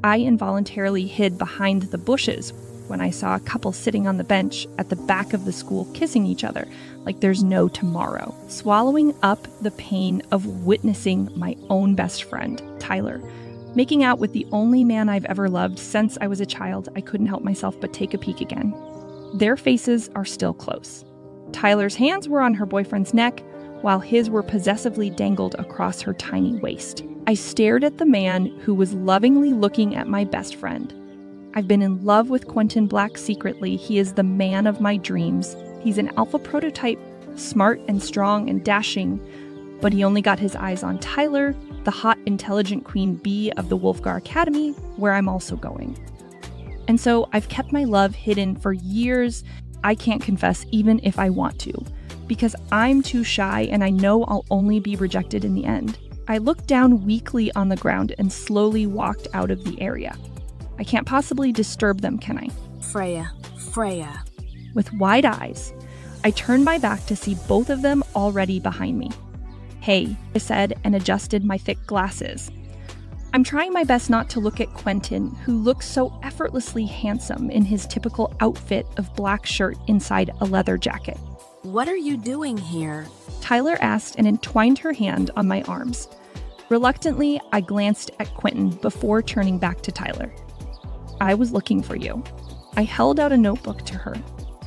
I involuntarily hid behind the bushes when I saw a couple sitting on the bench at the back of the school kissing each other like there's no tomorrow, swallowing up the pain of witnessing my own best friend, Tyler, making out with the only man I've ever loved since I was a child. I couldn't help myself but take a peek again. Their faces are still close. Tyler's hands were on her boyfriend's neck, while his were possessively dangled across her tiny waist. I stared at the man who was lovingly looking at my best friend. I've been in love with Quentin Black secretly. He is the man of my dreams. He's an alpha prototype, smart and strong and dashing, but he only got his eyes on Tyler, the hot, intelligent queen bee of the Wolfgar Academy, where I'm also going. And so I've kept my love hidden for years. I can't confess even if I want to, because I'm too shy and I know I'll only be rejected in the end. I looked down weakly on the ground and slowly walked out of the area. I can't possibly disturb them, can I? Freya. With wide eyes, I turned my back to see both of them already behind me. Hey, I said and adjusted my thick glasses. I'm trying my best not to look at Quentin, who looks so effortlessly handsome in his typical outfit of black shirt inside a leather jacket. What are you doing here? Tyler asked and entwined her hand on my arms. Reluctantly, I glanced at Quentin before turning back to Tyler. I was looking for you. I held out a notebook to her.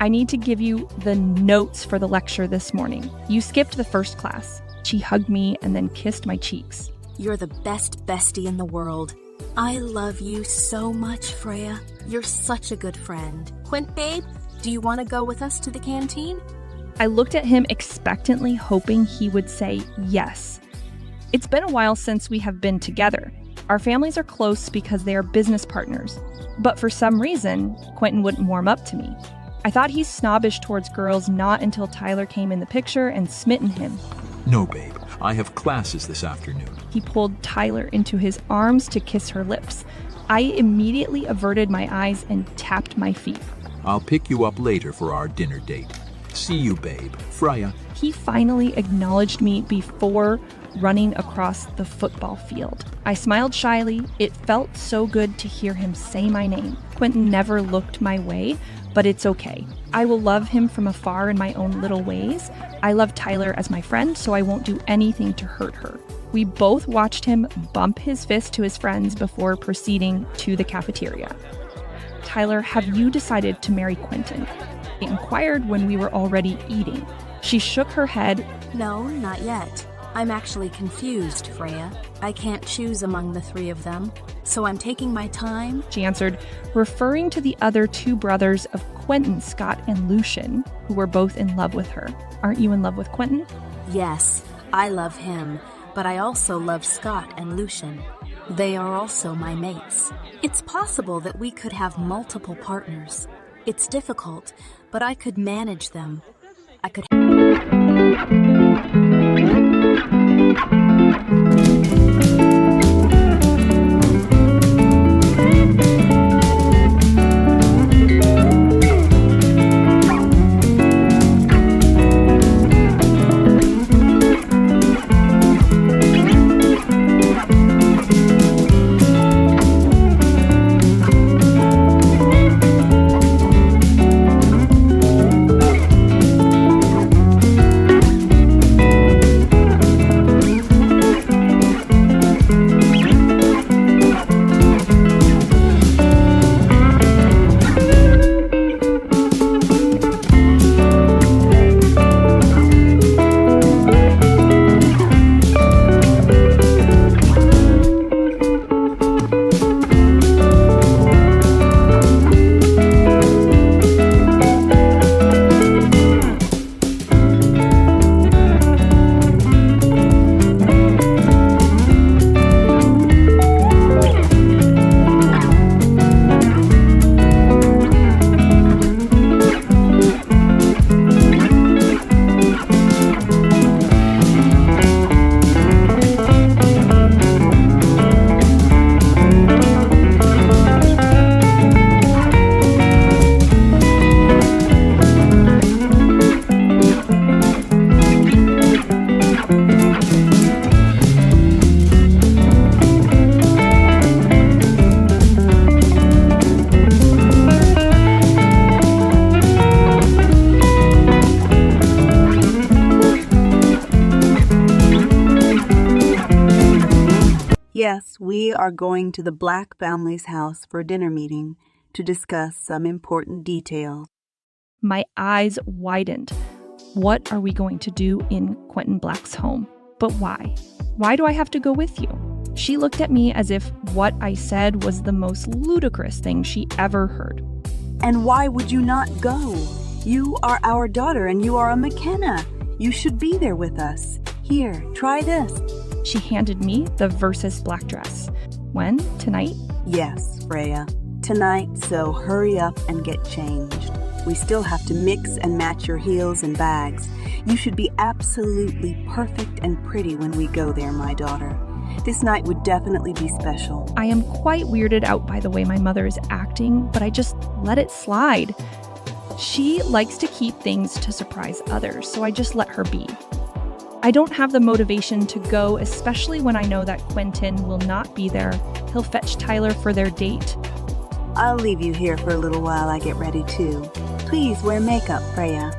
I need to give you the notes for the lecture this morning. You skipped the first class. She hugged me and then kissed my cheeks. You're the best bestie in the world. I love you so much, Freya. You're such a good friend. Quint, babe, do you want to go with us to the canteen? I looked at him expectantly, hoping he would say yes. It's been a while since we have been together. Our families are close because they are business partners. But for some reason, Quentin wouldn't warm up to me. I thought he's snobbish towards girls not until Tyler came in the picture and smitten him. No, babe. I have classes this afternoon. He pulled Tyler into his arms to kiss her lips. I immediately averted my eyes and tapped my feet. I'll pick you up later for our dinner date. See you, babe. Freya. He finally acknowledged me before running across the football field. I smiled shyly. It felt so good to hear him say my name. Quentin never looked my way, but it's okay. I will love him from afar in my own little ways. I love Tyler as my friend, so I won't do anything to hurt her. We both watched him bump his fist to his friends before proceeding to the cafeteria. Tyler, have you decided to marry Quentin? I inquired when we were already eating. She shook her head. No, not yet. I'm actually confused, Freya. I can't choose among the three of them, so I'm taking my time, she answered, referring to the other two brothers of Quentin, Scott and Lucian, who were both in love with her. Aren't you in love with Quentin? Yes, I love him, but I also love Scott and Lucian. They are also my mates. It's possible that we could have multiple partners. It's difficult, but I could manage them. I could... Yes, we are going to the Black family's house for a dinner meeting to discuss some important details. My eyes widened. What are we going to do in Quentin Black's home? But why? Why do I have to go with you? She looked at me as if what I said was the most ludicrous thing she ever heard. And why would you not go? You are our daughter and you are a McKenna. You should be there with us. Here, try this. She handed me the Versus black dress. When? Tonight? Yes, Freya. Tonight, so hurry up and get changed. We still have to mix and match your heels and bags. You should be absolutely perfect and pretty when we go there, my daughter. This night would definitely be special. I am quite weirded out by the way my mother is acting, but I just let it slide. She likes to keep things to surprise others, so I just let her be. I don't have the motivation to go, especially when I know that Quentin will not be there. He'll fetch Tyler for their date. I'll leave you here for a little while I get ready too. Please wear makeup, Freya.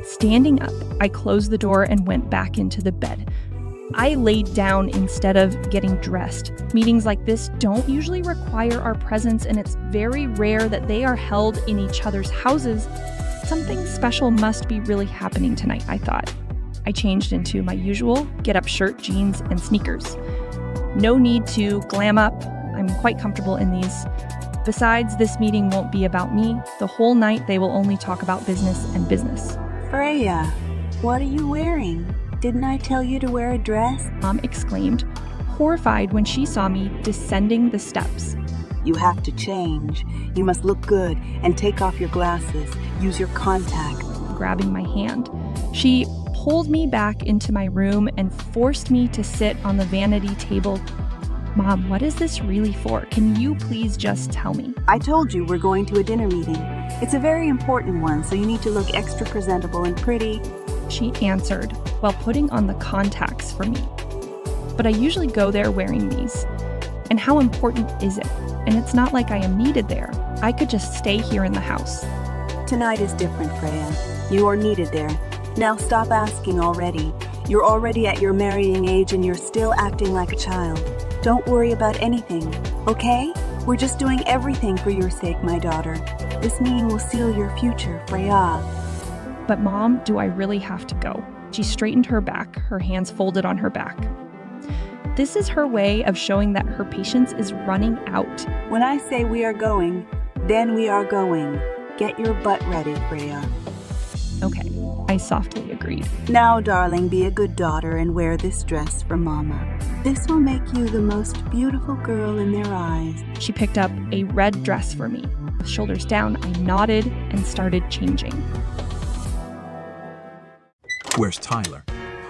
Standing up, I closed the door and went back into the bed. I laid down instead of getting dressed. Meetings like this don't usually require our presence, and it's very rare that they are held in each other's houses. Something special must be really happening tonight, I thought. I changed into my usual get-up shirt, jeans, and sneakers. No need to glam up. I'm quite comfortable in these. Besides, this meeting won't be about me. The whole night they will only talk about business and business. Freya, what are you wearing? Didn't I tell you to wear a dress? Mom exclaimed, horrified when she saw me descending the steps. You have to change. You must look good and take off your glasses. Use your contact. Grabbing my hand, she pulled me back into my room and forced me to sit on the vanity table. Mom, what is this really for? Can you please just tell me? I told you we're going to a dinner meeting. It's a very important one, so you need to look extra presentable and pretty. She answered while putting on the contacts for me. But I usually go there wearing these. And how important is it? And it's not like I am needed there. I could just stay here in the house. Tonight is different, Freya. You are needed there. Now stop asking already. You're already at your marrying age and you're still acting like a child. Don't worry about anything, okay? We're just doing everything for your sake, my daughter. This meeting will seal your future, Freya. But Mom, do I really have to go? She straightened her back, her hands folded on her back. This is her way of showing that her patience is running out. When I say we are going, then we are going. Get your butt ready, Freya. Okay, I softly agreed. Now, darling, be a good daughter and wear this dress for Mama. This will make you the most beautiful girl in their eyes. She picked up a red dress for me. With shoulders down, I nodded and started changing. Where's Tyler?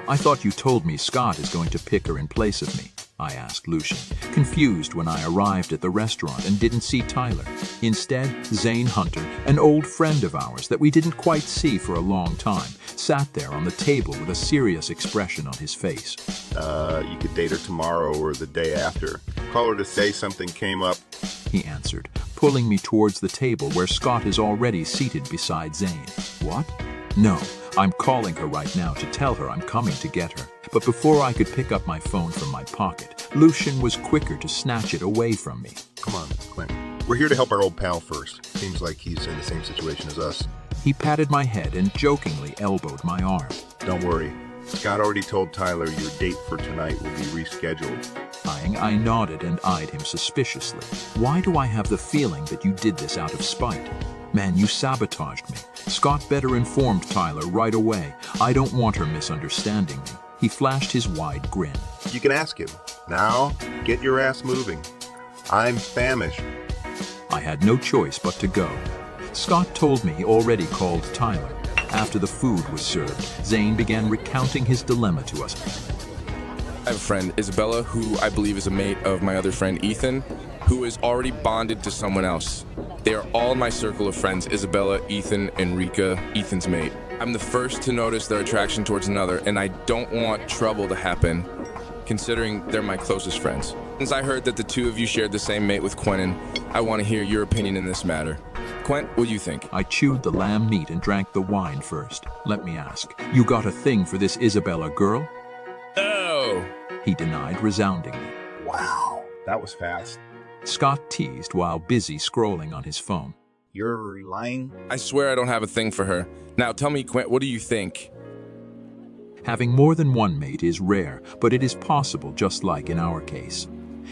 I thought you told me Scott is going to pick her in place of me, I asked Lucian, confused when I arrived at the restaurant and didn't see Tyler. Instead, Zane Hunter, an old friend of ours that we didn't quite see for a long time, sat there on the table with a serious expression on his face. You could date her tomorrow or the day after. Call her to say something came up, he answered, pulling me towards the table where Scott is already seated beside Zane. What? No, I'm calling her right now to tell her I'm coming to get her. But before I could pick up my phone from my pocket, Lucian was quicker to snatch it away from me. Come on, Quentin. We're here to help our old pal first. Seems like he's in the same situation as us. He patted my head and jokingly elbowed my arm. Don't worry. Scott already told Tyler your date for tonight will be rescheduled. I nodded and eyed him suspiciously. Why do I have the feeling that you did this out of spite? Man, you sabotaged me. Scott better informed Tyler right away. I don't want her misunderstanding me. He flashed his wide grin. You can ask him. Now, get your ass moving. I'm famished. I had no choice but to go. Scott told me he already called Tyler. After the food was served, Zane began recounting his dilemma to us. I have a friend, Isabella, who I believe is a mate of my other friend, Ethan, who is already bonded to someone else. They are all my circle of friends, Isabella, Ethan, Enrica, Ethan's mate. I'm the first to notice their attraction towards another, and I don't want trouble to happen, considering they're my closest friends. Since I heard that the two of you shared the same mate with Quentin, I want to hear your opinion in this matter. Quent, what do you think? I chewed the lamb meat and drank the wine first. Let me ask, you got a thing for this Isabella girl? No! He denied resoundingly. Wow, that was fast. Scott teased while busy scrolling on his phone. You're lying? I swear I don't have a thing for her. Now tell me, Quint, what do you think? Having more than one mate is rare, but it is possible, just like in our case.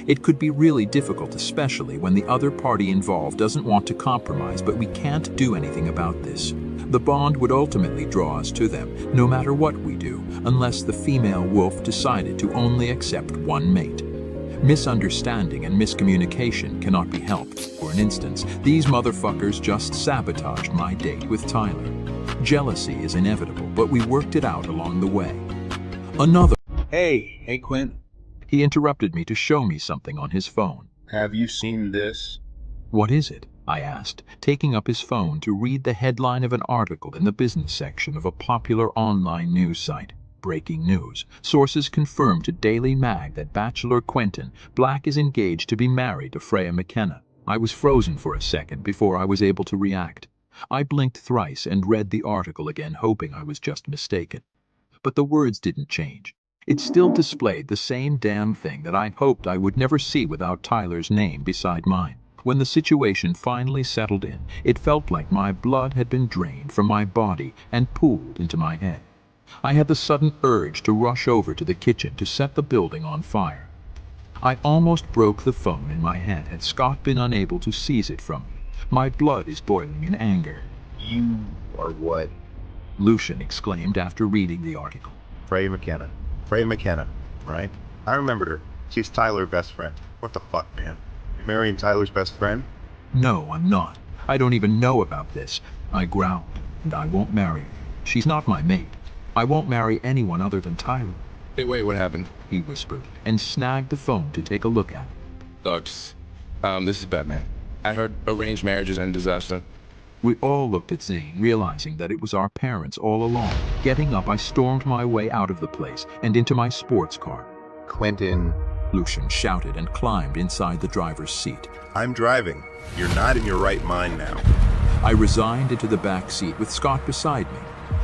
It could be really difficult, especially when the other party involved doesn't want to compromise, but we can't do anything about this. The bond would ultimately draw us to them, no matter what we do, unless the female wolf decided to only accept one mate. Misunderstanding and miscommunication cannot be helped. For an instance, these motherfuckers just sabotaged my date with Tyler. Jealousy is inevitable, but we worked it out along the way. Another. Hey, Quint. He interrupted me to show me something on his phone. Have you seen this? What is it? I asked, taking up his phone to read the headline of an article in the business section of a popular online news site. Breaking news. Sources confirm to Daily Mag that Bachelor Quentin Black is engaged to be married to Freya McKenna. I was frozen for a second before I was able to react. I blinked thrice and read the article again, hoping I was just mistaken. But the words didn't change. It still displayed the same damn thing that I hoped I would never see without Tyler's name beside mine. When the situation finally settled in, it felt like my blood had been drained from my body and pooled into my head. I had the sudden urge to rush over to the kitchen to set the building on fire. I almost broke the phone in my hand had Scott been unable to seize it from me. My blood is boiling in anger. You are what? Lucian exclaimed after reading the article. Freya McKenna. Freya McKenna, right? I remembered her. She's Tyler's best friend. What the fuck, man? You're marrying Tyler's best friend? No, I'm not. I don't even know about this. I growled, and I won't marry her. She's not my mate. I won't marry anyone other than Tyler. Hey, wait, what happened? He whispered, and snagged the phone to take a look at it. Dogs. This is Batman. I heard arranged marriages end disaster. We all looked at Zane, realizing that it was our parents all along. Getting up, I stormed my way out of the place and into my sports car. Quentin. Lucian shouted and climbed inside the driver's seat. I'm driving. You're not in your right mind now. I resigned into the back seat with Scott beside me.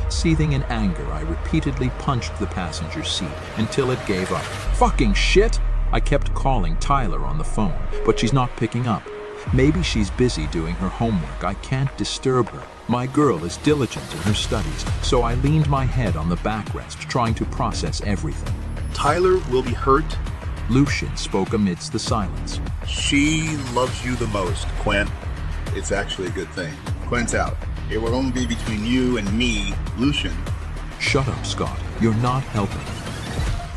Seething in anger, I repeatedly punched the passenger seat until it gave up. Fucking shit! I kept calling Tyler on the phone, but she's not picking up. Maybe she's busy doing her homework. I can't disturb her. My girl is diligent in her studies, so I leaned my head on the backrest, trying to process everything. Tyler will be hurt. Lucian spoke amidst the silence. She loves you the most, Quint. It's actually a good thing. Quint's out. It will only be between you and me, Lucian. Shut up, Scott. You're not helping.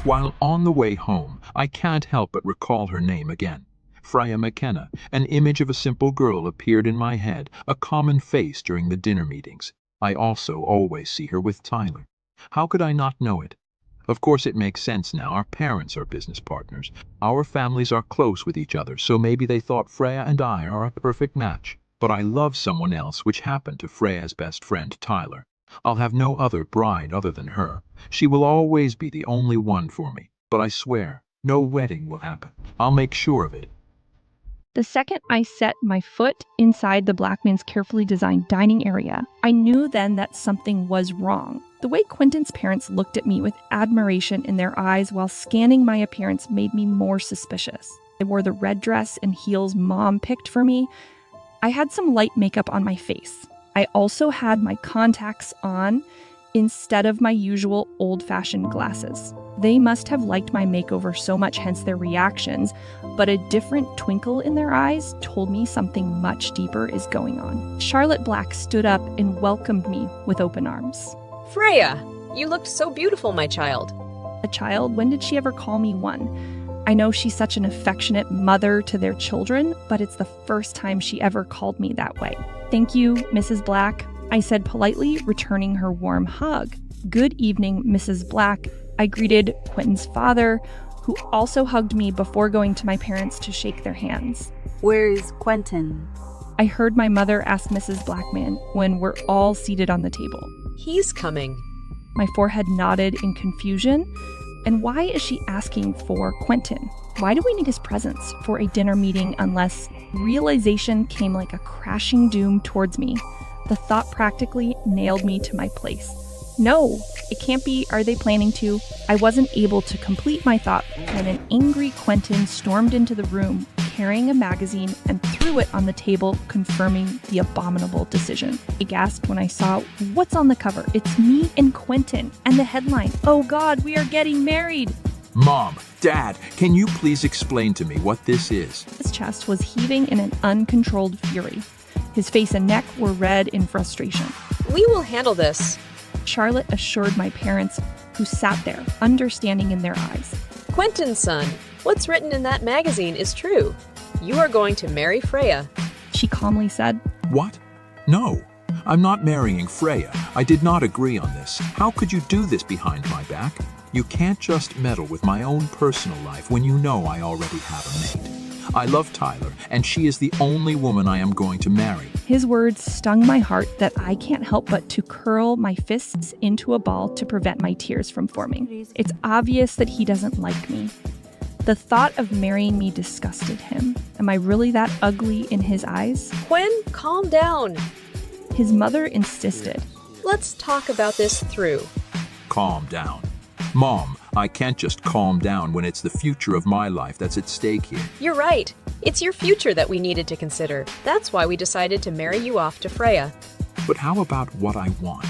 While on the way home, I can't help but recall her name again. Freya McKenna. An image of a simple girl appeared in my head, a common face during the dinner meetings. I also always see her with Tyler. How could I not know it? Of course it makes sense now. Our parents are business partners. Our families are close with each other, so maybe they thought Freya and I are a perfect match. But I love someone else, which happened to Freya's best friend, Tyler. I'll have no other bride other than her. She will always be the only one for me. But I swear, no wedding will happen. I'll make sure of it. The second I set my foot inside the Blackman's carefully designed dining area, I knew then that something was wrong. The way Quentin's parents looked at me with admiration in their eyes while scanning my appearance made me more suspicious. I wore the red dress and heels Mom picked for me. I had some light makeup on my face. I also had my contacts on instead of my usual old-fashioned glasses. They must have liked my makeover so much, hence their reactions, but a different twinkle in their eyes told me something much deeper is going on. Charlotte Black stood up and welcomed me with open arms. Freya, you looked so beautiful, my child. A child? When did she ever call me one? I know she's such an affectionate mother to their children, but it's the first time she ever called me that way. Thank you, Mrs. Black, I said politely, returning her warm hug. Good evening, Mrs. Black, I greeted Quentin's father, who also hugged me before going to my parents to shake their hands. Where is Quentin? I heard my mother ask Mrs. Blackman when we're all seated on the table. He's coming. My forehead nodded in confusion. And why is she asking for Quentin? Why do we need his presence for a dinner meeting unless realization came like a crashing doom towards me? The thought practically nailed me to my place. No, it can't be. Are they planning to? I wasn't able to complete my thought when an angry Quentin stormed into the room carrying a magazine and threw it on the table, confirming the abominable decision. I gasped when I saw what's on the cover. It's me and Quentin, and the headline, "Oh God, we are getting married." Mom, Dad, can you please explain to me what this is? His chest was heaving in an uncontrolled fury. His face and neck were red in frustration. We will handle this. Charlotte assured my parents, who sat there, understanding in their eyes. Quentin's son, what's written in that magazine is true. You are going to marry Freya. She calmly said. What? No, I'm not marrying Freya. I did not agree on this. How could you do this behind my back? You can't just meddle with my own personal life when you know I already have a mate. I love Tyler, and she is the only woman I am going to marry. His words stung my heart that I can't help but to curl my fists into a ball to prevent my tears from forming. It's obvious that he doesn't like me. The thought of marrying me disgusted him. Am I really that ugly in his eyes? Quinn, calm down. His mother insisted. Let's talk about this through. Calm down. Mom, I can't just calm down when it's the future of my life that's at stake here. You're right. It's your future that we needed to consider. That's why we decided to marry you off to Freya. But how about what I want?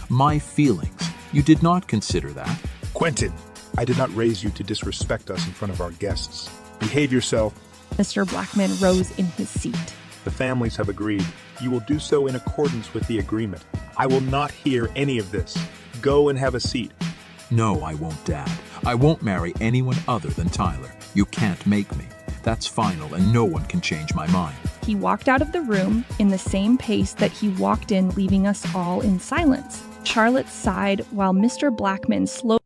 My feelings. You did not consider that. Quentin, I did not raise you to disrespect us in front of our guests. Behave yourself. Mr. Blackman rose in his seat. The families have agreed. You will do so in accordance with the agreement. I will not hear any of this. Go and have a seat. No, I won't, Dad. I won't marry anyone other than Tyler. You can't make me. That's final, and no one can change my mind. He walked out of the room in the same pace that he walked in, leaving us all in silence. Charlotte sighed while Mr. Blackman slowly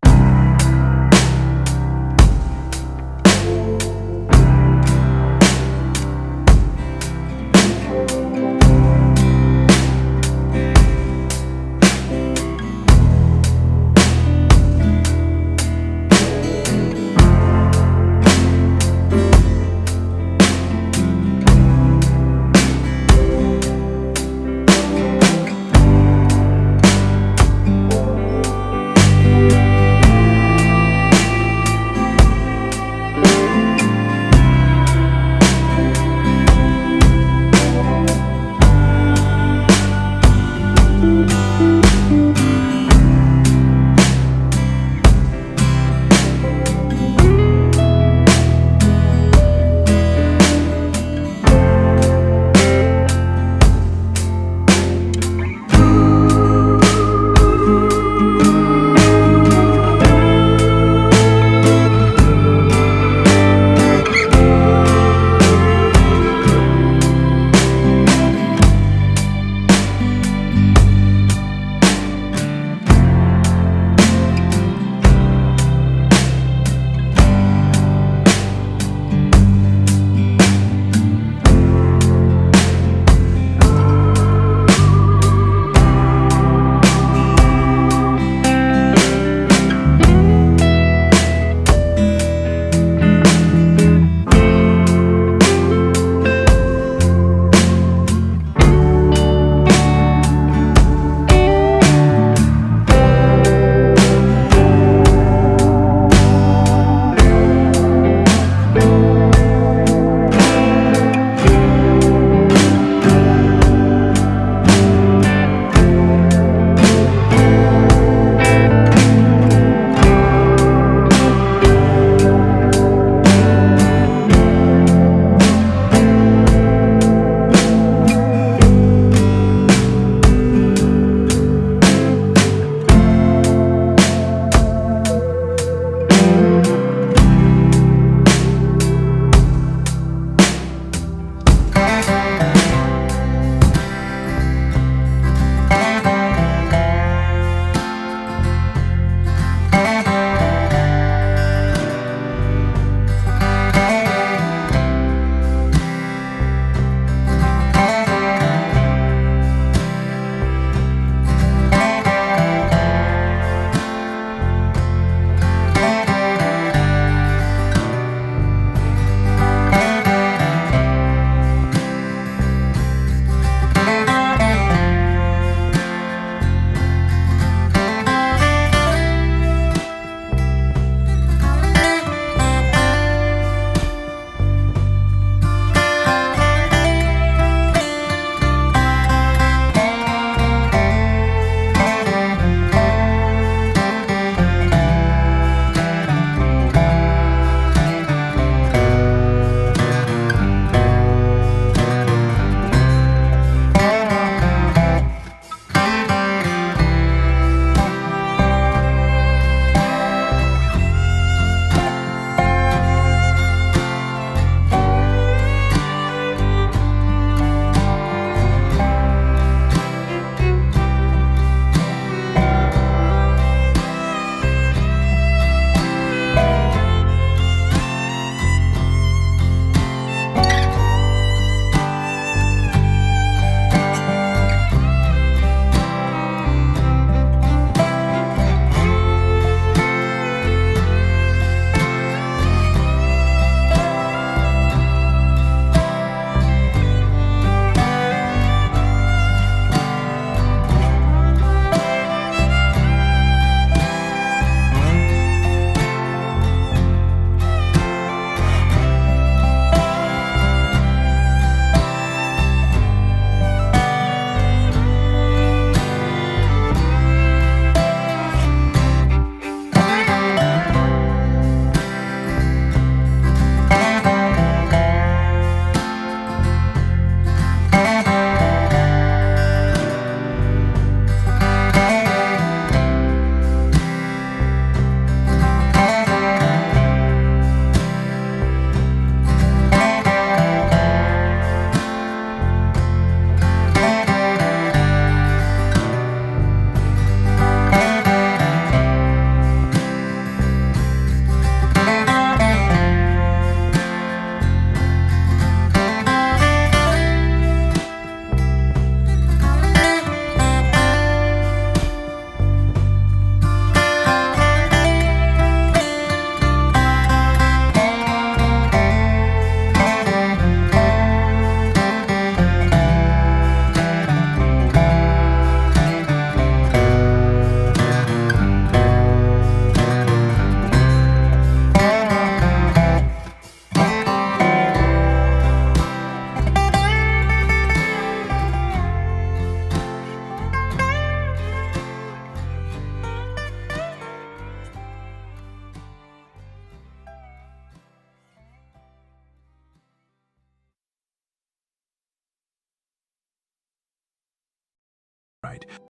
right.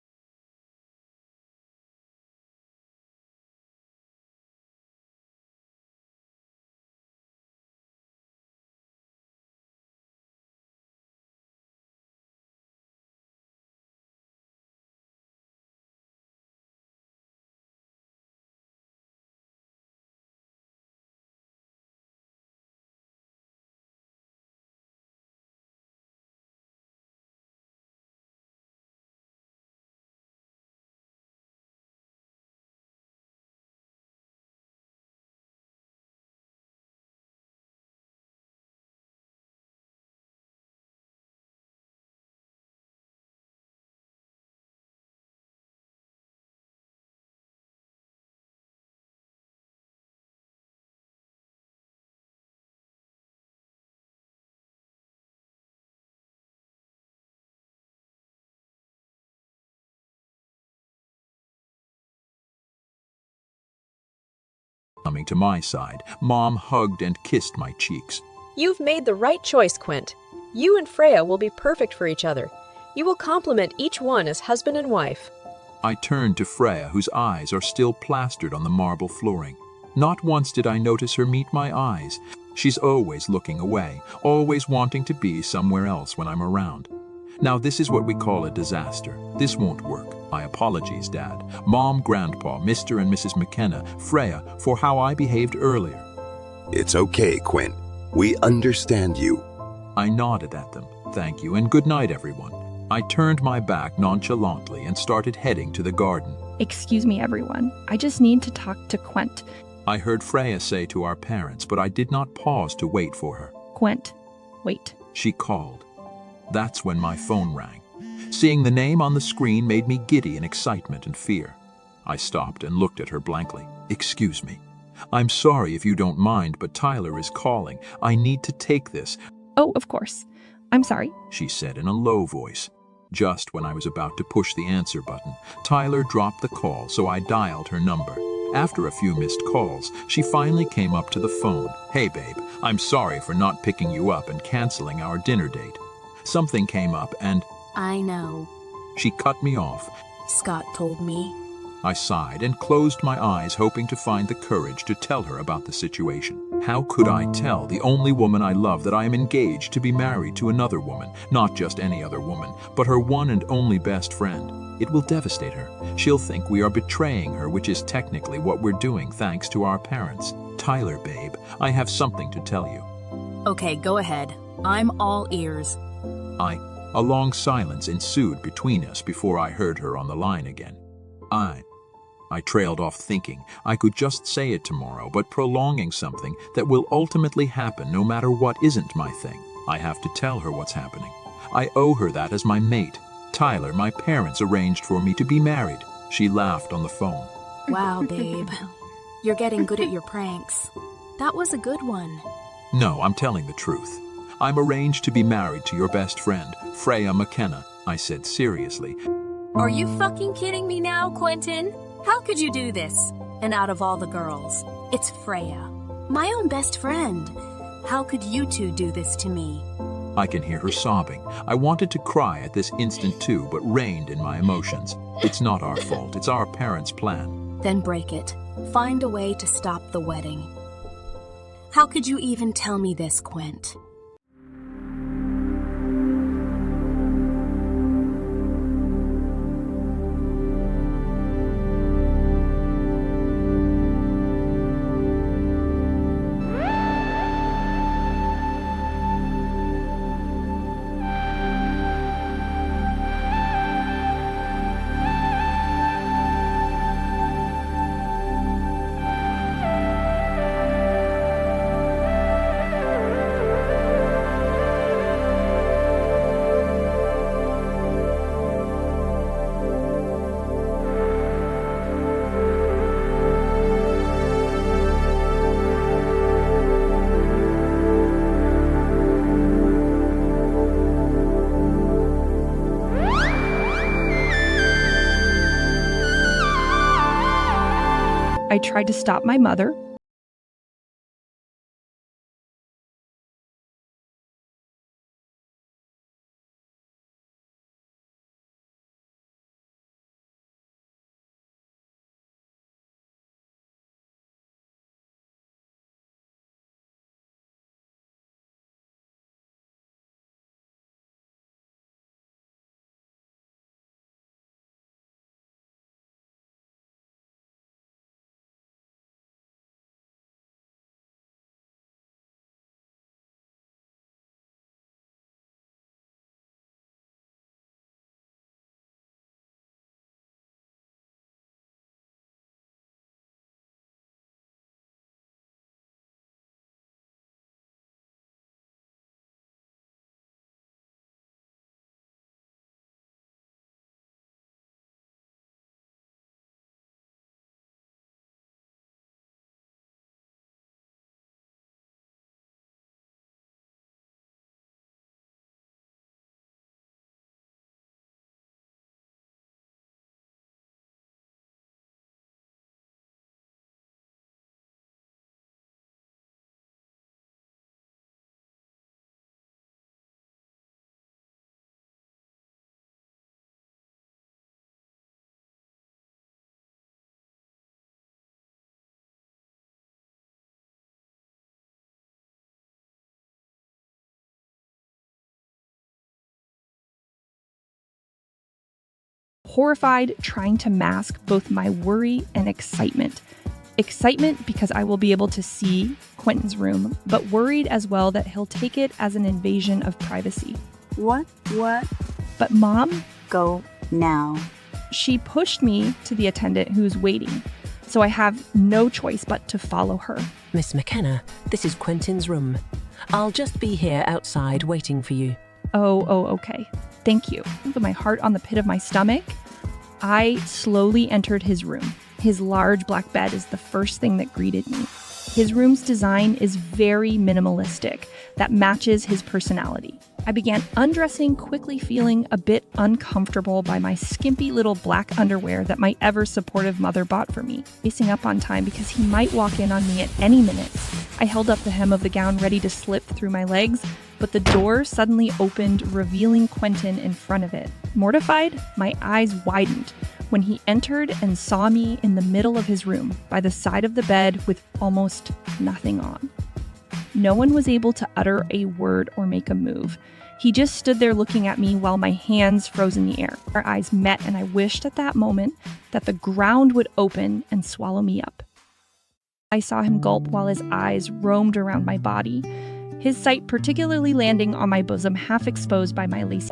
Coming to my side, Mom hugged and kissed my cheeks. You've made the right choice, Quint. You and Freya will be perfect for each other. You will complement each one as husband and wife. I turned to Freya, whose eyes are still plastered on the marble flooring. Not once did I notice her meet my eyes. She's always looking away, always wanting to be somewhere else when I'm around. Now this is what we call a disaster. This won't work. My apologies, Dad, Mom, Grandpa, Mr. and Mrs. McKenna, Freya, for how I behaved earlier. It's okay, Quint. We understand you. I nodded at them. Thank you, and good night, everyone. I turned my back nonchalantly and started heading to the garden. Excuse me, everyone. I just need to talk to Quint. I heard Freya say to our parents, but I did not pause to wait for her. Quint, wait. She called. That's when my phone rang. Seeing the name on the screen made me giddy in excitement and fear. I stopped and looked at her blankly. Excuse me. I'm sorry if you don't mind, but Tyler is calling. I need to take this. Oh, of course. I'm sorry, she said in a low voice. Just when I was about to push the answer button, Tyler dropped the call, so I dialed her number. After a few missed calls, she finally came up to the phone. Hey, babe, I'm sorry for not picking you up and canceling our dinner date. Something came up and... I know. She cut me off. Scott told me. I sighed and closed my eyes, hoping to find the courage to tell her about the situation. How could I tell the only woman I love that I am engaged to be married to another woman, not just any other woman, but her one and only best friend? It will devastate her. She'll think we are betraying her, which is technically what we're doing thanks to our parents. Tyler, babe, I have something to tell you. Okay, go ahead. I'm all ears. A long silence ensued between us before I heard her on the line again. I trailed off thinking I could just say it tomorrow, but prolonging something that will ultimately happen no matter what isn't my thing. I have to tell her what's happening. I owe her that as my mate. Tyler, my parents arranged for me to be married. She laughed on the phone. Wow, babe. You're getting good at your pranks. That was a good one. No, I'm telling the truth. I'm arranged to be married to your best friend, Freya McKenna, I said seriously. Are you fucking kidding me now, Quentin? How could you do this? And out of all the girls, it's Freya, my own best friend. How could you two do this to me? I can hear her sobbing. I wanted to cry at this instant too, but reined in my emotions. It's not our fault, it's our parents' plan. Then break it. Find a way to stop the wedding. How could you even tell me this, Quint? I tried to stop my mother. horrified, trying to mask both my worry and excitement. Excitement because I will be able to see Quentin's room, but worried as well that he'll take it as an invasion of privacy. What? But Mom? Go now. She pushed me to the attendant who's waiting, so I have no choice but to follow her. Miss McKenna, this is Quentin's room. I'll just be here outside waiting for you. Oh, okay. Thank you. With my heart on the pit of my stomach, I slowly entered his room. His large black bed is the first thing that greeted me. His room's design is very minimalistic, that matches his personality. I began undressing, quickly feeling a bit uncomfortable by my skimpy little black underwear that my ever-supportive mother bought for me, pacing up on time because he might walk in on me at any minute. I held up the hem of the gown ready to slip through my legs, but the door suddenly opened, revealing Quentin in front of it. Mortified, my eyes widened when he entered and saw me in the middle of his room, by the side of the bed with almost nothing on. No one was able to utter a word or make a move. He just stood there looking at me while my hands froze in the air. Our eyes met, and I wished at that moment that the ground would open and swallow me up. I saw him gulp while his eyes roamed around my body, his sight particularly landing on my bosom, half exposed by my lacy.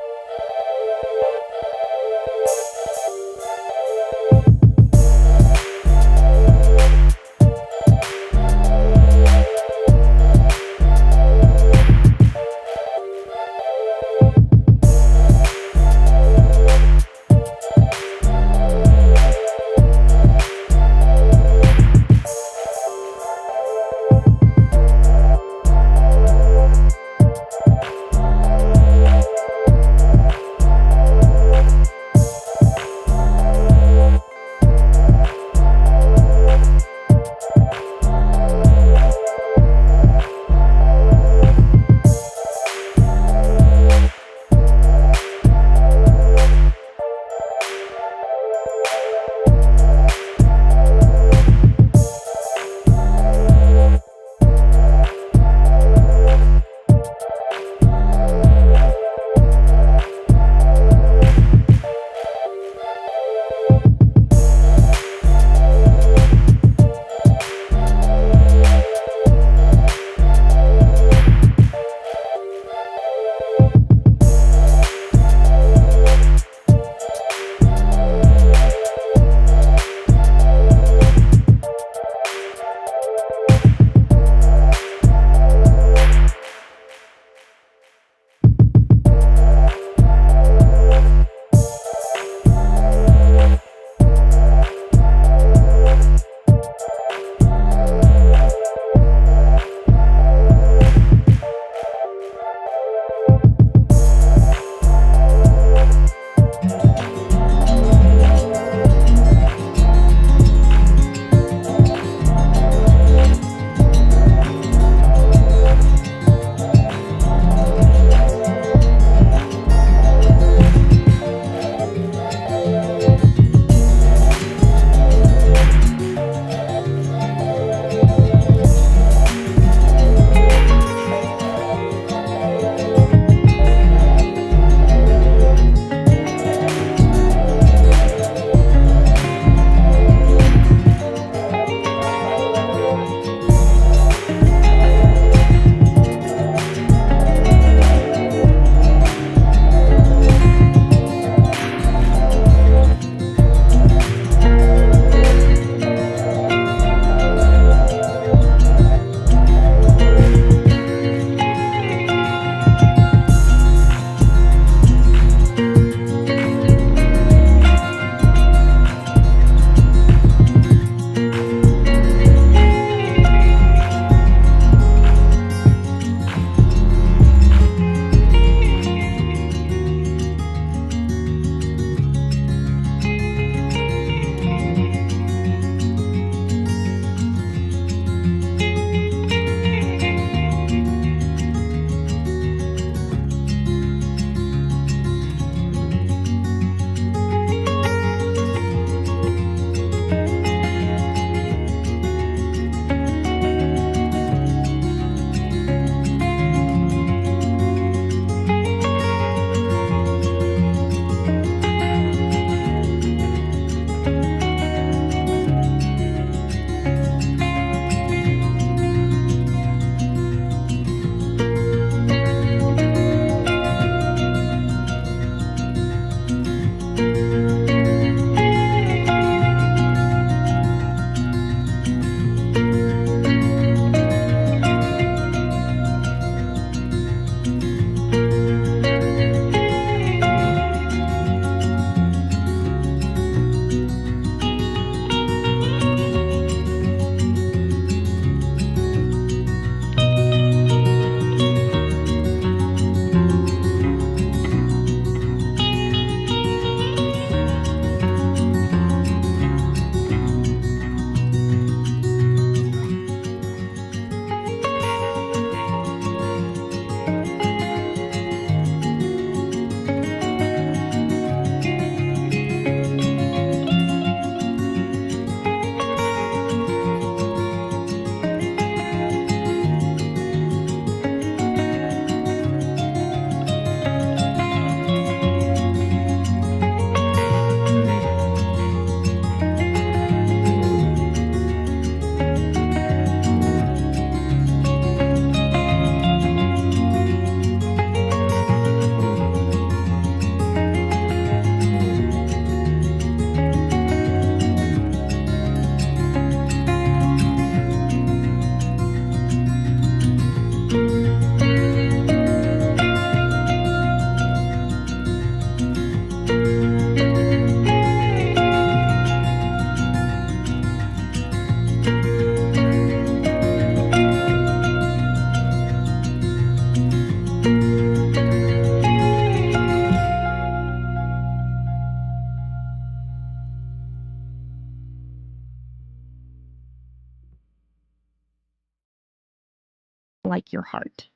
like your heart.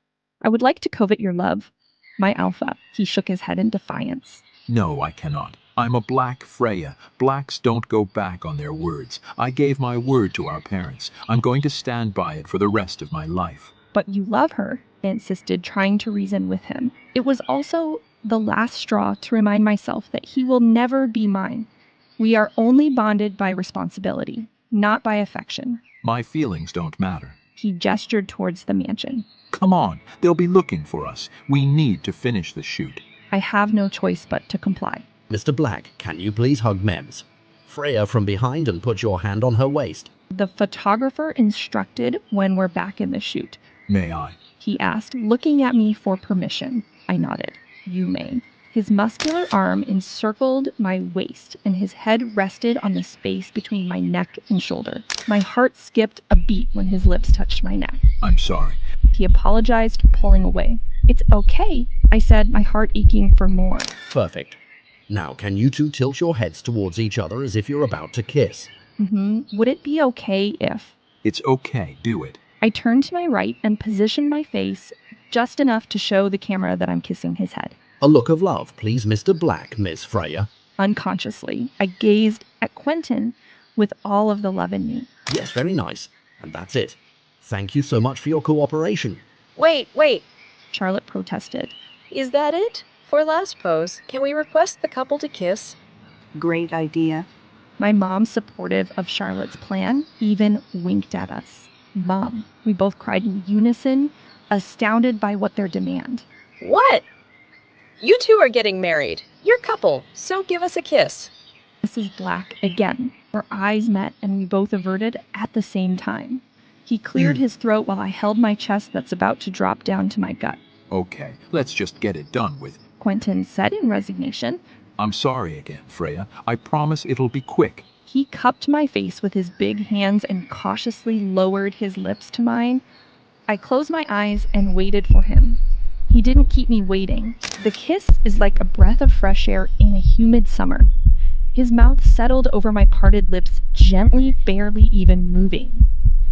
I would like to covet your love, my alpha. He shook his head in defiance. No, I cannot. I'm a black Freya. Blacks don't go back on their words. I gave my word to our parents. I'm going to stand by it for the rest of my life. But you love her, I insisted, trying to reason with him. It was also the last straw to remind myself that he will never be mine. We are only bonded by responsibility, not by affection. My feelings don't matter. He gestured towards the mansion. Come on, they'll be looking for us. We need to finish the shoot. I have no choice but to comply. Mr. Black, can you please hug Mems? Freya from behind and put your hand on her waist. The photographer instructed when we're back in the shoot. May I? He asked, looking at me for permission. I nodded. You may. His muscular arm encircled my waist, and his head rested on the space between my neck and shoulder. My heart skipped a beat when his lips touched my neck. I'm sorry. He apologized, pulling away. It's okay, I said, my heart aching for more. Perfect. Now, can you two tilt your heads towards each other as if you're about to kiss? Would it be okay if... It's okay, do it. I turned to my right and positioned my face just enough to show the camera that I'm kissing his head. A look of love, please, Mr. Black, Miss Freya. Unconsciously, I gazed at Quentin with all of the love in me. Yes, very nice. And that's it. Thank you so much for your cooperation. Wait. Charlotte protested. Is that it? For last pose, can we request the couple to kiss? Great idea. My mom, supportive of Charlotte's plan, even winked at us. Mom, we both cried in unison, astounded by what their demand. What? You two are getting married. You're a couple, so give us a kiss. Mrs. Black again. Our eyes met and we both averted at the same time. He cleared his throat while I held my chest that's about to drop down to my gut. Okay, let's just get it done with. Quentin said in resignation. I'm sorry again, Freya. I promise it'll be quick. He cupped my face with his big hands and cautiously lowered his lips to mine. I closed my eyes and waited for him. He didn't keep me waiting. The kiss is like a breath of fresh air in a humid summer. His mouth settled over my parted lips, gently, barely even moving.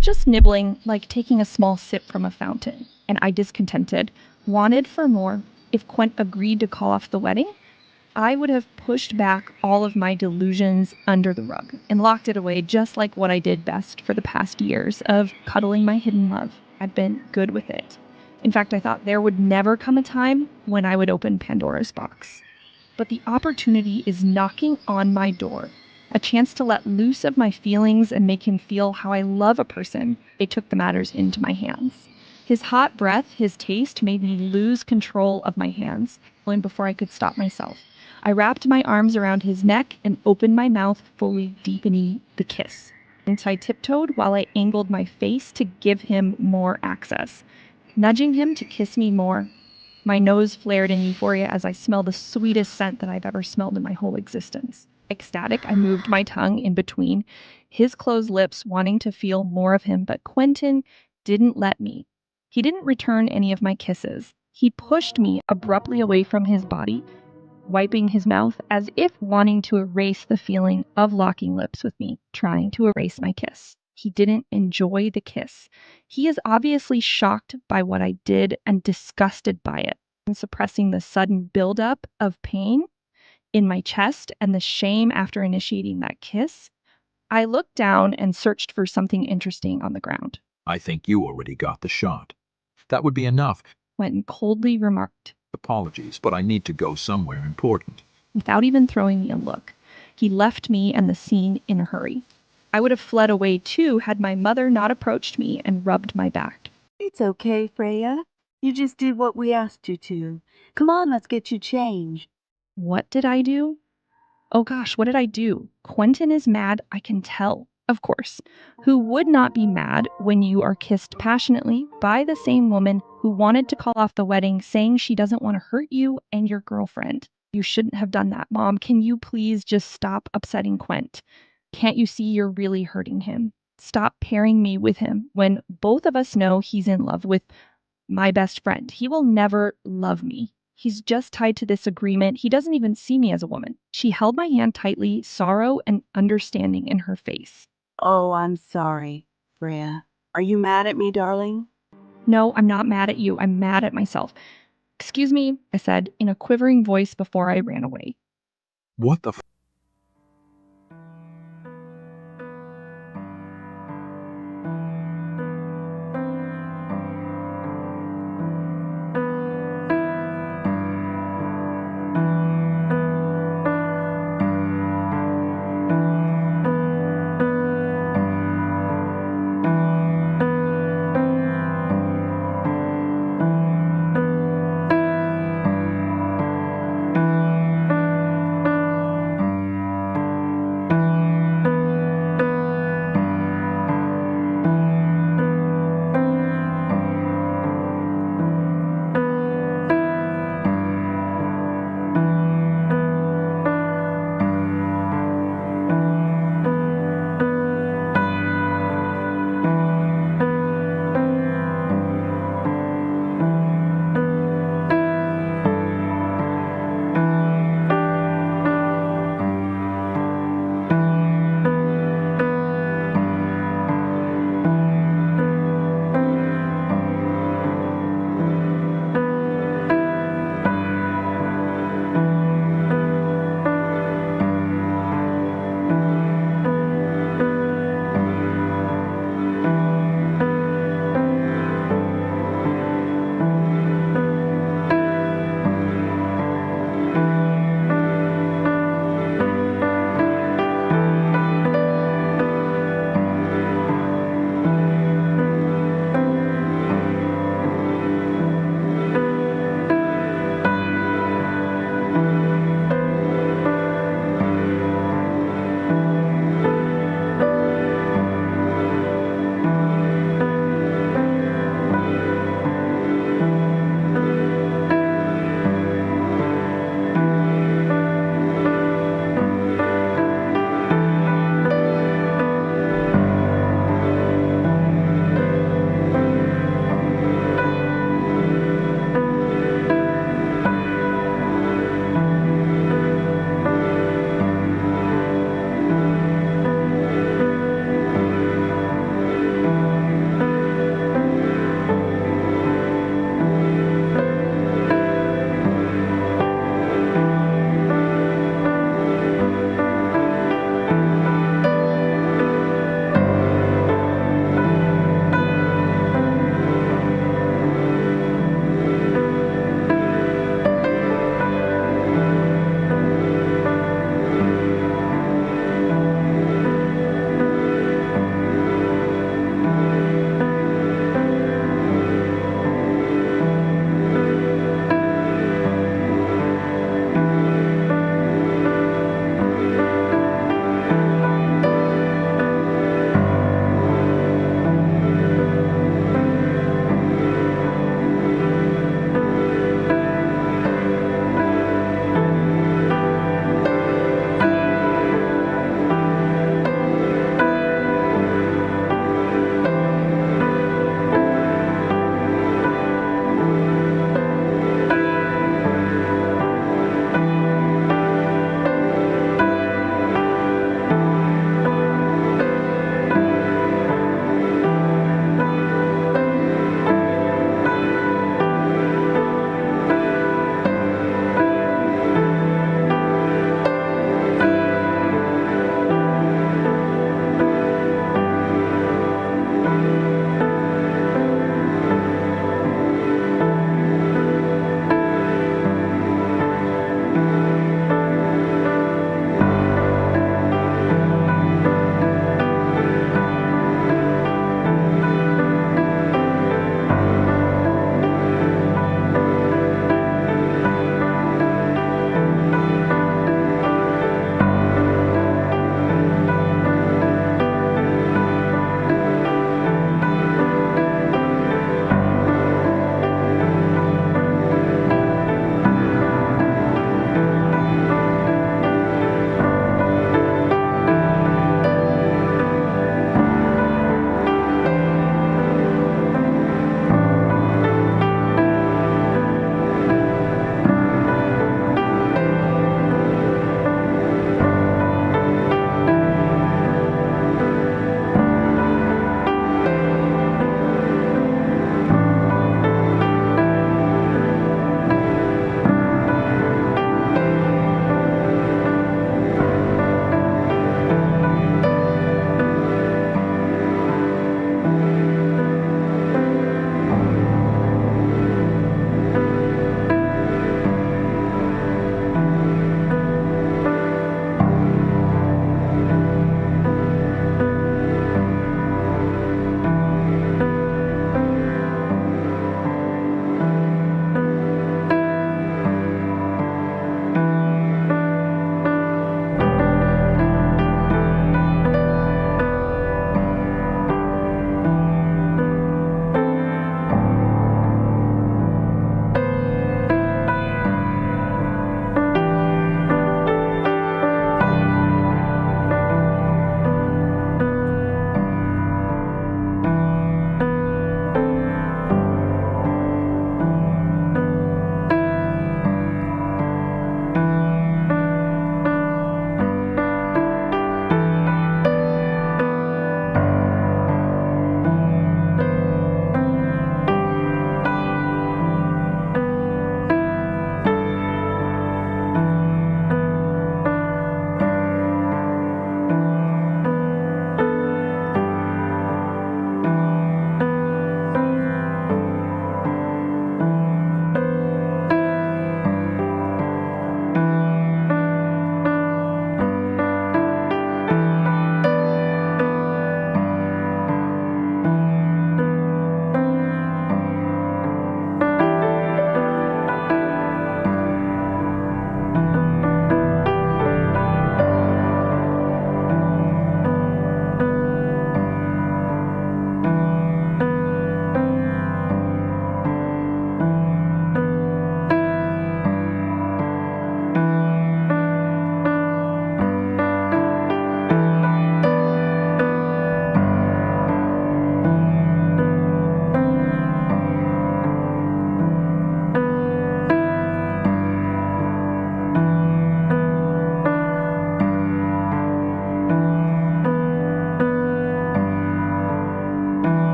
Just nibbling, like taking a small sip from a fountain. And I, discontented, wanted for more. If Quent agreed to call off the wedding, I would have pushed back all of my delusions under the rug and locked it away, just like what I did best for the past years of cuddling my hidden love. I'd been good with it. In fact, I thought there would never come a time when I would open Pandora's box. But the opportunity is knocking on my door. A chance to let loose of my feelings and make him feel how I love a person. I took the matters into my hands. His hot breath, his taste, made me lose control of my hands, and before I could stop myself. I wrapped my arms around his neck and opened my mouth, fully deepening the kiss. And so I tiptoed while I angled my face to give him more access, nudging him to kiss me more. My nose flared in euphoria as I smelled the sweetest scent that I've ever smelled in my whole existence. Ecstatic, I moved my tongue in between his closed lips, wanting to feel more of him, but Quentin didn't let me. He didn't return any of my kisses. He pushed me abruptly away from his body, wiping his mouth as if wanting to erase the feeling of locking lips with me, trying to erase my kiss. He didn't enjoy the kiss. He is obviously shocked by what I did and disgusted by it, and suppressing the sudden buildup of pain in my chest and the shame after initiating that kiss. I looked down and searched for something interesting on the ground. I think you already got the shot. That would be enough. Quentin coldly remarked. Apologies, but I need to go somewhere important. Without even throwing me a look, he left me and the scene in a hurry. I would have fled away too had my mother not approached me and rubbed my back. It's okay, Freya. You just did what we asked you to. Come on, let's get you changed. What did I do? Oh gosh, what did I do? Quentin is mad, I can tell. Of course. Who would not be mad when you are kissed passionately by the same woman who wanted to call off the wedding, saying she doesn't want to hurt you and your girlfriend? You shouldn't have done that, Mom. Can you please just stop upsetting Quent? Can't you see you're really hurting him? Stop pairing me with him when both of us know he's in love with my best friend. He will never love me. He's just tied to this agreement. He doesn't even see me as a woman. She held my hand tightly, sorrow and understanding in her face. Oh, I'm sorry, Freya. Are you mad at me, darling? No, I'm not mad at you. I'm mad at myself. Excuse me, I said in a quivering voice before I ran away. What the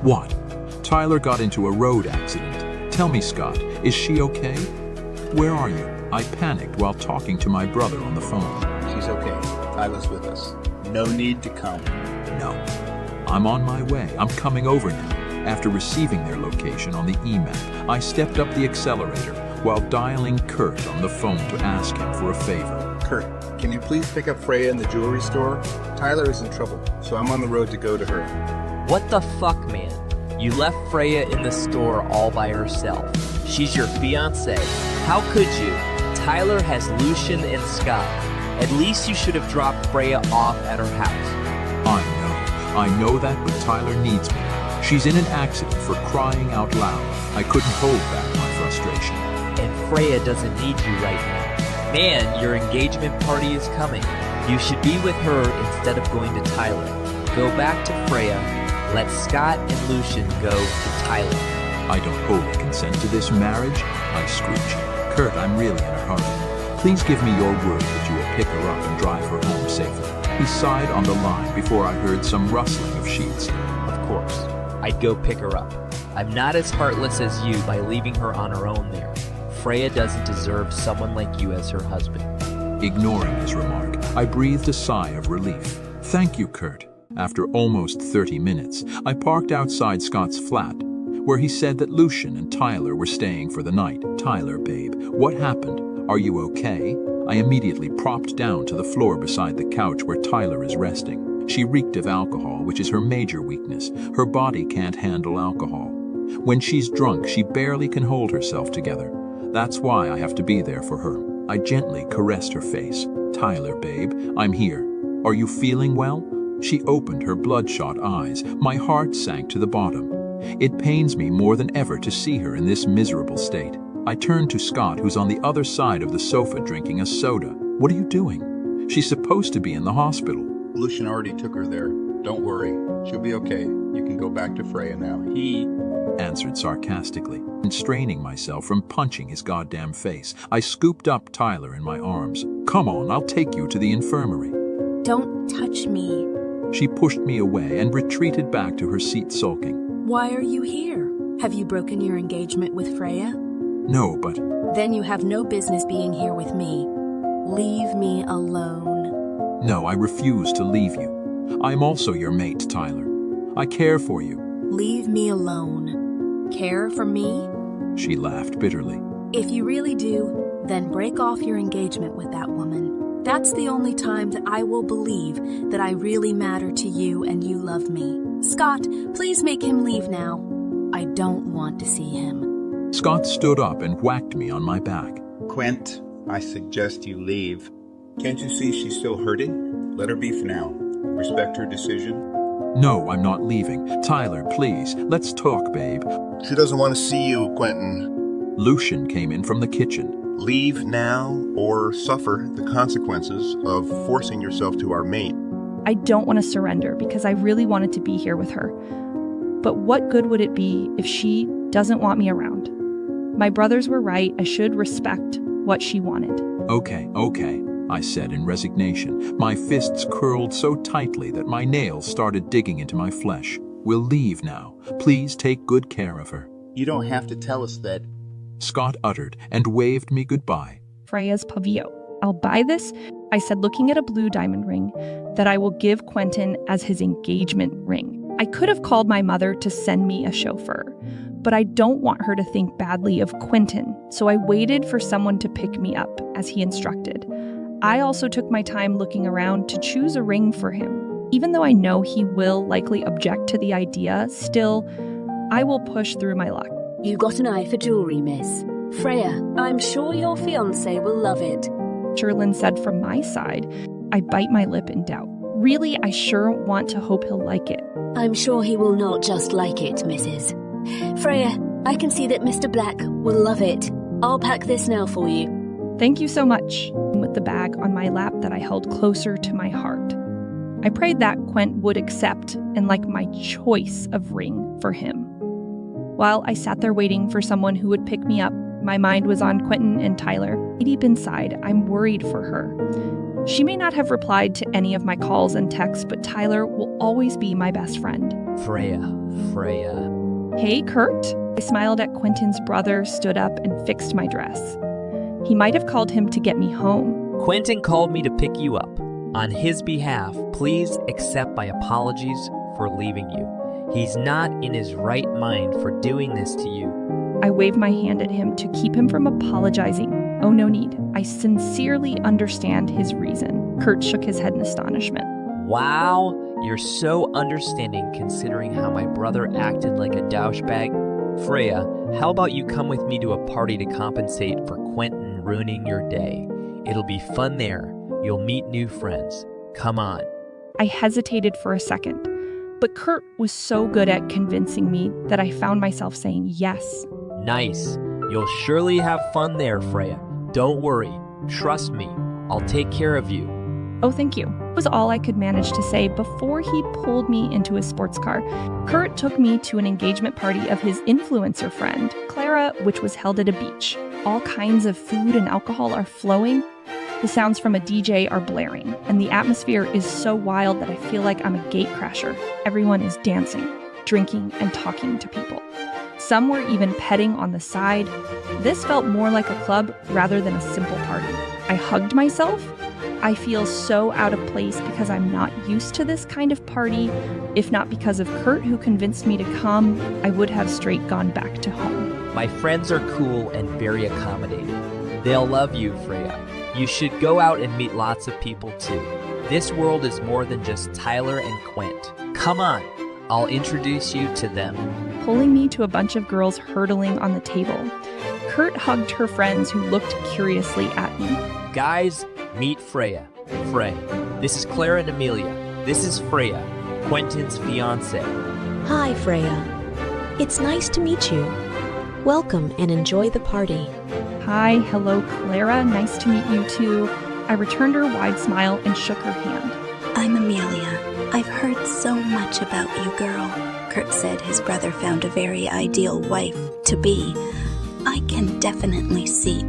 What? Tyler got into a road accident. Tell me, Scott, is she okay? Where are you? I panicked while talking to my brother on the phone. She's okay. Tyler's with us. No need to come. No. I'm on my way. I'm coming over now. After receiving their location on the e-map, I stepped up the accelerator while dialing Kurt on the phone to ask him for a favor. Kurt, can you please pick up Freya in the jewelry store? Tyler is in trouble, so I'm on the road to go to her. What the fuck, man? You left Freya in the store all by herself. She's your fiancé. How could you? Tyler has Lucian and Scott. At least you should have dropped Freya off at her house. I know that, but Tyler needs me. She's in an accident, for crying out loud. I couldn't hold back my frustration. And Freya doesn't need you right now. Man, your engagement party is coming. You should be with her instead of going to Tyler. Go back to Freya. Let Scott and Lucian go to Tyler. I don't wholly consent to this marriage, I screeched. Kurt, I'm really in a hurry. Please give me your word that you will pick her up and drive her home safely. He sighed on the line before I heard some rustling of sheets. Of course. I'd go pick her up. I'm not as heartless as you by leaving her on her own there. Freya doesn't deserve someone like you as her husband. Ignoring his remark, I breathed a sigh of relief. Thank you, Kurt. After almost 30 minutes, I parked outside Scott's flat, where he said that Lucian and Tyler were staying for the night. Tyler, babe, what happened? Are you okay? I immediately propped down to the floor beside the couch where Tyler is resting. She reeked of alcohol, which is her major weakness. Her body can't handle alcohol. When she's drunk, she barely can hold herself together. That's why I have to be there for her. I gently caressed her face. Tyler, babe, I'm here. Are you feeling well? She opened her bloodshot eyes. My heart sank to the bottom. It pains me more than ever to see her in this miserable state. I turned to Scott, who's on the other side of the sofa drinking a soda. What are you doing? She's supposed to be in the hospital. Lucian already took her there. Don't worry. She'll be okay. You can go back to Freya now. He answered sarcastically, constraining myself from punching his goddamn face. I scooped up Tyler in my arms. Come on, I'll take you to the infirmary. Don't touch me. She pushed me away and retreated back to her seat sulking. Why are you here? Have you broken your engagement with Freya? No, but... Then you have no business being here with me. Leave me alone. No, I refuse to leave you. I'm also your mate, Tyler. I care for you. Leave me alone. Care for me? She laughed bitterly. If you really do, then break off your engagement with that woman. That's the only time that I will believe that I really matter to you and you love me. Scott, please make him leave now. I don't want to see him. Scott stood up and whacked me on my back. Quint, I suggest you leave. Can't you see she's still hurting? Let her be for now. Respect her decision. No, I'm not leaving. Tyler, please, let's talk, babe. She doesn't want to see you, Quentin. Lucian came in from the kitchen. Leave now or suffer the consequences of forcing yourself to our mate. I don't want to surrender because I really wanted to be here with her. But what good would it be if she doesn't want me around? My brothers were right. I should respect what she wanted. Okay, I said in resignation. My fists curled so tightly that my nails started digging into my flesh. We'll leave now. Please take good care of her. You don't have to tell us that. Scott uttered and waved me goodbye. Freya's Pavio. I'll buy this, I said, looking at a blue diamond ring that I will give Quentin as his engagement ring. I could have called my mother to send me a chauffeur, but I don't want her to think badly of Quentin, so I waited for someone to pick me up, as he instructed. I also took my time looking around to choose a ring for him. Even though I know he will likely object to the idea, still, I will push through my luck. You got an eye for jewelry, miss. Freya, I'm sure your fiancé will love it. Cherlin said from my side. I bite my lip in doubt. Really, I sure want to hope he'll like it. I'm sure he will not just like it, Mrs. Freya, I can see that Mr. Black will love it. I'll pack this now for you. Thank you so much, with the bag on my lap that I held closer to my heart. I prayed that Quent would accept and like my choice of ring for him. While I sat there waiting for someone who would pick me up, my mind was on Quentin and Tyler. Deep inside, I'm worried for her. She may not have replied to any of my calls and texts, but Tyler will always be my best friend. Freya. Hey, Kurt. I smiled at Quentin's brother, stood up, and fixed my dress. He might have called him to get me home. Quentin called me to pick you up. On his behalf, please accept my apologies for leaving you. He's not in his right mind for doing this to you. I waved my hand at him to keep him from apologizing. Oh, no need. I sincerely understand his reason. Kurt shook his head in astonishment. Wow, you're so understanding considering how my brother acted like a douchebag. Freya, how about you come with me to a party to compensate for Quentin ruining your day? It'll be fun there. You'll meet new friends. Come on. I hesitated for a second, but Kurt was so good at convincing me that I found myself saying yes. Nice. You'll surely have fun there, Freya. Don't worry. Trust me. I'll take care of you. Oh, thank you. Was all I could manage to say before he pulled me into his sports car. Kurt took me to an engagement party of his influencer friend, Clara, which was held at a beach. All kinds of food and alcohol are flowing. The sounds from a DJ are blaring, and the atmosphere is so wild that I feel like I'm a gatecrasher. Everyone is dancing, drinking, and talking to people. Some were even petting on the side. This felt more like a club rather than a simple party. I hugged myself. I feel so out of place because I'm not used to this kind of party. If not because of Kurt, who convinced me to come, I would have straight gone back to home. My friends are cool and very accommodating. They'll love you, Freya. You should go out and meet lots of people too. This world is more than just Tyler and Quint. Come on, I'll introduce you to them. Pulling me to a bunch of girls hurtling on the table. Kurt hugged her friends who looked curiously at me. Guys, meet Freya. Frey. This is Clara and Amelia. This is Freya, Quentin's fiancé. Hi, Freya. It's nice to meet you. Welcome and enjoy the party. Hi, hello, Clara. Nice to meet you too. I returned her wide smile and shook her hand. I'm Amelia. I've heard so much about you, girl. Kurt said his brother found a very ideal wife to be. I can definitely see.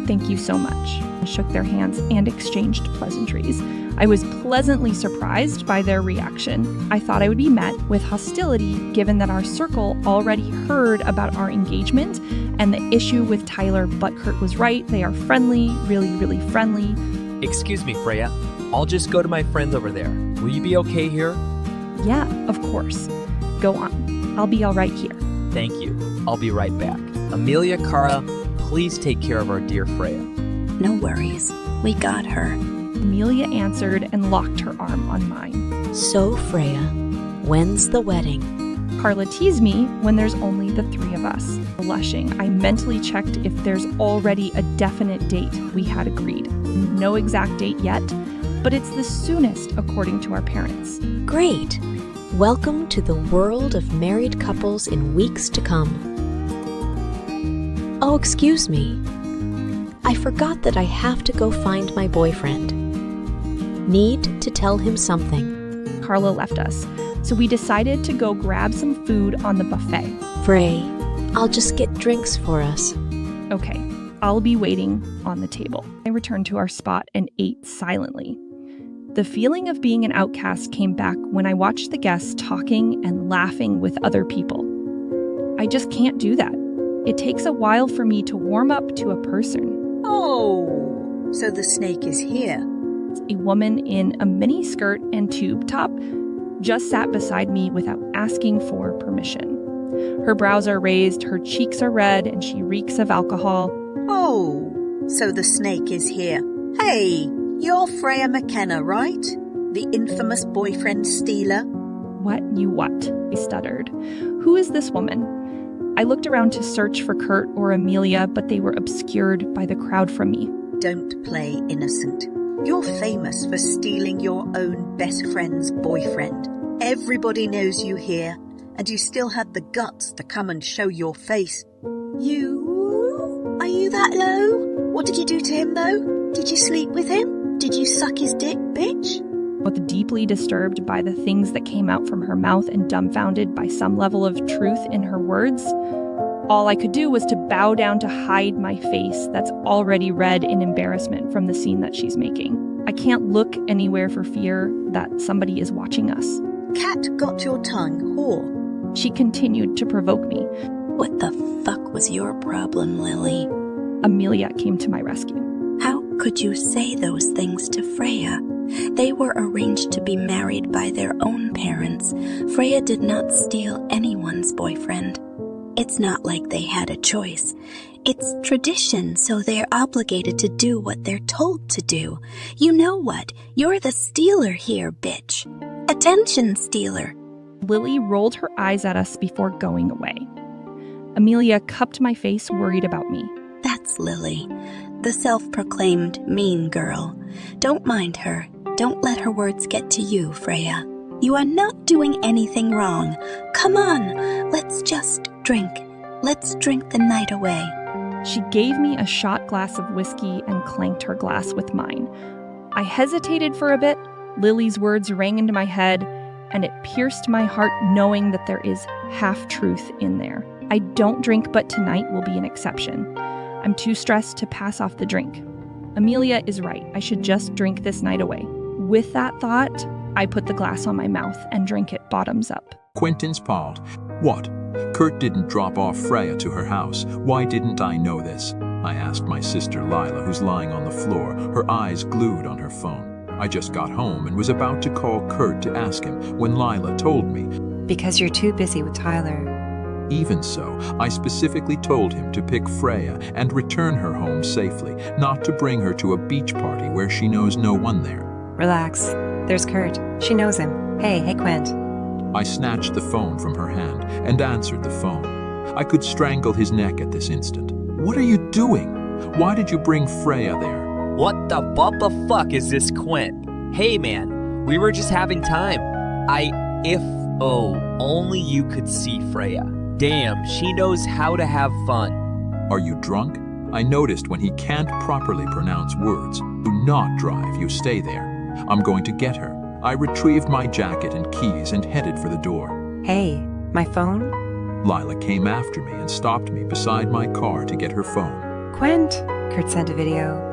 Thank you so much. I shook their hands and exchanged pleasantries. I was pleasantly surprised by their reaction. I thought I would be met with hostility given that our circle already heard about our engagement and the issue with Tyler, but Kurt was right. They are friendly, really, really friendly. Excuse me, Freya. I'll just go to my friends over there. Will you be okay here? Yeah, of course. Go on. I'll be all right here. Thank you. I'll be right back. Amelia, Cara, please take care of our dear Freya. No worries. We got her. Amelia answered and locked her arm on mine. So, Freya, when's the wedding? Carla teased me when there's only the three of us. Blushing, I mentally checked if there's already a definite date we had agreed. No exact date yet, but it's the soonest according to our parents. Great. Welcome to the world of married couples in weeks to come. Oh, excuse me. I forgot that I have to go find my boyfriend. Need to tell him something. Carla left us, so we decided to go grab some food on the buffet. Frey, I'll just get drinks for us. Okay, I'll be waiting on the table. I returned to our spot and ate silently. The feeling of being an outcast came back when I watched the guests talking and laughing with other people. I just can't do that. It takes a while for me to warm up to a person. Oh, so the snake is here. A woman in a mini skirt and tube top just sat beside me without asking for permission. Her brows are raised, her cheeks are red, and she reeks of alcohol. Oh, so the snake is here. Hey, you're Freya McKenna, right? The infamous boyfriend stealer? What? You what? I stuttered. Who is this woman? I looked around to search for Kurt or Amelia, but they were obscured by the crowd from me. Don't play innocent. You're famous for stealing your own best friend's boyfriend. Everybody knows you here, and you still had the guts to come and show your face. Are you that low? What did you do to him, though? Did you sleep with him? Did you suck his dick, bitch? Both deeply disturbed by the things that came out from her mouth and dumbfounded by some level of truth in her words, all I could do was to bow down to hide my face that's already red in embarrassment from the scene that she's making. I can't look anywhere for fear that somebody is watching us. Cat got your tongue, whore. She continued to provoke me. What the fuck was your problem, Lily? Amelia came to my rescue. How could you say those things to Freya? They were arranged to be married by their own parents. Freya did not steal anyone's boyfriend. It's not like they had a choice. It's tradition, so they're obligated to do what they're told to do. You know what? You're the stealer here, bitch. Attention, stealer. Lily rolled her eyes at us before going away. Amelia cupped my face, worried about me. That's Lily, the self-proclaimed mean girl. Don't mind her. Don't let her words get to you, Freya. You are not doing anything wrong. Come on, let's just drink. Let's drink the night away. She gave me a shot glass of whiskey and clanked her glass with mine. I hesitated for a bit. Lily's words rang into my head, and it pierced my heart knowing that there is half-truth in there. I don't drink, but tonight will be an exception. I'm too stressed to pass off the drink. Amelia is right. I should just drink this night away. With that thought, I put the glass on my mouth and drank it bottoms up. Quentin's palled. What? Kurt didn't drop off Freya to her house. Why didn't I know this? I asked my sister Lyra, who's lying on the floor, her eyes glued on her phone. I just got home and was about to call Kurt to ask him when Lyra told me. Because you're too busy with Tyler. Even so, I specifically told him to pick Freya and return her home safely, not to bring her to a beach party where she knows no one there. Relax. There's Kurt. She knows him. Hey, Quint. I snatched the phone from her hand and answered the phone. I could strangle his neck at this instant. What are you doing? Why did you bring Freya there? What the fuck is this, Quint? Hey man, we were just having time. Only you could see Freya. Damn, she knows how to have fun. Are you drunk? I noticed when he can't properly pronounce words. Do not drive, you stay there. I'm going to get her. I retrieved my jacket and keys and headed for the door. Hey, my phone? Lyra came after me and stopped me beside my car to get her phone. Quint, Kurt sent a video.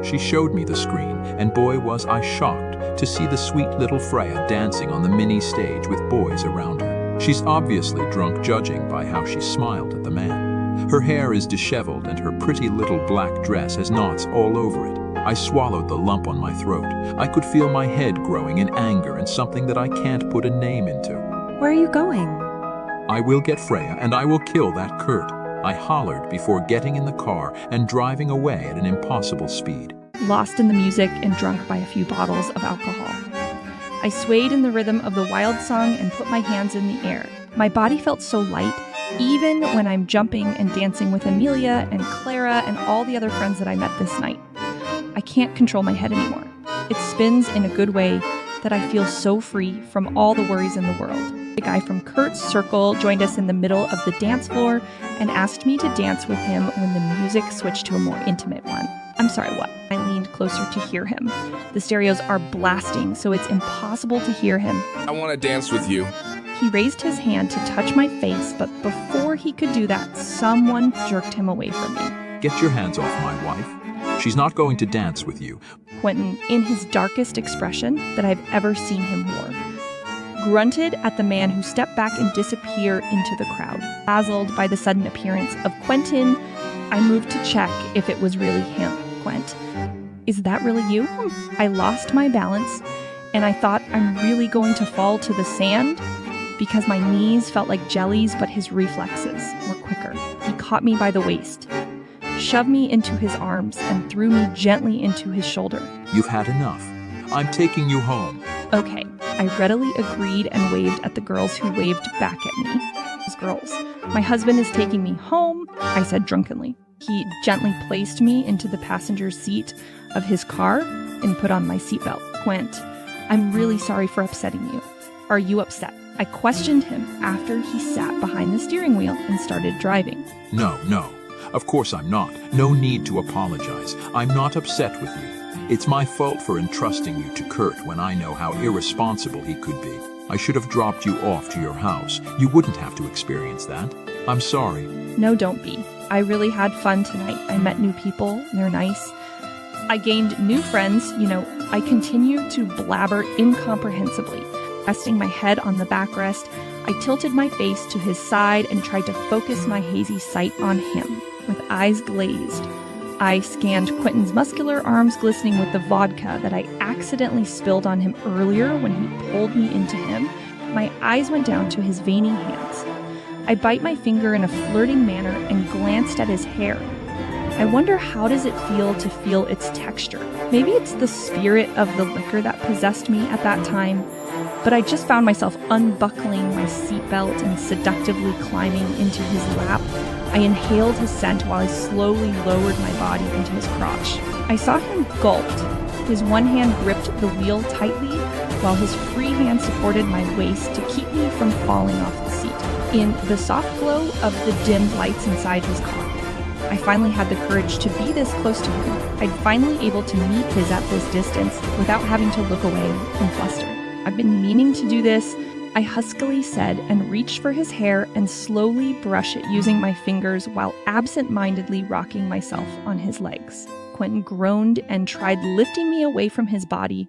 She showed me the screen, and boy was I shocked to see the sweet little Freya dancing on the mini stage with boys around her. She's obviously drunk, judging by how she smiled at the man. Her hair is disheveled and her pretty little black dress has knots all over it. I swallowed the lump on my throat. I could feel my head growing in anger and something that I can't put a name into. Where are you going? I will get Freya and I will kill that Kurt. I hollered before getting in the car and driving away at an impossible speed. Lost in the music and drunk by a few bottles of alcohol. I swayed in the rhythm of the wild song and put my hands in the air. My body felt so light, even when I'm jumping and dancing with Amelia and Clara and all the other friends that I met this night. I can't control my head anymore. It spins in a good way that I feel so free from all the worries in the world. The guy from Kurt's circle joined us in the middle of the dance floor and asked me to dance with him when the music switched to a more intimate one. I'm sorry, what? I leaned closer to hear him. The stereos are blasting, so it's impossible to hear him. I want to dance with you. He raised his hand to touch my face, but before he could do that, someone jerked him away from me. Get your hands off my wife. She's not going to dance with you. Quentin, in his darkest expression that I've ever seen him wore, grunted at the man who stepped back and disappeared into the crowd. Dazzled by the sudden appearance of Quentin, I moved to check if it was really him. Quent, is that really you? I lost my balance, and I thought I'm really going to fall to the sand because my knees felt like jellies, but his reflexes were quicker. He caught me by the waist, shoved me into his arms, and threw me gently into his shoulder. You've had enough. I'm taking you home. Okay. I readily agreed and waved at the girls who waved back at me. Those girls. My husband is taking me home, I said drunkenly. He gently placed me into the passenger seat of his car and put on my seatbelt. Quent, I'm really sorry for upsetting you. Are you upset? I questioned him after he sat behind the steering wheel and started driving. No. Of course I'm not. No need to apologize. I'm not upset with you. It's my fault for entrusting you to Kurt when I know how irresponsible he could be. I should have dropped you off to your house. You wouldn't have to experience that. I'm sorry. No, don't be. I really had fun tonight. I met new people. They're nice. I gained new friends. I continue to blabber incomprehensibly. Resting my head on the backrest, I tilted my face to his side and tried to focus my hazy sight on him. With eyes glazed, I scanned Quentin's muscular arms glistening with the vodka that I accidentally spilled on him earlier when he pulled me into him. My eyes went down to his veiny hands. I bite my finger in a flirting manner and glanced at his hair. I wonder, how does it to feel its texture? Maybe it's the spirit of the liquor that possessed me at that time, but I just found myself unbuckling my seatbelt and seductively climbing into his lap. I inhaled his scent while I slowly lowered my body into his crotch. I saw him gulp. His one hand gripped the wheel tightly, while his free hand supported my waist to keep me from falling off the seat. In the soft glow of the dimmed lights inside his car, I finally had the courage to be this close to him. I'd finally able to meet his at this distance without having to look away and fluster. I've been meaning to do this, I huskily said, and reached for his hair and slowly brush it using my fingers while absent-mindedly rocking myself on his legs. Quentin groaned and tried lifting me away from his body,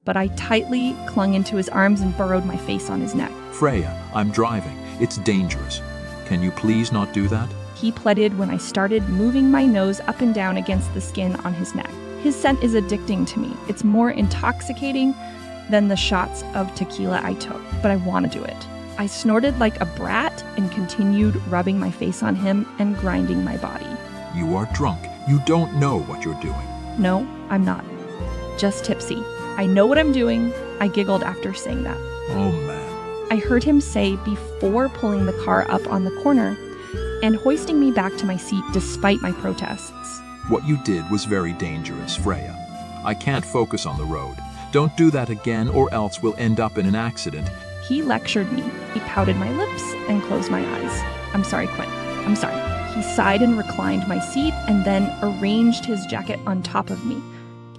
but I tightly clung into his arms and burrowed my face on his neck. Freya, I'm driving. It's dangerous. Can you please not do that? He pleaded when I started moving my nose up and down against the skin on his neck. His scent is addicting to me. It's more intoxicating than the shots of tequila I took, but I want to do it. I snorted like a brat and continued rubbing my face on him and grinding my body. You are drunk. You don't know what you're doing. No, I'm not. Just tipsy. I know what I'm doing, I giggled after saying that. Oh man. I heard him say before pulling the car up on the corner and hoisting me back to my seat despite my protests. What you did was very dangerous, Freya. I can't focus on the road. Don't do that again or else we'll end up in an accident. He lectured me. He pouted my lips and closed my eyes. I'm sorry, Quinn. I'm sorry. He sighed and reclined my seat and then arranged his jacket on top of me.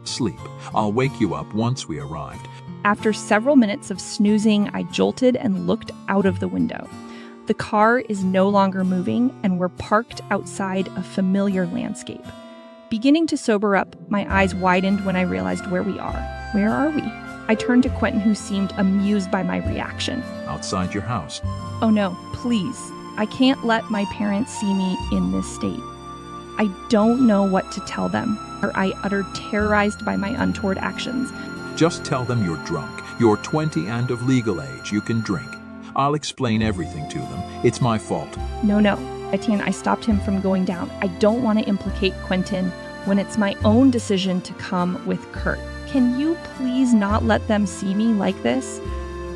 Sleep. I'll wake you up once we arrived. After several minutes of snoozing, I jolted and looked out of the window. The car is no longer moving, and we're parked outside a familiar landscape. Beginning to sober up, my eyes widened when I realized where we are. Where are we? I turned to Quentin, who seemed amused by my reaction. Outside your house. Oh no, please. I can't let my parents see me in this state. I don't know what to tell them, or I uttered, terrorized by my untoward actions. Just tell them you're drunk. You're 20 and of legal age. You can drink. I'll explain everything to them. It's my fault. No. Etienne, I stopped him from going down. I don't want to implicate Quentin when it's my own decision to come with Kurt. Can you please not let them see me like this?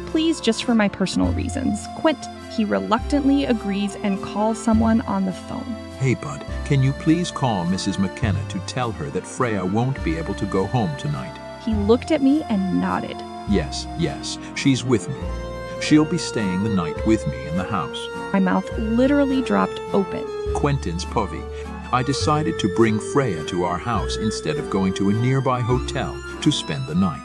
Please, just for my personal reasons. Quint. He reluctantly agrees and calls someone on the phone. Hey, bud, can you please call Mrs. McKenna to tell her that Freya won't be able to go home tonight? He looked at me and nodded. Yes, she's with me. She'll be staying the night with me in the house. My mouth literally dropped open. Quentin's povey. I decided to bring Freya to our house instead of going to a nearby hotel to spend the night.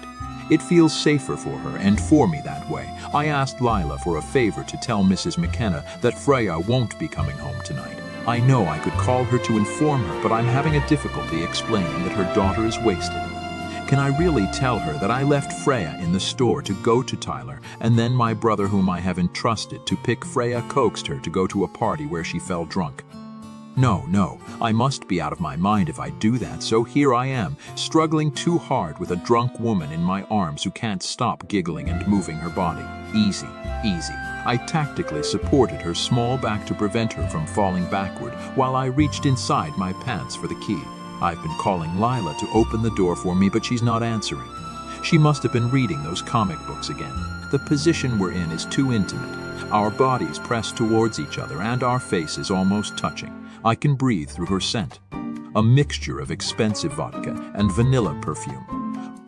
It feels safer for her and for me that way. I asked Lyra for a favor to tell Mrs. McKenna that Freya won't be coming home tonight. I know I could call her to inform her, but I'm having a difficulty explaining that her daughter is wasted. Can I really tell her that I left Freya in the store to go to Tyler, and then my brother whom I have entrusted to pick Freya coaxed her to go to a party where she fell drunk? No, I must be out of my mind if I do that, so here I am, struggling too hard with a drunk woman in my arms who can't stop giggling and moving her body. Easy. I tactically supported her small back to prevent her from falling backward while I reached inside my pants for the key. I've been calling Lyra to open the door for me, but she's not answering. She must have been reading those comic books again. The position we're in is too intimate. Our bodies pressed towards each other and our faces almost touching. I can breathe through her scent. A mixture of expensive vodka and vanilla perfume.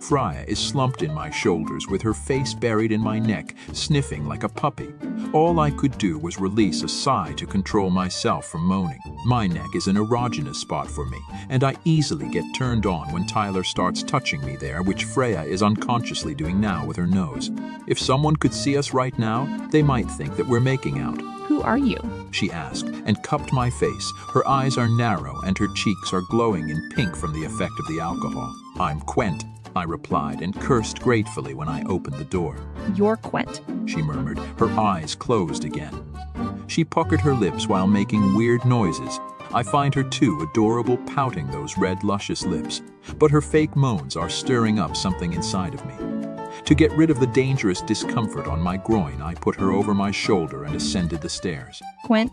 Freya is slumped in my shoulders with her face buried in my neck, sniffing like a puppy. All I could do was release a sigh to control myself from moaning. My neck is an erogenous spot for me, and I easily get turned on when Tyler starts touching me there, which Freya is unconsciously doing now with her nose. If someone could see us right now, they might think that we're making out. Who are you? She asked, and cupped my face. Her eyes are narrow, and her cheeks are glowing in pink from the effect of the alcohol. I'm Quent. I replied and cursed gratefully when I opened the door. You're Quent, she murmured, her eyes closed again. She puckered her lips while making weird noises. I find her too adorable, pouting those red, luscious lips, but her fake moans are stirring up something inside of me. To get rid of the dangerous discomfort on my groin, I put her over my shoulder and ascended the stairs. Quent.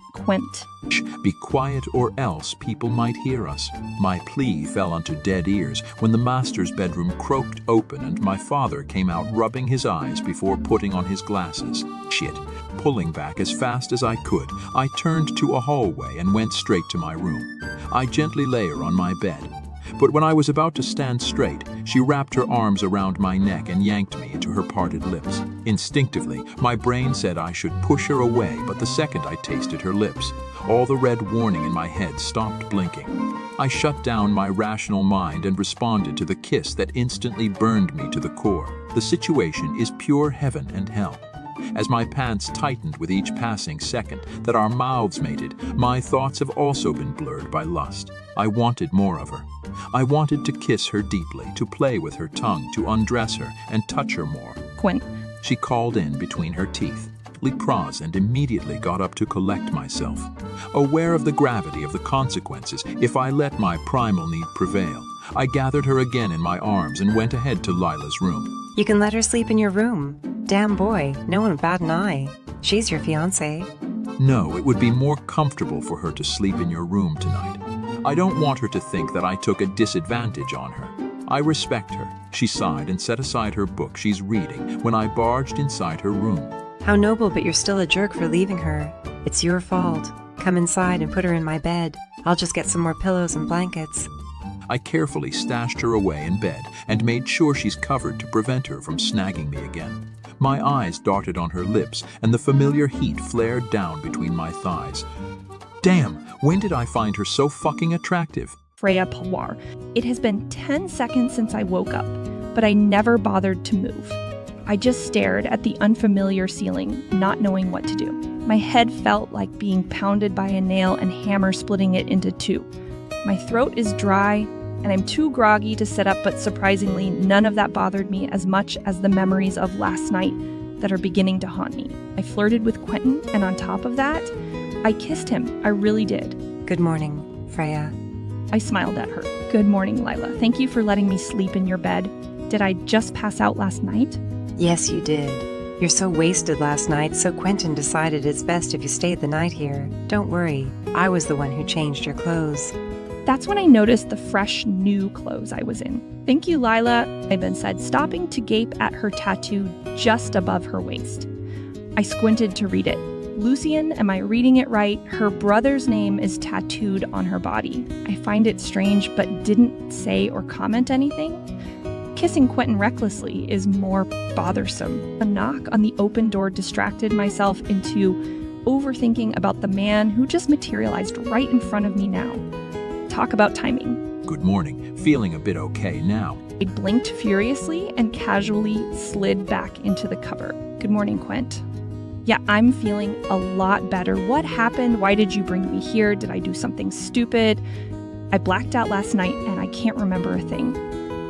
Shh, be quiet or else people might hear us. My plea fell onto dead ears when the master's bedroom croaked open and my father came out rubbing his eyes before putting on his glasses. Shit. Pulling back as fast as I could, I turned to a hallway and went straight to my room. I gently lay her on my bed. But when I was about to stand straight, she wrapped her arms around my neck and yanked me into her parted lips. Instinctively, my brain said I should push her away, but the second I tasted her lips, all the red warning in my head stopped blinking. I shut down my rational mind and responded to the kiss that instantly burned me to the core. The situation is pure heaven and hell. As my pants tightened with each passing second that our mouths mated, my thoughts have also been blurred by lust. I wanted more of her. I wanted to kiss her deeply, to play with her tongue, to undress her and touch her more. Quent. She called in between her teeth. Lipraz, and immediately got up to collect myself. Aware of the gravity of the consequences if I let my primal need prevail, I gathered her again in my arms and went ahead to Lila's room. You can let her sleep in your room. Damn boy, no one would bat an eye. She's your fiancée. No, it would be more comfortable for her to sleep in your room tonight. I don't want her to think that I took a disadvantage on her. I respect her. She sighed and set aside her book she's reading when I barged inside her room. How noble, but you're still a jerk for leaving her. It's your fault. Come inside and put her in my bed. I'll just get some more pillows and blankets. I carefully stashed her away in bed and made sure she's covered to prevent her from snagging me again. My eyes darted on her lips and the familiar heat flared down between my thighs. Damn, when did I find her so fucking attractive? Freya Palwar. It has been 10 seconds since I woke up, but I never bothered to move. I just stared at the unfamiliar ceiling, not knowing what to do. My head felt like being pounded by a nail and hammer splitting it into two. My throat is dry, and I'm too groggy to sit up, but surprisingly, none of that bothered me as much as the memories of last night that are beginning to haunt me. I flirted with Quentin, and on top of that, I kissed him. I really did. Good morning, Freya. I smiled at her. Good morning, Lyla. Thank you for letting me sleep in your bed. Did I just pass out last night? Yes, you did. You're so wasted last night, so Quentin decided it's best if you stayed the night here. Don't worry, I was the one who changed your clothes. That's when I noticed the fresh, new clothes I was in. Thank you, Lyla, Ivan said, stopping to gape at her tattoo just above her waist. I squinted to read it. Lucian, am I reading it right? Her brother's name is tattooed on her body. I find it strange, but didn't say or comment anything. Kissing Quentin recklessly is more bothersome. A knock on the open door distracted myself into overthinking about the man who just materialized right in front of me now. Talk about timing. Good morning. Feeling a bit okay now. I blinked furiously and casually slid back into the cover. Good morning, Quent. Yeah, I'm feeling a lot better. What happened? Why did you bring me here? Did I do something stupid? I blacked out last night and I can't remember a thing.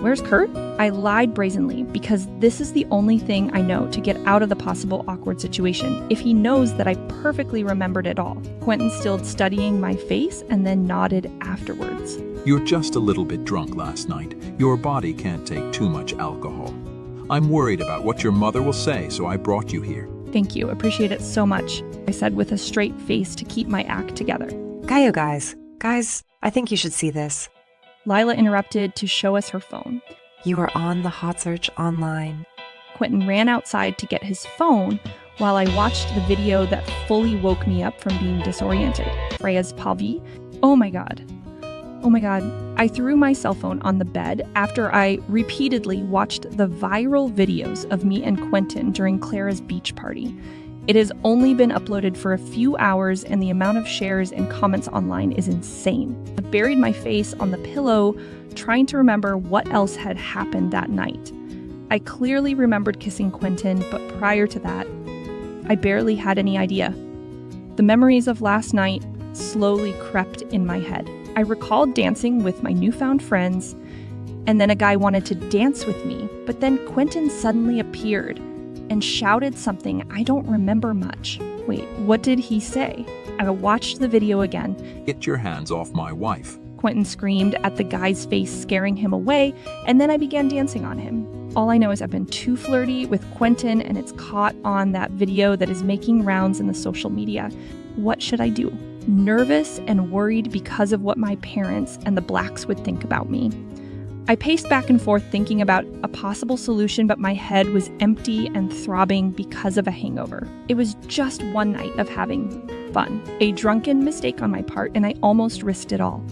Where's Kurt? I lied brazenly because this is the only thing I know to get out of the possible awkward situation. If he knows that I perfectly remembered it all. Quentin still studying my face and then nodded afterwards. You're just a little bit drunk last night. Your body can't take too much alcohol. I'm worried about what your mother will say, so I brought you here. Thank you. Appreciate it so much, I said with a straight face to keep my act together. Kayo, guys, I think you should see this. Lyla interrupted to show us her phone. You are on the hot search online. Quentin ran outside to get his phone while I watched the video that fully woke me up from being disoriented. Freya's Pavi. Oh my god. I threw my cell phone on the bed after I repeatedly watched the viral videos of me and Quentin during Clara's beach party. It has only been uploaded for a few hours and the amount of shares and comments online is insane. I buried my face on the pillow, trying to remember what else had happened that night. I clearly remembered kissing Quentin, but prior to that, I barely had any idea. The memories of last night slowly crept in my head. I recalled dancing with my newfound friends, And then a guy wanted to dance with me, but then Quentin suddenly appeared and shouted something I don't remember much. Wait, what did he say? I watched the video again. Get your hands off my wife. Quentin screamed at the guy's face, scaring him away, and then I began dancing on him. All I know is I've been too flirty with Quentin, and it's caught on that video that is making rounds in the social media. What should I do? Nervous and worried because of what my parents and the Blacks would think about me. I paced back and forth thinking about a possible solution, but my head was empty and throbbing because of a hangover. It was just one night of having fun, a drunken mistake on my part, and I almost risked it all.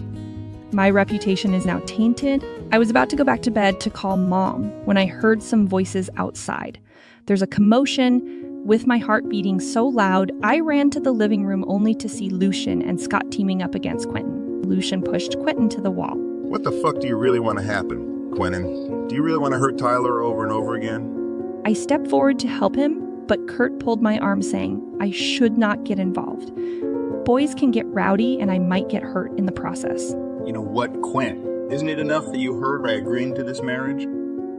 My reputation is now tainted. I was about to go back to bed to call Mom when I heard some voices outside. There's a commotion. With my heart beating so loud, I ran to the living room only to see Lucian and Scott teaming up against Quentin. Lucian pushed Quentin to the wall. What the fuck do you really want to happen, Quentin? Do you really want to hurt Tyler over and over again? I stepped forward to help him, but Kurt pulled my arm saying I should not get involved. Boys can get rowdy and I might get hurt in the process. You know what, Quint? Isn't it enough that you heard by agreeing to this marriage?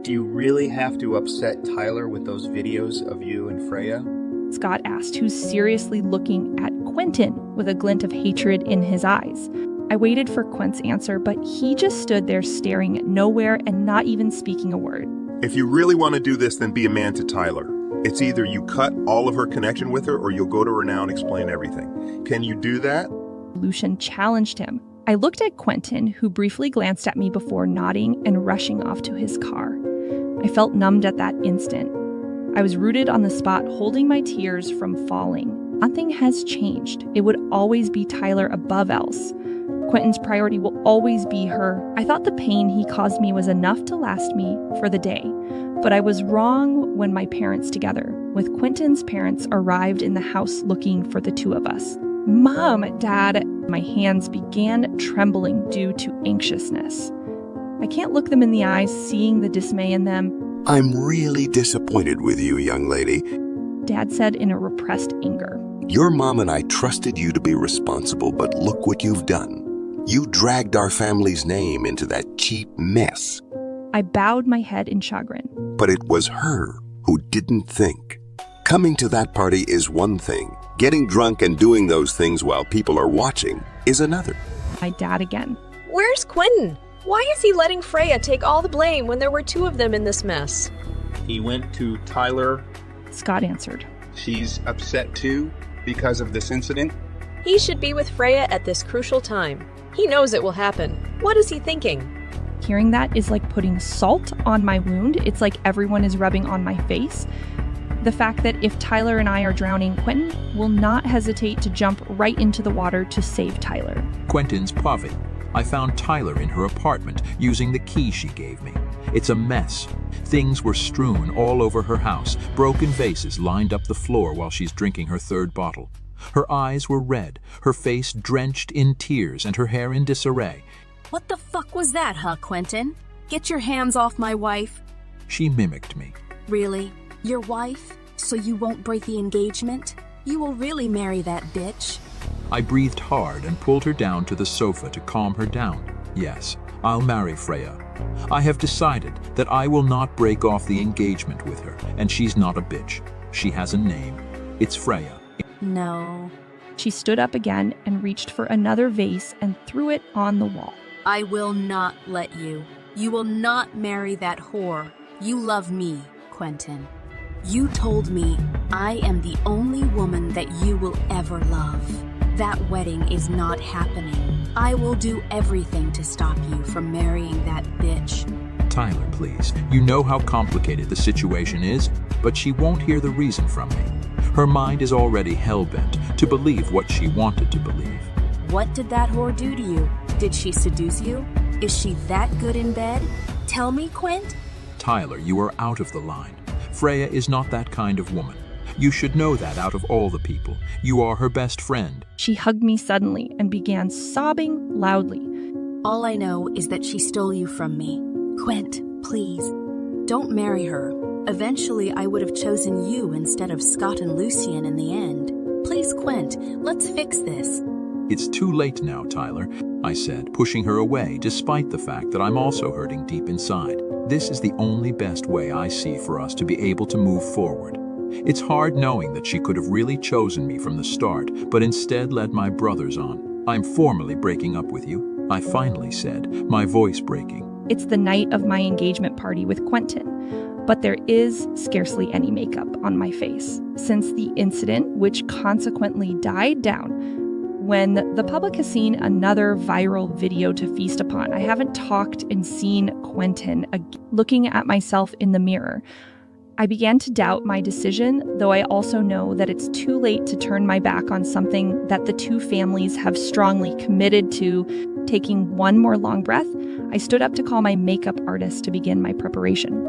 Do you really have to upset Tyler with those videos of you and Freya? Scott asked, who's seriously looking at Quentin with a glint of hatred in his eyes. I waited for Quint's answer, but he just stood there staring at nowhere and not even speaking a word. If you really want to do this, then be a man to Tyler. It's either you cut all of her connection with her or you'll go to her now and explain everything. Can you do that? Lucian challenged him. I looked at Quentin, who briefly glanced at me before nodding and rushing off to his car. I felt numbed at that instant. I was rooted on the spot, holding my tears from falling. Nothing has changed. It would always be Tyler above else. Quentin's priority will always be her. I thought the pain he caused me was enough to last me for the day. But I was wrong when my parents together, with Quentin's parents, arrived in the house looking for the two of us. Mom, Dad, my hands began trembling due to anxiousness. I can't look them in the eyes, seeing the dismay in them. I'm really disappointed with you, young lady, Dad said in a repressed anger. Your mom and I trusted you to be responsible, but look what you've done. You dragged our family's name into that cheap mess. I bowed my head in chagrin. But it was her who didn't think. Coming to that party is one thing. Getting drunk and doing those things while people are watching is another. My dad again. Where's Quentin? Why is he letting Freya take all the blame when there were two of them in this mess? He went to Tyler. Scott answered. She's upset too because of this incident. He should be with Freya at this crucial time. He knows it will happen. What is he thinking? Hearing that is like putting salt on my wound. It's like everyone is rubbing on my face. The fact that if Tyler and I are drowning, Quentin will not hesitate to jump right into the water to save Tyler. Quentin's Pavi. I found Tyler in her apartment using the key she gave me. It's a mess. Things were strewn all over her house. Broken vases lined up the floor while she's drinking her third bottle. Her eyes were red, her face drenched in tears, and her hair in disarray. What the fuck was that, huh, Quentin? Get your hands off my wife. She mimicked me. Really? Your wife? So you won't break the engagement? You will really marry that bitch? I breathed hard and pulled her down to the sofa to calm her down. Yes, I'll marry Freya. I have decided that I will not break off the engagement with her, and she's not a bitch. She has a name. It's Freya. No. She stood up again and reached for another vase and threw it on the wall. I will not let you. You will not marry that whore. You love me, Quentin. You told me I am the only woman that you will ever love. That wedding is not happening. I will do everything to stop you from marrying that bitch. Tyler, please. You know how complicated the situation is, but she won't hear the reason from me. Her mind is already hell-bent to believe what she wanted to believe. What did that whore do to you? Did she seduce you? Is she that good in bed? Tell me, Quint. Tyler, you are out of the line. Freya is not that kind of woman. You should know that out of all the people. You are her best friend. She hugged me suddenly and began sobbing loudly. All I know is that she stole you from me. Quint, please, don't marry her. Eventually, I would have chosen you instead of Scott and Lucian in the end. Please, Quint, let's fix this. It's too late now, Tyler, I said, pushing her away despite the fact that I'm also hurting deep inside. This is the only best way I see for us to be able to move forward. It's hard knowing that she could have really chosen me from the start, but instead led my brothers on. I'm formally breaking up with you, I finally said, my voice breaking. It's the night of my engagement party with Quentin, but there is scarcely any makeup on my face since the incident, which consequently died down when the public has seen another viral video to feast upon. I haven't talked and seen Quentin looking at myself in the mirror. I began to doubt my decision, though I also know that it's too late to turn my back on something that the two families have strongly committed to. Taking one more long breath, I stood up to call my makeup artist to begin my preparation.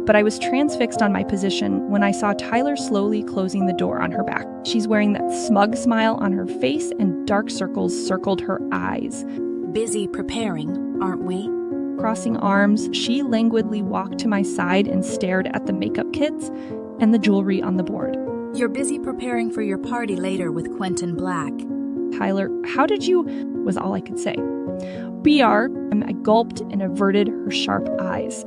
But I was transfixed on my position when I saw Tyler slowly closing the door on her back. She's wearing that smug smile on her face and dark circles circled her eyes. Busy preparing, aren't we? Crossing arms, she languidly walked to my side and stared at the makeup kits and the jewelry on the board. You're busy preparing for your party later with Quentin Black. Tyler, how did you... was all I could say. BR, I gulped and averted her sharp eyes.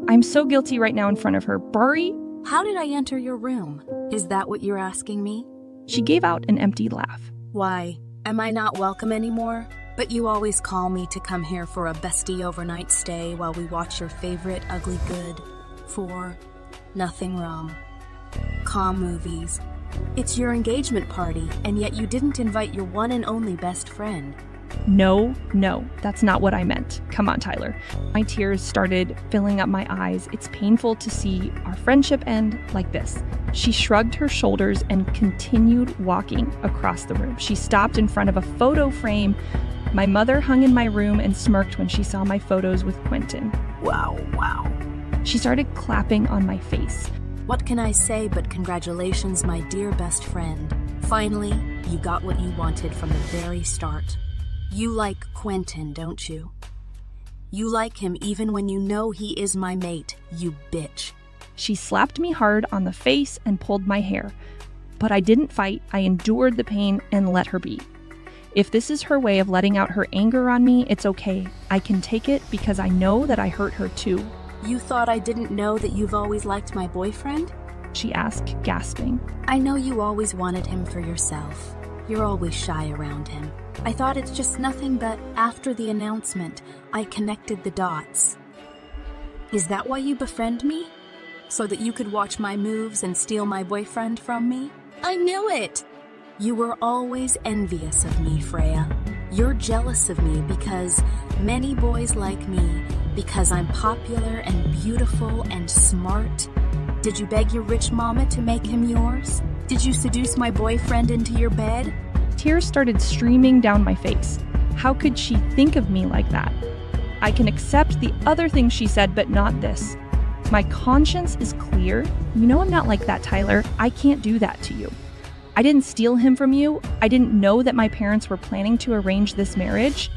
I'm so guilty right now in front of her. Bari? How did I enter your room? Is that what you're asking me? She gave out an empty laugh. Why, am I not welcome anymore? But you always call me to come here for a bestie overnight stay while we watch your favorite ugly good for nothing wrong. Calm movies. It's your engagement party, and yet you didn't invite your one and only best friend. No, that's not what I meant. Come on, Tyler. My tears started filling up my eyes. It's painful to see our friendship end like this. She shrugged her shoulders and continued walking across the room. She stopped in front of a photo frame my mother hung in my room and smirked when she saw my photos with Quentin. Wow. She started clapping on my face. What can I say but congratulations, my dear best friend. Finally, you got what you wanted from the very start. You like Quentin, don't you? You like him even when you know he is my mate, you bitch. She slapped me hard on the face and pulled my hair. But I didn't fight. I endured the pain and let her be. If this is her way of letting out her anger on me, it's okay. I can take it because I know that I hurt her too. You thought I didn't know that you've always liked my boyfriend? She asked, gasping. I know you always wanted him for yourself. You're always shy around him. I thought it's just nothing, but after the announcement, I connected the dots. Is that why you befriend me? So that you could watch my moves and steal my boyfriend from me? I knew it! You were always envious of me, Freya. You're jealous of me because many boys like me, because I'm popular and beautiful and smart. Did you beg your rich mama to make him yours? Did you seduce my boyfriend into your bed? Tears started streaming down my face. How could she think of me like that? I can accept the other things she said, but not this. My conscience is clear. You know I'm not like that, Tyler. I can't do that to you. I didn't steal him from you. I didn't know that my parents were planning to arrange this marriage.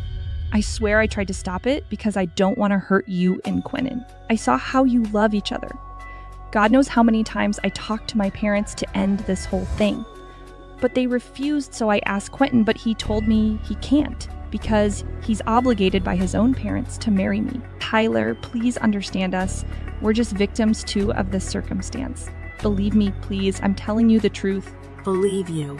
I swear I tried to stop it because I don't want to hurt you and Quentin. I saw how you love each other. God knows how many times I talked to my parents to end this whole thing. But they refused, so I asked Quentin, but he told me he can't because he's obligated by his own parents to marry me. Tyler, please understand us. We're just victims too of this circumstance. Believe me, please. I'm telling you the truth. Believe you?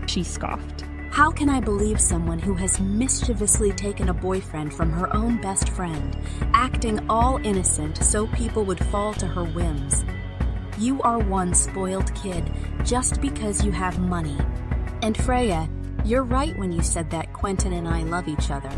She scoffed. How can I believe someone who has mischievously taken a boyfriend from her own best friend, acting all innocent so people would fall to her whims? You are one spoiled kid just because you have money. And Freya, you're right when you said that Quentin and I love each other.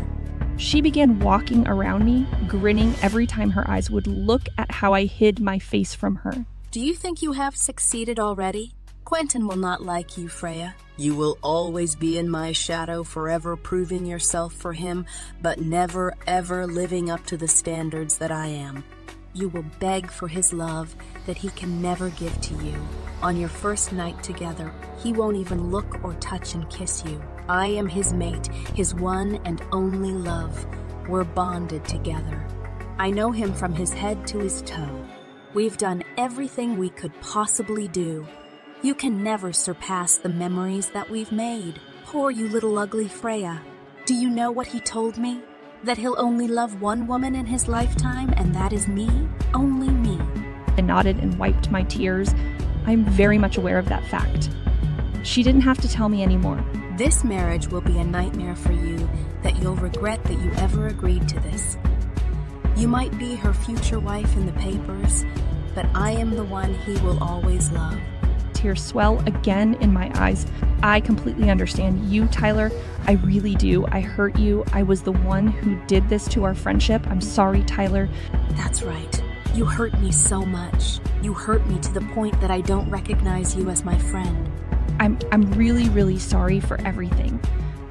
She began walking around me, grinning every time her eyes would look at how I hid my face from her. Do you think you have succeeded already? Quentin will not like you, Freya. You will always be in my shadow, forever proving yourself for him, but never ever living up to the standards that I am. You will beg for his love that he can never give to you. On your first night together, he won't even look or touch and kiss you. I am his mate, his one and only love. We're bonded together. I know him from his head to his toe. We've done everything we could possibly do. You can never surpass the memories that we've made. Poor you little ugly Freya. Do you know what he told me? That he'll only love one woman in his lifetime, and that is me, only me. I nodded and wiped my tears. I'm very much aware of that fact. She didn't have to tell me anymore. This marriage will be a nightmare for you, that you'll regret that you ever agreed to this. You might be her future wife in the papers, but I am the one he will always love. Tears swell again in my eyes. I completely understand you, Tyler. I really do. I hurt you. I was the one who did this to our friendship. I'm sorry, Tyler. That's right. You hurt me so much. You hurt me to the point that I don't recognize you as my friend. I'm really, really sorry for everything.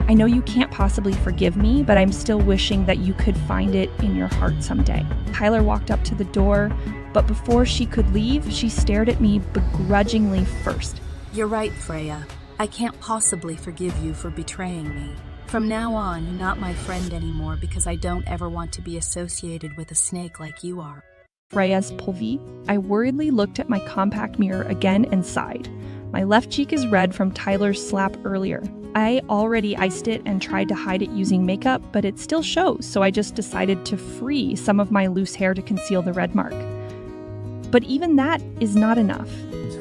I know you can't possibly forgive me, but I'm still wishing that you could find it in your heart someday. Tyler walked up to the door, but before she could leave, she stared at me begrudgingly first. You're right, Freya. I can't possibly forgive you for betraying me. From now on, you're not my friend anymore because I don't ever want to be associated with a snake like you are. Freya's pulvi. I worriedly looked at my compact mirror again and sighed. My left cheek is red from Tyler's slap earlier. I already iced it and tried to hide it using makeup, but it still shows, so I just decided to free some of my loose hair to conceal the red mark. But even that is not enough.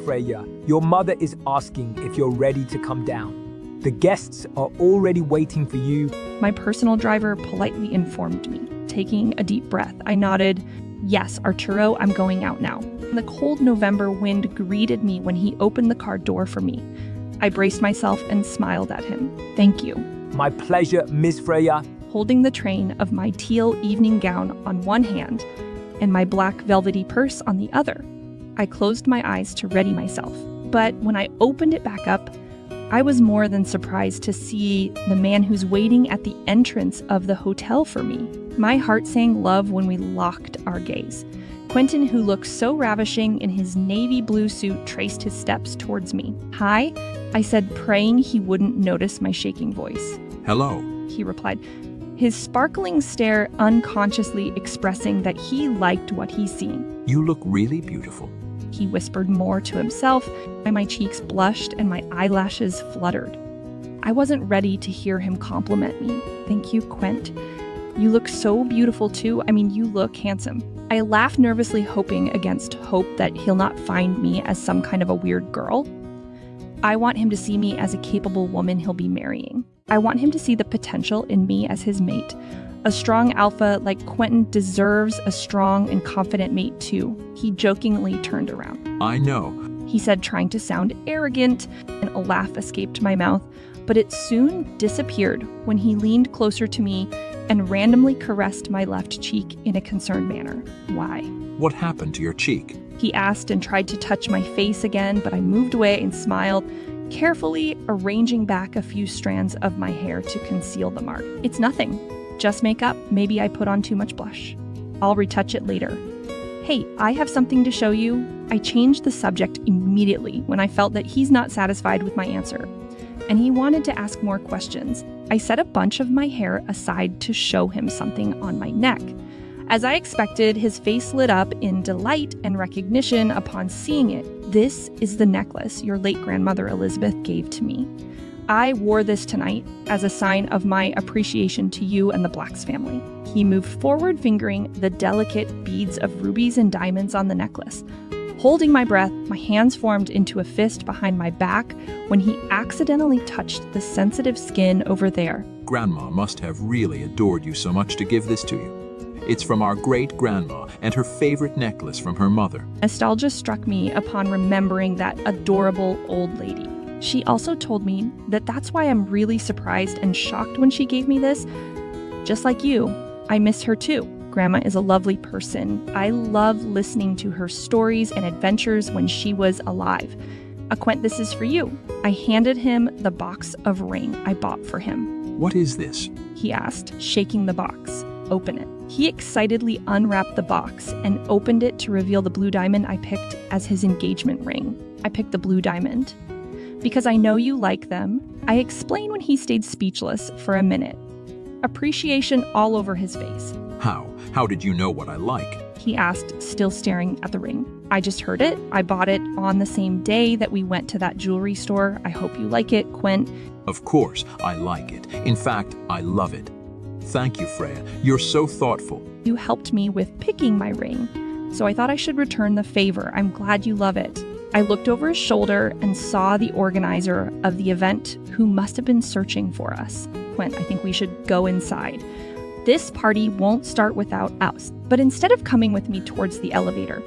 Freya, your mother is asking if you're ready to come down. The guests are already waiting for you. My personal driver politely informed me. Taking a deep breath, I nodded. Yes, Arturo, I'm going out now. The cold November wind greeted me when he opened the car door for me. I braced myself and smiled at him. Thank you. My pleasure, Miss Freya. Holding the train of my teal evening gown on one hand and my black velvety purse on the other, I closed my eyes to ready myself. But when I opened it back up, I was more than surprised to see the man who's waiting at the entrance of the hotel for me. My heart sang love when we locked our gaze. Quentin, who looked so ravishing in his navy blue suit, traced his steps towards me. Hi, I said, praying he wouldn't notice my shaking voice. Hello, he replied, his sparkling stare unconsciously expressing that he liked what he's seeing. You look really beautiful. He whispered more to himself, and my cheeks blushed and my eyelashes fluttered. I wasn't ready to hear him compliment me. Thank you, Quent. You look so beautiful too. I mean, you look handsome. I laughed nervously, hoping against hope that he'll not find me as some kind of a weird girl. I want him to see me as a capable woman he'll be marrying. I want him to see the potential in me as his mate. A strong alpha like Quentin deserves a strong and confident mate too. He jokingly turned around. I know, he said, trying to sound arrogant, and a laugh escaped my mouth, but it soon disappeared when he leaned closer to me and randomly caressed my left cheek in a concerned manner. Why? What happened to your cheek? He asked and tried to touch my face again, but I moved away and smiled, carefully arranging back a few strands of my hair to conceal the mark. It's nothing. Just makeup. Maybe I put on too much blush. I'll retouch it later. Hey, I have something to show you. I changed the subject immediately when I felt that he's not satisfied with my answer, and he wanted to ask more questions. I set a bunch of my hair aside to show him something on my neck. As I expected, his face lit up in delight and recognition upon seeing it. This is the necklace your late grandmother Elizabeth gave to me. I wore this tonight as a sign of my appreciation to you and the Blacks family. He moved forward, fingering the delicate beads of rubies and diamonds on the necklace. Holding my breath, my hands formed into a fist behind my back when he accidentally touched the sensitive skin over there. Grandma must have really adored you so much to give this to you. It's from our great-grandma and her favorite necklace from her mother. Nostalgia struck me upon remembering that adorable old lady. She also told me that that's why I'm really surprised and shocked when she gave me this. Just like you, I miss her too. Grandma is a lovely person. I love listening to her stories and adventures when she was alive. Quent, this is for you. I handed him the box of ring I bought for him. What is this? He asked, shaking the box. Open it. He excitedly unwrapped the box and opened it to reveal the blue diamond I picked as his engagement ring. I picked the blue diamond because I know you like them. I explained when he stayed speechless for a minute. Appreciation all over his face. How did you know what I like? he asked, still staring at the ring. I just heard it. I bought it on the same day that we went to that jewelry store. I hope you like it, Quint. Of course, I like it. In fact, I love it. Thank you, Freya. You're so thoughtful. You helped me with picking my ring, so I thought I should return the favor. I'm glad you love it. I looked over his shoulder and saw the organizer of the event, who must have been searching for us. Quint, I think we should go inside. This party won't start without us. But instead of coming with me towards the elevator,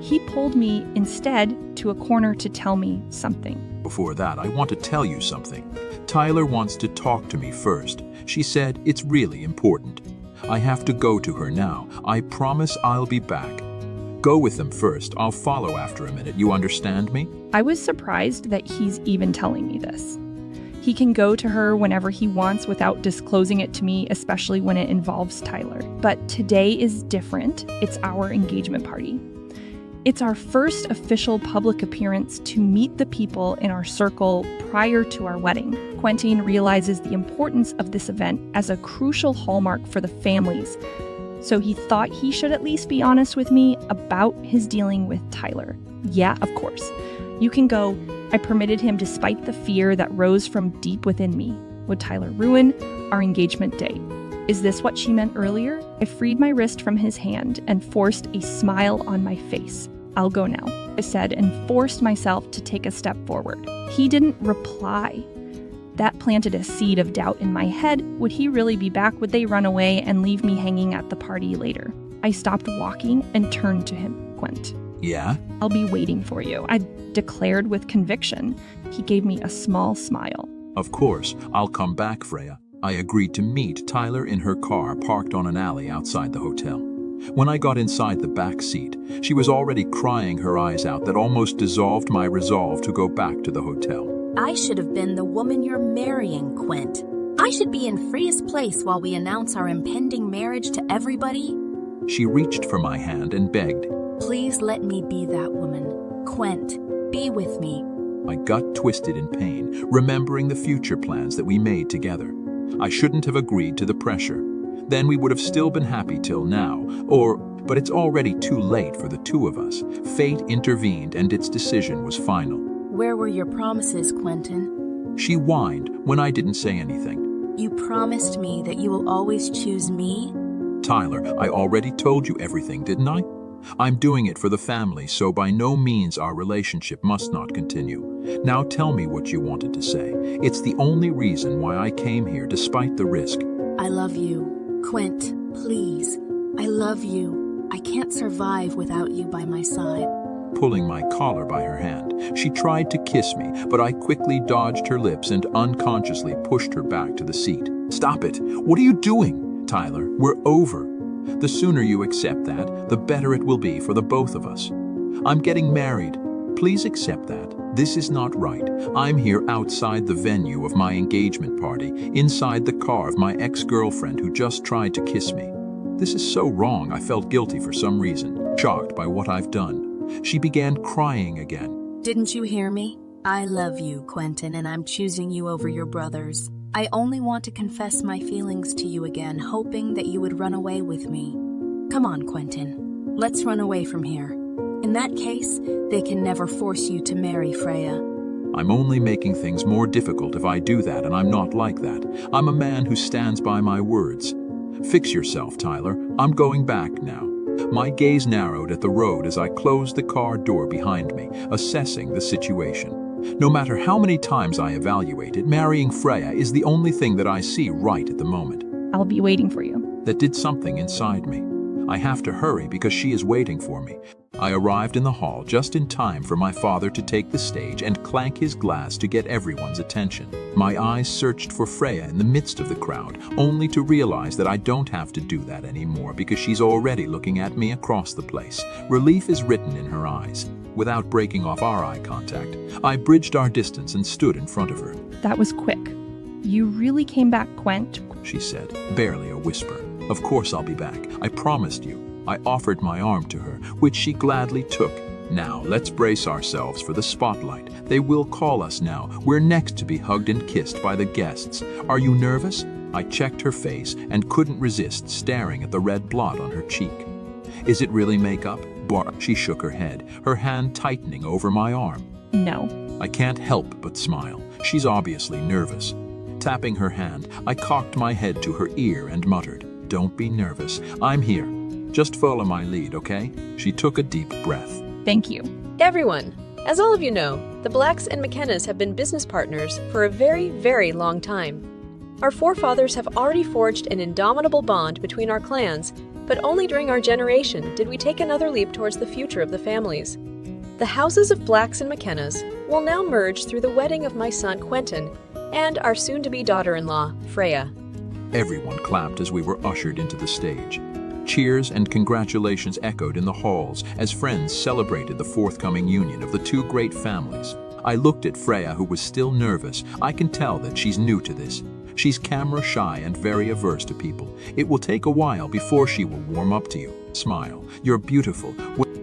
he pulled me instead to a corner to tell me something. Before that, I want to tell you something. Tyler wants to talk to me first. She said it's really important. I have to go to her now. I promise I'll be back. Go with them first. I'll follow after a minute. You understand me? I was surprised that he's even telling me this. He can go to her whenever he wants without disclosing it to me, especially when it involves Tyler. But today is different. It's our engagement party. It's our first official public appearance to meet the people in our circle prior to our wedding. Quentin realizes the importance of this event as a crucial hallmark for the families, so he thought he should at least be honest with me about his dealing with Tyler. Yeah, of course. You can go. I permitted him despite the fear that rose from deep within me. Would Tyler ruin our engagement day? Is this what she meant earlier? I freed my wrist from his hand and forced a smile on my face. I'll go now, I said, and forced myself to take a step forward. He didn't reply. That planted a seed of doubt in my head. Would he really be back? Would they run away and leave me hanging at the party later? I stopped walking and turned to him. Quint. Yeah? I'll be waiting for you, I declared with conviction. He gave me a small smile. Of course, I'll come back, Freya. I agreed to meet Tyler in her car parked on an alley outside the hotel. When I got inside the back seat, she was already crying her eyes out that almost dissolved my resolve to go back to the hotel. I should have been the woman you're marrying, Quint. I should be in Freya's place while we announce our impending marriage to everybody. She reached for my hand and begged. Please let me be that woman. Quint, be with me. My gut twisted in pain, remembering the future plans that we made together. I shouldn't have agreed to the pressure. Then we would have still been happy till now, but it's already too late for the two of us. Fate intervened and its decision was final. Where were your promises, Quentin? She whined when I didn't say anything. You promised me that you will always choose me? Tyler, I already told you everything, didn't I? I'm doing it for the family, so by no means our relationship must not continue. Now tell me what you wanted to say. It's the only reason why I came here despite the risk. I love you. Quint, please. I love you. I can't survive without you by my side. Pulling my collar by her hand, she tried to kiss me, but I quickly dodged her lips and unconsciously pushed her back to the seat. Stop it! What are you doing? Tyler, we're over. The sooner you accept that, the better it will be for the both of us. I'm getting married. Please accept that. This is not right. I'm here outside the venue of my engagement party, inside the car of my ex-girlfriend who just tried to kiss me. This is so wrong. I felt guilty for some reason, shocked by what I've done. She began crying again. Didn't you hear me? I love you, Quentin, and I'm choosing you over your brothers. I only want to confess my feelings to you again, hoping that you would run away with me. Come on, Quentin. Let's run away from here. In that case, they can never force you to marry Freya. I'm only making things more difficult if I do that, and I'm not like that. I'm a man who stands by my words. Fix yourself, Tyler. I'm going back now. My gaze narrowed at the road as I closed the car door behind me, assessing the situation. No matter how many times I evaluate it, marrying Freya is the only thing that I see right at the moment. I'll be waiting for you. That did something inside me. I have to hurry because she is waiting for me. I arrived in the hall just in time for my father to take the stage and clank his glass to get everyone's attention. My eyes searched for Freya in the midst of the crowd, only to realize that I don't have to do that anymore because she's already looking at me across the place. Relief is written in her eyes. Without breaking off our eye contact, I bridged our distance and stood in front of her. That was quick. You really came back, Quint, she said, barely a whisper. Of course I'll be back. I promised you. I offered my arm to her, which she gladly took. Now, let's brace ourselves for the spotlight. They will call us now. We're next to be hugged and kissed by the guests. Are you nervous? I checked her face and couldn't resist staring at the red blot on her cheek. Is it really makeup? She shook her head, her hand tightening over my arm. No. I can't help but smile. She's obviously nervous. Tapping her hand, I cocked my head to her ear and muttered, "Don't be nervous. I'm here. Just follow my lead, okay?" She took a deep breath. Thank you. Everyone, as all of you know, the Blacks and McKennas have been business partners for a very, very long time. Our forefathers have already forged an indomitable bond between our clans, but only during our generation did we take another leap towards the future of the families. The houses of Blacks and McKennas will now merge through the wedding of my son Quentin and our soon-to-be daughter-in-law, Freya. Everyone clapped as we were ushered into the stage. Cheers and congratulations echoed in the halls as friends celebrated the forthcoming union of the two great families. I looked at Freya, who was still nervous. I can tell that she's new to this. She's camera shy and very averse to people. It will take a while before she will warm up to you. Smile. You're beautiful.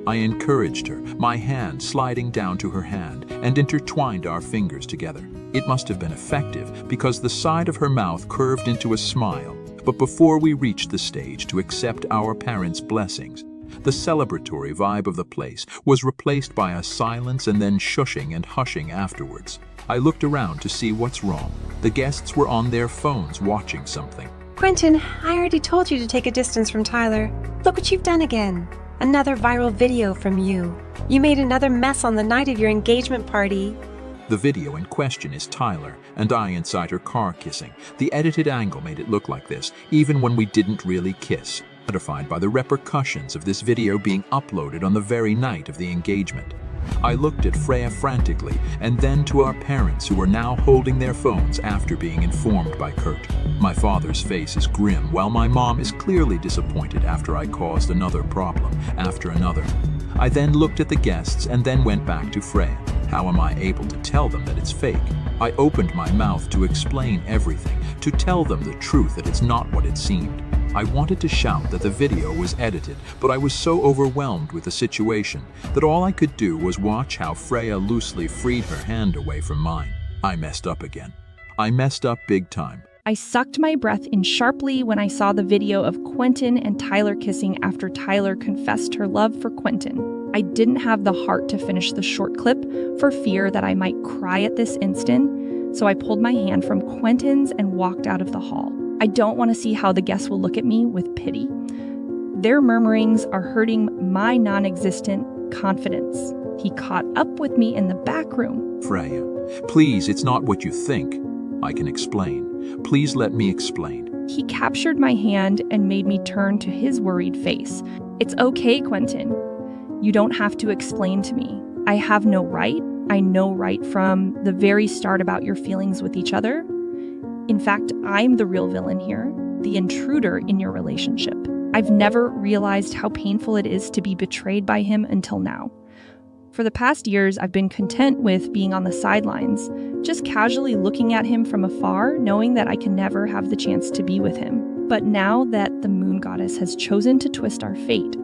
I encouraged her, my hand sliding down to her hand, and intertwined our fingers together. It must have been effective because the side of her mouth curved into a smile. But before we reached the stage to accept our parents' blessings, the celebratory vibe of the place was replaced by a silence and then shushing and hushing afterwards. I looked around to see what's wrong. The guests were on their phones watching something. Quentin, I already told you to take a distance from Tyler. Look what you've done again. Another viral video from you. You made another mess on the night of your engagement party. The video in question is Tyler and I inside her car kissing. The edited angle made it look like this, even when we didn't really kiss. Mortified by the repercussions of this video being uploaded on the very night of the engagement. I looked at Freya frantically and then to our parents, who were now holding their phones after being informed by Kurt. My father's face is grim while my mom is clearly disappointed after I caused another problem after another. I then looked at the guests and then went back to Freya. How am I able to tell them that it's fake? I opened my mouth to explain everything, to tell them the truth that it's not what it seemed. I wanted to shout that the video was edited, but I was so overwhelmed with the situation that all I could do was watch how Freya loosely freed her hand away from mine. I messed up again. I messed up big time. I sucked my breath in sharply when I saw the video of Quentin and Tyler kissing after Tyler confessed her love for Quentin. I didn't have the heart to finish the short clip for fear that I might cry at this instant, so I pulled my hand from Quentin's and walked out of the hall. I don't want to see how the guests will look at me with pity. Their murmurings are hurting my non-existent confidence. He caught up with me in the back room. Freya, please, it's not what you think. I can explain. Please let me explain. He captured my hand and made me turn to his worried face. It's okay, Quentin. You don't have to explain to me. I have no right. I know right from the very start about your feelings with each other. In fact, I'm the real villain here, the intruder in your relationship. I've never realized how painful it is to be betrayed by him until now. For the past years, I've been content with being on the sidelines, just casually looking at him from afar, knowing that I can never have the chance to be with him. But now that the moon goddess has chosen to twist our fate,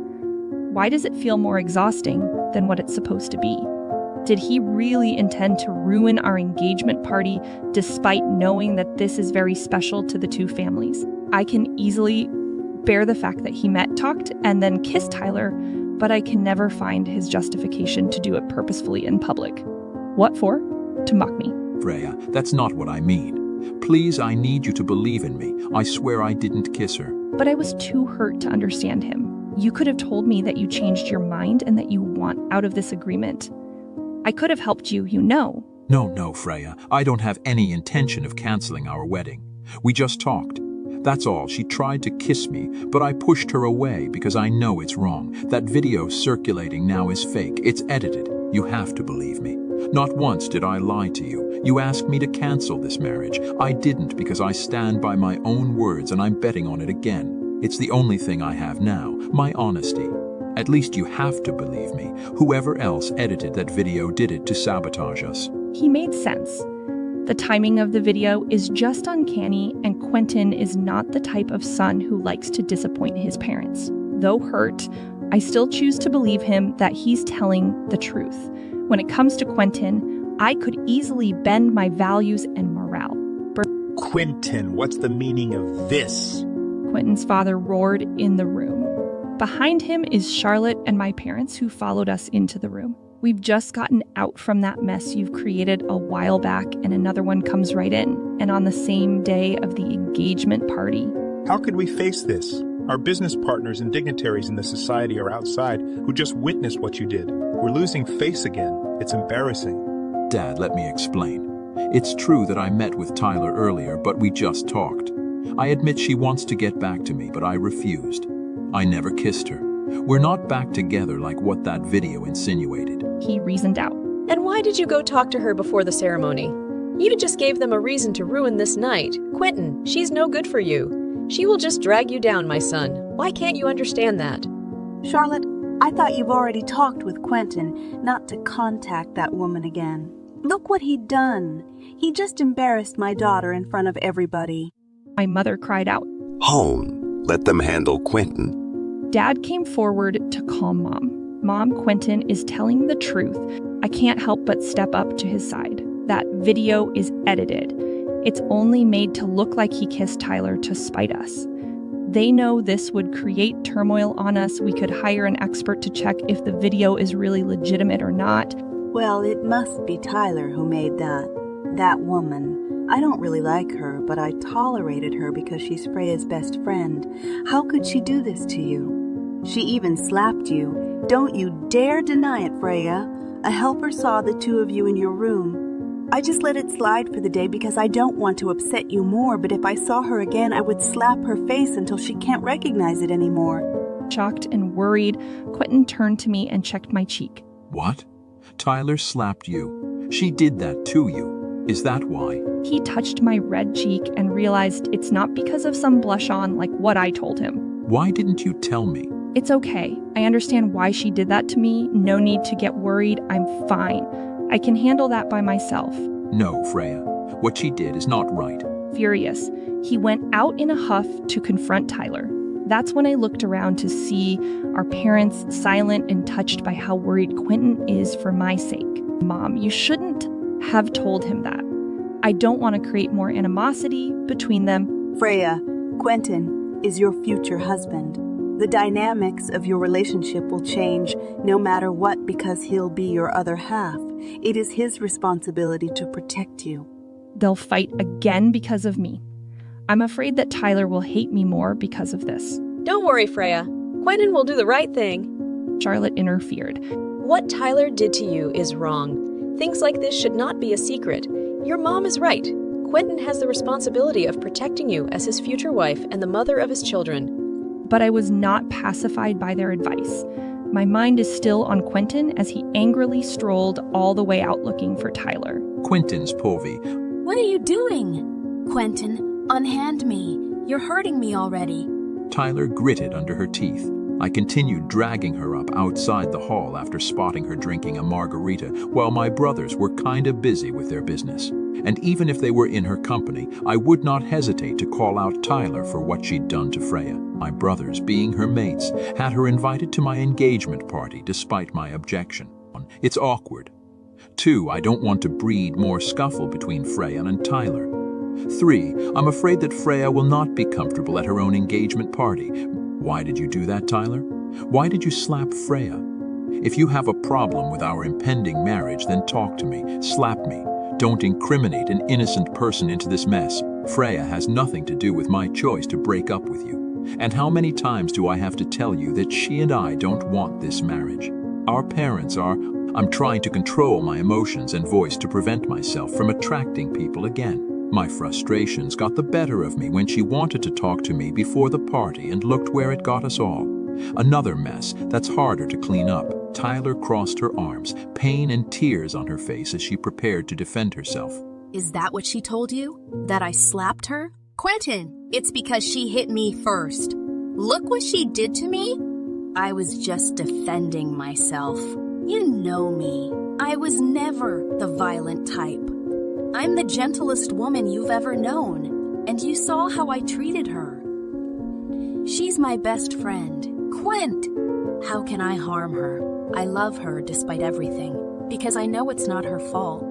why does it feel more exhausting than what it's supposed to be? Did he really intend to ruin our engagement party despite knowing that this is very special to the two families? I can easily bear the fact that he met, talked, and then kissed Tyler, but I can never find his justification to do it purposefully in public. What for? To mock me. Freya, that's not what I mean. Please, I need you to believe in me. I swear I didn't kiss her. But I was too hurt to understand him. You could have told me that you changed your mind and that you want out of this agreement. I could have helped you, you know. No, Freya. I don't have any intention of canceling our wedding. We just talked. That's all. She tried to kiss me, but I pushed her away because I know it's wrong. That video circulating now is fake. It's edited. You have to believe me. Not once did I lie to you. You asked me to cancel this marriage. I didn't because I stand by my own words and I'm betting on it again. It's the only thing I have now, my honesty. At least you have to believe me. Whoever else edited that video did it to sabotage us. He made sense. The timing of the video is just uncanny, and Quentin is not the type of son who likes to disappoint his parents. Though hurt, I still choose to believe him that he's telling the truth. When it comes to Quentin, I could easily bend my values and morale. Quentin, what's the meaning of this? Quentin's father roared in the room. Behind him is Charlotte and my parents who followed us into the room. We've just gotten out from that mess you've created a while back, and another one comes right in, and on the same day of the engagement party. How could we face this? Our business partners and dignitaries in the society are outside who just witnessed what you did. We're losing face again. It's embarrassing. Dad, let me explain. It's true that I met with Tyler earlier, but we just talked. I admit she wants to get back to me, but I refused. I never kissed her. We're not back together like what that video insinuated. He reasoned out. And why did you go talk to her before the ceremony? You just gave them a reason to ruin this night. Quentin, she's no good for you. She will just drag you down, my son. Why can't you understand that? Charlotte, I thought you've already talked with Quentin not to contact that woman again. Look what he'd done. He just embarrassed my daughter in front of everybody. My mother cried out. Hone, let them handle Quentin. Dad came forward to calm Mom. Mom, Quentin is telling the truth. I can't help but step up to his side. That video is edited. It's only made to look like he kissed Tyler to spite us. They know this would create turmoil on us. We could hire an expert to check if the video is really legitimate or not. Well, it must be Tyler who made that woman. I don't really like her, but I tolerated her because she's Freya's best friend. How could she do this to you? She even slapped you. Don't you dare deny it, Freya. A helper saw the two of you in your room. I just let it slide for the day because I don't want to upset you more, but if I saw her again, I would slap her face until she can't recognize it anymore. Shocked and worried, Quentin turned to me and checked my cheek. What? Tyler slapped you. She did that to you. Is that why? He touched my red cheek and realized it's not because of some blush on like what I told him. Why didn't you tell me? It's okay. I understand why she did that to me. No need to get worried. I'm fine. I can handle that by myself. No, Freya. What she did is not right. Furious, he went out in a huff to confront Tyler. That's when I looked around to see our parents silent and touched by how worried Quentin is for my sake. Mom, you shouldn't have told him that. I don't want to create more animosity between them. Freya, Quentin is your future husband. The dynamics of your relationship will change no matter what because he'll be your other half. It is his responsibility to protect you. They'll fight again because of me. I'm afraid that Tyler will hate me more because of this. Don't worry, Freya. Quentin will do the right thing. Charlotte interfered. What Tyler did to you is wrong. Things like this should not be a secret. Your mom is right. Quentin has the responsibility of protecting you as his future wife and the mother of his children. But I was not pacified by their advice. My mind is still on Quentin as he angrily strolled all the way out looking for Tyler. Quentin's povey. What are you doing? Quentin, unhand me. You're hurting me already. Tyler gritted under her teeth. I continued dragging her up outside the hall after spotting her drinking a margarita while my brothers were kinda busy with their business. And even if they were in her company, I would not hesitate to call out Tyler for what she'd done to Freya. My brothers, being her mates, had her invited to my engagement party despite my objection. It's awkward. 2, I don't want to breed more scuffle between Freya and Tyler. 3, I'm afraid that Freya will not be comfortable at her own engagement party. Why did you do that, Tyler? Why did you slap Freya? If you have a problem with our impending marriage, then talk to me, slap me. Don't incriminate an innocent person into this mess. Freya has nothing to do with my choice to break up with you. And how many times do I have to tell you that she and I don't want this marriage? Our parents are. I'm trying to control my emotions and voice to prevent myself from attracting people again. My frustrations got the better of me when she wanted to talk to me before the party and looked where it got us all. Another mess that's harder to clean up. Tyler crossed her arms, pain and tears on her face as she prepared to defend herself. Is that what she told you? That I slapped her? Quentin, it's because she hit me first. Look what she did to me. I was just defending myself. You know me. I was never the violent type. I'm the gentlest woman you've ever known, and you saw how I treated her. She's my best friend, Quint. How can I harm her? I love her despite everything, because I know it's not her fault.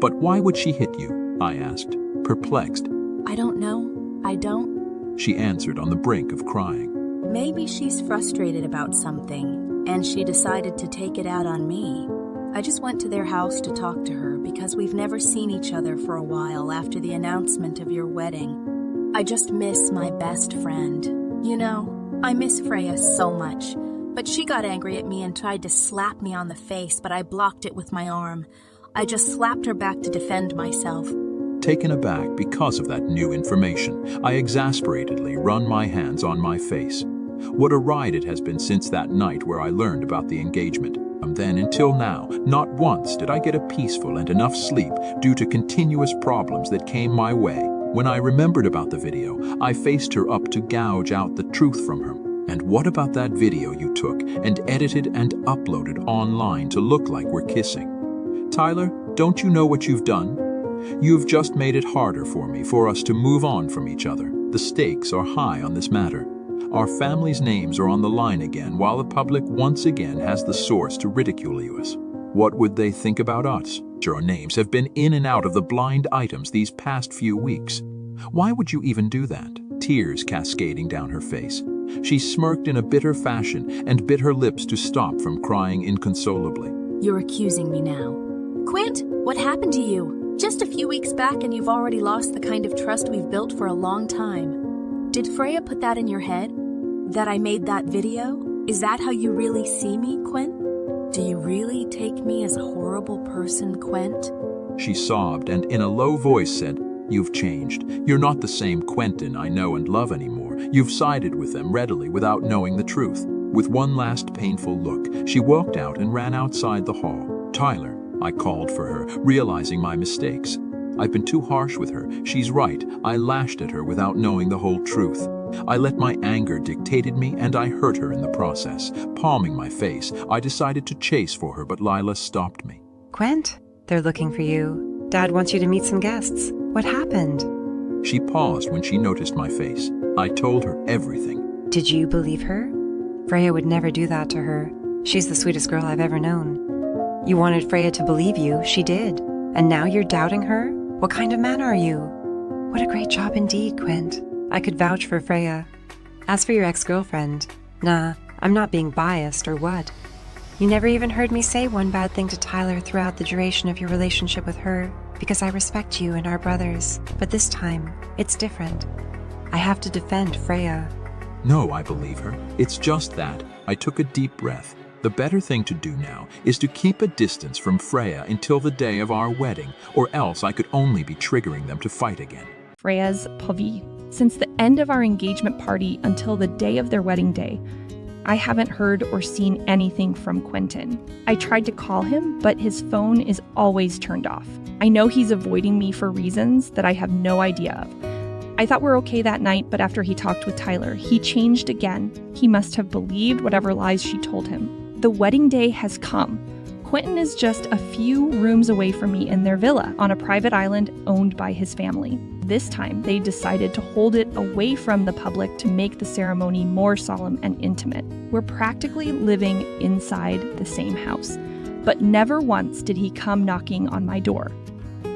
But why would she hit you? I asked, perplexed. I don't know. I don't. She answered on the brink of crying. Maybe she's frustrated about something, and she decided to take it out on me. I just went to their house to talk to her because we've never seen each other for a while after the announcement of your wedding. I just miss my best friend. You know, I miss Freya so much, but she got angry at me and tried to slap me on the face, but I blocked it with my arm. I just slapped her back to defend myself. Taken aback because of that new information, I exasperatedly run my hands on my face. What a ride it has been since that night where I learned about the engagement. From then until now, not once did I get a peaceful and enough sleep due to continuous problems that came my way. When I remembered about the video, I faced her up to gouge out the truth from her. And what about that video you took and edited and uploaded online to look like we're kissing? Tyler, don't you know what you've done? You've just made it harder for us to move on from each other. The stakes are high on this matter. Our families' names are on the line again, while the public once again has the source to ridicule us. What would they think about us? Our names have been in and out of the blind items these past few weeks. Why would you even do that? Tears cascading down her face. She smirked in a bitter fashion and bit her lips to stop from crying inconsolably. You're accusing me now. Quint, what happened to you? Just a few weeks back and you've already lost the kind of trust we've built for a long time. Did Freya put that in your head? That I made that video? Is that how you really see me, Quint? Do you really take me as a horrible person, Quint? She sobbed and in a low voice said, "You've changed. You're not the same Quentin I know and love anymore. You've sided with them readily without knowing the truth." With one last painful look, she walked out and ran outside the hall. "Tyler," I called for her, realizing my mistakes. I've been too harsh with her. She's right. I lashed at her without knowing the whole truth. I let my anger dictated me and I hurt her in the process. Palming my face, I decided to chase for her, but Lyla stopped me. Quint, they're looking for you. Dad wants you to meet some guests. What happened? She paused when she noticed my face. I told her everything. Did you believe her? Freya would never do that to her. She's the sweetest girl I've ever known. You wanted Freya to believe you, she did. And now you're doubting her? What kind of man are you? What a great job indeed, Quint. I could vouch for Freya. As for your ex-girlfriend, nah, I'm not being biased or what. You never even heard me say one bad thing to Tyler throughout the duration of your relationship with her, because I respect you and our brothers. But this time, it's different. I have to defend Freya. No, I believe her. It's just that. I took a deep breath. The better thing to do now is to keep a distance from Freya until the day of our wedding, or else I could only be triggering them to fight again. Freya's Pavi. Since the end of our engagement party until the day of their wedding day, I haven't heard or seen anything from Quentin. I tried to call him, but his phone is always turned off. I know he's avoiding me for reasons that I have no idea of. I thought we're okay that night, but after he talked with Tyler, he changed again. He must have believed whatever lies she told him. The wedding day has come. Quentin is just a few rooms away from me in their villa on a private island owned by his family. This time, they decided to hold it away from the public to make the ceremony more solemn and intimate. We're practically living inside the same house, but never once did he come knocking on my door.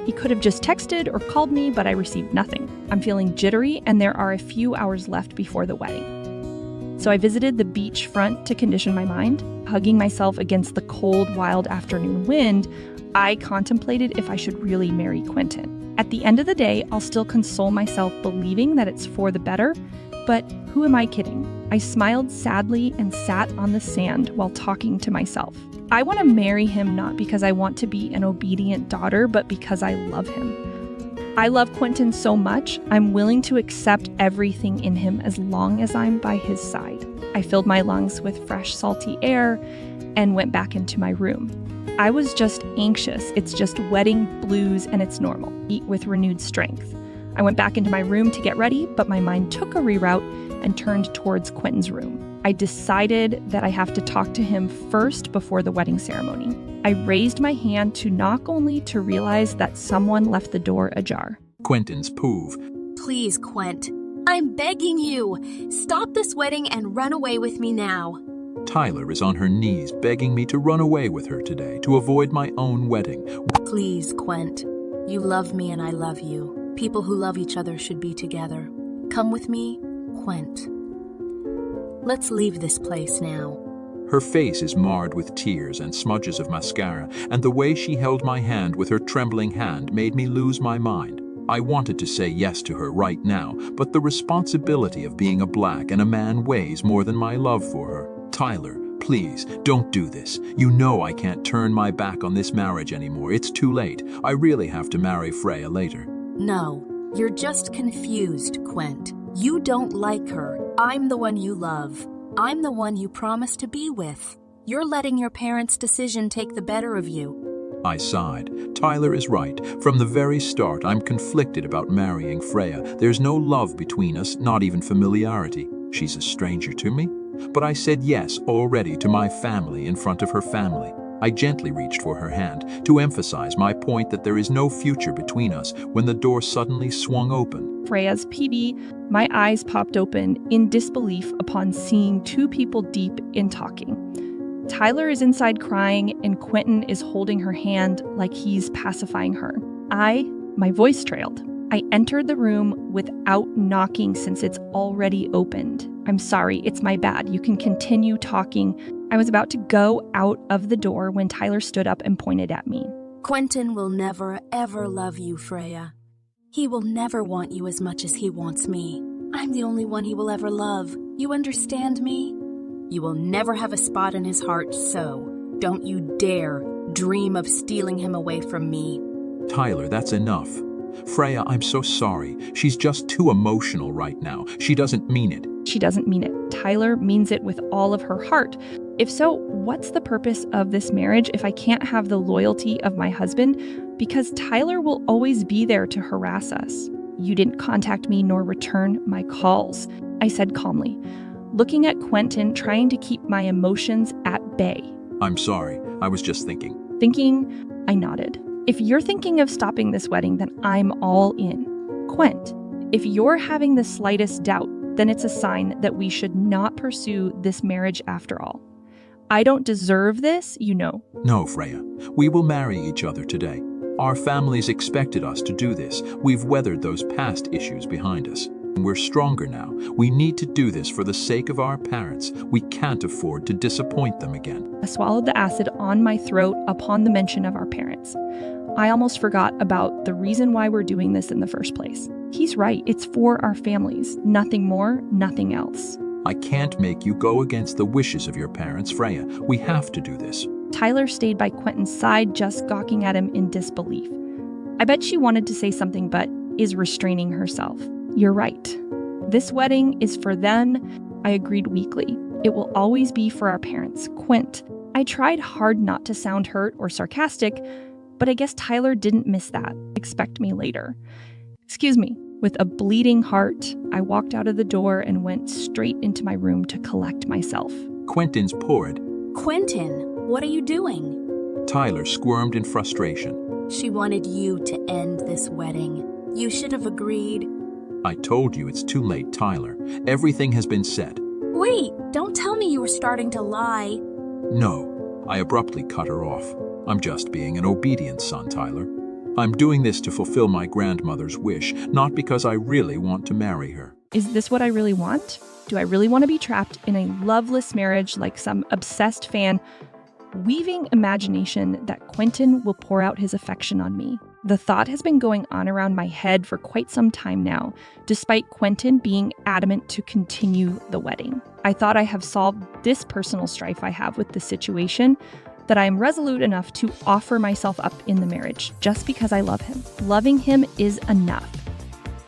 He could have just texted or called me, but I received nothing. I'm feeling jittery, and there are a few hours left before the wedding. So I visited the beach front to condition my mind. Hugging myself against the cold, wild afternoon wind, I contemplated if I should really marry Quentin. At the end of the day, I'll still console myself believing that it's for the better, but who am I kidding? I smiled sadly and sat on the sand while talking to myself. I want to marry him not because I want to be an obedient daughter, but because I love him. I love Quentin so much, I'm willing to accept everything in him as long as I'm by his side. I filled my lungs with fresh, salty air and went back into my room. I was just anxious. It's just wedding blues and it's normal. Eat with renewed strength. I went back into my room to get ready, but my mind took a reroute and turned towards Quentin's room. I decided that I have to talk to him first before the wedding ceremony. I raised my hand to knock only to realize that someone left the door ajar. Quentin's poov. Please, Quint. I'm begging you. Stop this wedding and run away with me now. Tyler is on her knees begging me to run away with her today to avoid my own wedding. Please, Quint. You love me and I love you. People who love each other should be together. Come with me, Quint. Let's leave this place now. Her face is marred with tears and smudges of mascara, and the way she held my hand with her trembling hand made me lose my mind. I wanted to say yes to her right now, but the responsibility of being a black and a man weighs more than my love for her. Tyler, please, don't do this. You know I can't turn my back on this marriage anymore. It's too late. I really have to marry Freya later. No, you're just confused, Quent. You don't like her. I'm the one you love. I'm the one you promised to be with. You're letting your parents' decision take the better of you. I sighed. Tyler is right. From the very start, I'm conflicted about marrying Freya. There's no love between us, not even familiarity. She's a stranger to me. But I said yes already to my family in front of her family. I gently reached for her hand to emphasize my point that there is no future between us when the door suddenly swung open. Freya's PB, my eyes popped open in disbelief upon seeing two people deep in talking. Tyler is inside crying and Quentin is holding her hand like he's pacifying her. My voice trailed. I entered the room without knocking since it's already opened. I'm sorry, it's my bad. You can continue talking. I was about to go out of the door when Tyler stood up and pointed at me. Quentin will never, ever love you, Freya. He will never want you as much as he wants me. I'm the only one he will ever love. You understand me? You will never have a spot in his heart, so don't you dare dream of stealing him away from me. Tyler, that's enough. Freya, I'm so sorry. She's just too emotional right now. She doesn't mean it. She doesn't mean it. Tyler means it with all of her heart. If so, what's the purpose of this marriage if I can't have the loyalty of my husband? Because Tyler will always be there to harass us. You didn't contact me nor return my calls, I said calmly, looking at Quentin, trying to keep my emotions at bay. I'm sorry. I was just thinking. Thinking, I nodded. If you're thinking of stopping this wedding, then I'm all in. Quent, if you're having the slightest doubt, then it's a sign that we should not pursue this marriage after all. I don't deserve this, you know. No, Freya. We will marry each other today. Our families expected us to do this. We've weathered those past issues behind us. We're stronger now. We need to do this for the sake of our parents. We can't afford to disappoint them again. I swallowed the acid on my throat upon the mention of our parents. I almost forgot about the reason why we're doing this in the first place. He's right. It's for our families. Nothing more, nothing else. I can't make you go against the wishes of your parents, Freya. We have to do this. Tyler stayed by Quentin's side, just gawking at him in disbelief. I bet she wanted to say something, but is restraining herself. You're right. This wedding is for them, I agreed weakly. It will always be for our parents. Quint. I tried hard not to sound hurt or sarcastic, but I guess Tyler didn't miss that. Expect me later. Excuse me. With a bleeding heart, I walked out of the door and went straight into my room to collect myself. Quentin's poured. Quentin, what are you doing? Tyler squirmed in frustration. She wanted you to end this wedding. You should have agreed. I told you it's too late, Tyler. Everything has been said. Wait, don't tell me you were starting to lie. No, I abruptly cut her off. I'm just being an obedient son, Tyler. I'm doing this to fulfill my grandmother's wish, not because I really want to marry her. Is this what I really want? Do I really want to be trapped in a loveless marriage like some obsessed fan, weaving imagination that Quentin will pour out his affection on me? The thought has been going on around my head for quite some time now, despite Quentin being adamant to continue the wedding. I thought I have solved this personal strife I have with the situation, that I am resolute enough to offer myself up in the marriage just because I love him. Loving him is enough.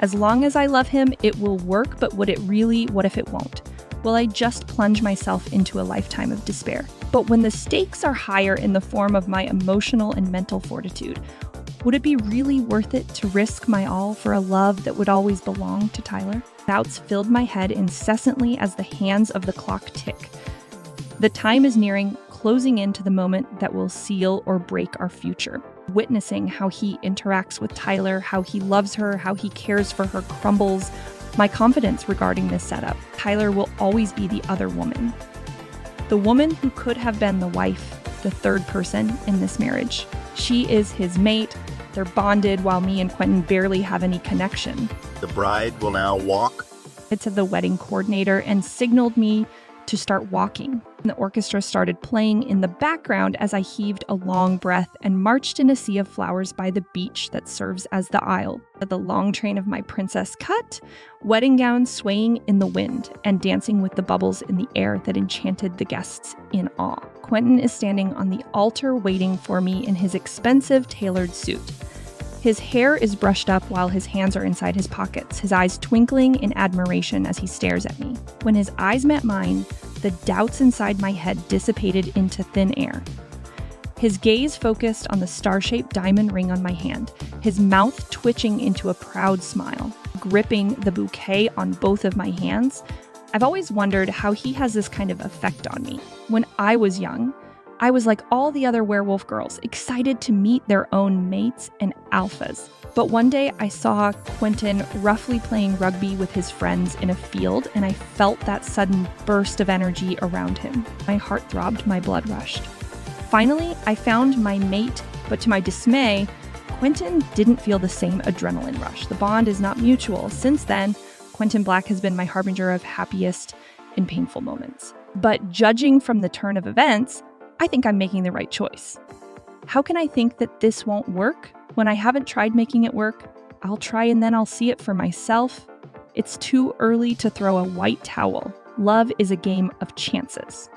As long as I love him, it will work, but would it really? What if it won't? Will I just plunge myself into a lifetime of despair? But when the stakes are higher in the form of my emotional and mental fortitude, would it be really worth it to risk my all for a love that would always belong to Tyler? Doubts filled my head incessantly as the hands of the clock tick. The time is nearing, closing into the moment that will seal or break our future. Witnessing how he interacts with Tyler, how he loves her, how he cares for her crumbles my confidence regarding this setup. Tyler will always be the other woman. The woman who could have been the wife, the third person in this marriage. She is his mate. They're bonded while me and Quentin barely have any connection. The bride will now walk. It said the wedding coordinator and signaled me to start walking. The orchestra started playing in the background as I heaved a long breath and marched in a sea of flowers by the beach that serves as the aisle. The long train of my princess cut, wedding gown swaying in the wind and dancing with the bubbles in the air that enchanted the guests in awe. Quentin is standing on the altar waiting for me in his expensive tailored suit. His hair is brushed up while his hands are inside his pockets, his eyes twinkling in admiration as he stares at me. When his eyes met mine, the doubts inside my head dissipated into thin air. His gaze focused on the star-shaped diamond ring on my hand, his mouth twitching into a proud smile, gripping the bouquet on both of my hands. I've always wondered how he has this kind of effect on me. When I was young, I was like all the other werewolf girls, excited to meet their own mates and alphas. But one day I saw Quentin roughly playing rugby with his friends in a field, and I felt that sudden burst of energy around him. My heart throbbed, my blood rushed. Finally, I found my mate, but to my dismay, Quentin didn't feel the same adrenaline rush. The bond is not mutual. Since then, Quentin Black has been my harbinger of happiest and painful moments. But judging from the turn of events, I think I'm making the right choice. How can I think that this won't work when I haven't tried making it work? I'll try and then I'll see it for myself. It's too early to throw a white towel. Love is a game of chances.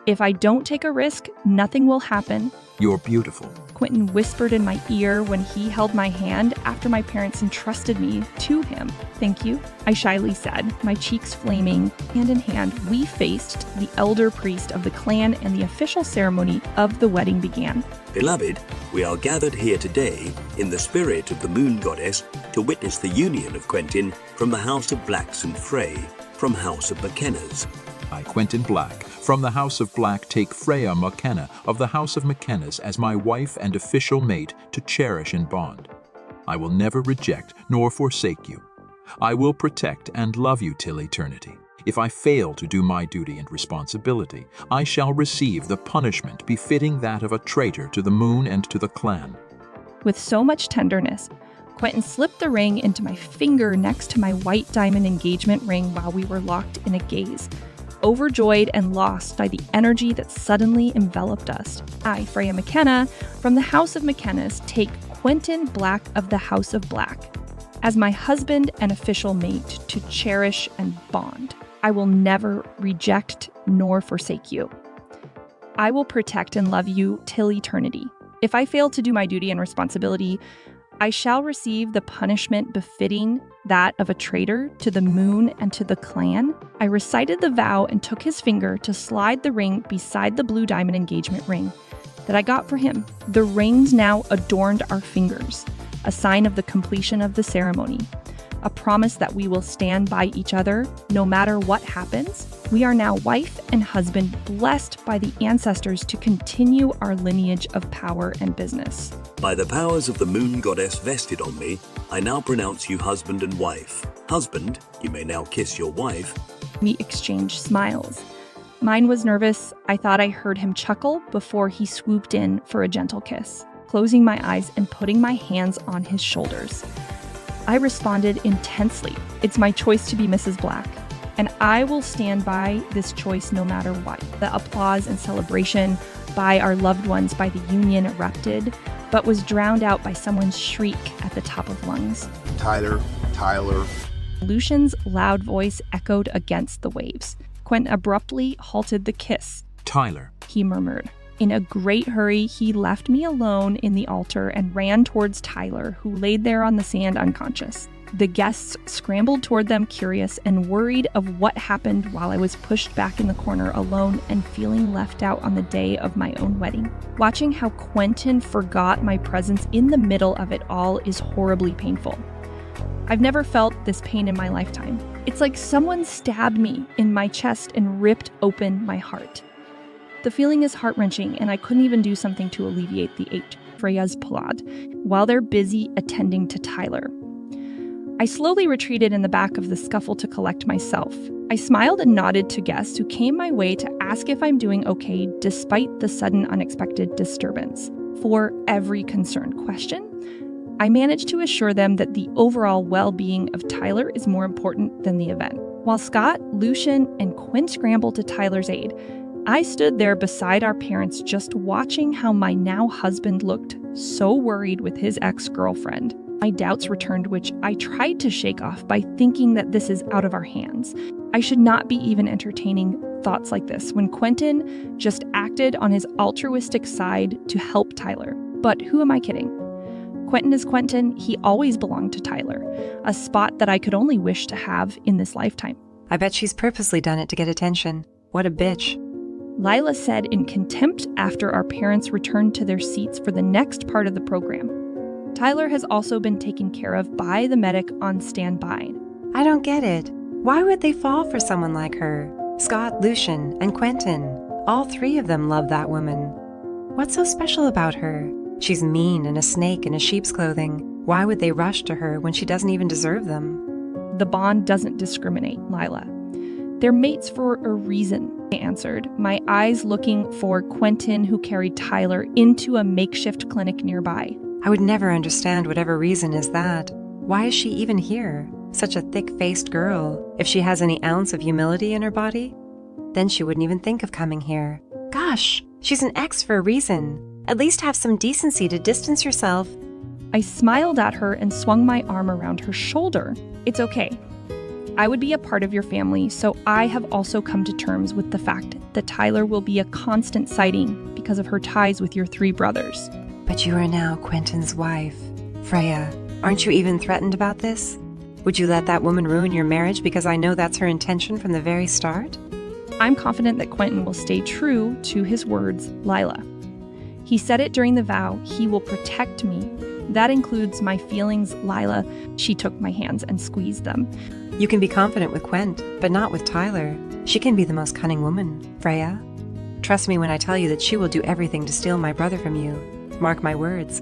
If I don't take a risk, nothing will happen. You're beautiful. Quentin whispered in my ear when he held my hand after my parents entrusted me to him. Thank you, I shyly said, my cheeks flaming. Hand in hand, we faced the elder priest of the clan and the official ceremony of the wedding began. Beloved, we are gathered here today in the spirit of the moon goddess to witness the union of Quentin from the house of Blacks and Frey from house of McKenna's. I, Quentin Black, from the House of Black, take Freya McKenna of the House of McKenna's as my wife and official mate to cherish and bond. I will never reject nor forsake you. I will protect and love you till eternity. If I fail to do my duty and responsibility, I shall receive the punishment befitting that of a traitor to the moon and to the clan. With so much tenderness, Quentin slipped the ring into my finger next to my white diamond engagement ring while we were locked in a gaze. Overjoyed and lost by the energy that suddenly enveloped us, I, Freya McKenna, from the House of McKenna's, take Quentin Black of the House of Black as my husband and official mate to cherish and bond. I will never reject nor forsake you. I will protect and love you till eternity. If I fail to do my duty and responsibility, I shall receive the punishment befitting that of a traitor to the moon and to the clan. I recited the vow and took his finger to slide the ring beside the blue diamond engagement ring that I got for him. The rings now adorned our fingers, a sign of the completion of the ceremony, a promise that we will stand by each other no matter what happens. We are now wife and husband, blessed by the ancestors to continue our lineage of power and business. By the powers of the moon goddess vested on me, I now pronounce you husband and wife. Husband, you may now kiss your wife. We exchanged smiles. Mine was nervous. I thought I heard him chuckle before he swooped in for a gentle kiss, closing my eyes and putting my hands on his shoulders. I responded intensely. It's my choice to be Mrs. Black, and I will stand by this choice no matter what. The applause and celebration by our loved ones by the union erupted, but was drowned out by someone's shriek at the top of lungs. Tyler. Lucian's loud voice echoed against the waves. Quentin abruptly halted the kiss. Tyler, he murmured. In a great hurry, he left me alone in the altar and ran towards Tyler, who laid there on the sand unconscious. The guests scrambled toward them, curious and worried of what happened while I was pushed back in the corner alone and feeling left out on the day of my own wedding. Watching how Quentin forgot my presence in the middle of it all is horribly painful. I've never felt this pain in my lifetime. It's like someone stabbed me in my chest and ripped open my heart. The feeling is heart-wrenching, and I couldn't even do something to alleviate the ache. Freya's Palad, while they're busy attending to Tyler. I slowly retreated in the back of the scuffle to collect myself. I smiled and nodded to guests who came my way to ask if I'm doing okay despite the sudden unexpected disturbance. For every concerned question, I managed to assure them that the overall well-being of Tyler is more important than the event. While Scott, Lucian, and Quinn scrambled to Tyler's aid, I stood there beside our parents just watching how my now husband looked so worried with his ex-girlfriend. My doubts returned, which I tried to shake off by thinking that this is out of our hands. I should not be even entertaining thoughts like this when Quentin just acted on his altruistic side to help Tyler. But who am I kidding? Quentin is Quentin. He always belonged to Tyler, a spot that I could only wish to have in this lifetime. I bet she's purposely done it to get attention. What a bitch. Lyla said in contempt after our parents returned to their seats for the next part of the program. Tyler has also been taken care of by the medic on standby. I don't get it. Why would they fall for someone like her? Scott, Lucian, and Quentin. All three of them love that woman. What's so special about her? She's mean and a snake in a sheep's clothing. Why would they rush to her when she doesn't even deserve them? The bond doesn't discriminate, Lyla. They're mates for a reason, I answered, my eyes looking for Quentin, who carried Tyler into a makeshift clinic nearby. I would never understand whatever reason is that. Why is she even here? Such a thick-faced girl. If she has any ounce of humility in her body, then she wouldn't even think of coming here. Gosh, she's an ex for a reason. At least have some decency to distance yourself. I smiled at her and swung my arm around her shoulder. It's okay. I would be a part of your family, so I have also come to terms with the fact that Tyler will be a constant sighting because of her ties with your three brothers. But you are now Quentin's wife. Freya, aren't you even threatened about this? Would you let that woman ruin your marriage because I know that's her intention from the very start? I'm confident that Quentin will stay true to his words, Lyla. He said it during the vow, he will protect me. That includes my feelings, Lyla. She took my hands and squeezed them. You can be confident with Quent, but not with Tyler. She can be the most cunning woman, Freya. Trust me when I tell you that she will do everything to steal my brother from you. Mark my words.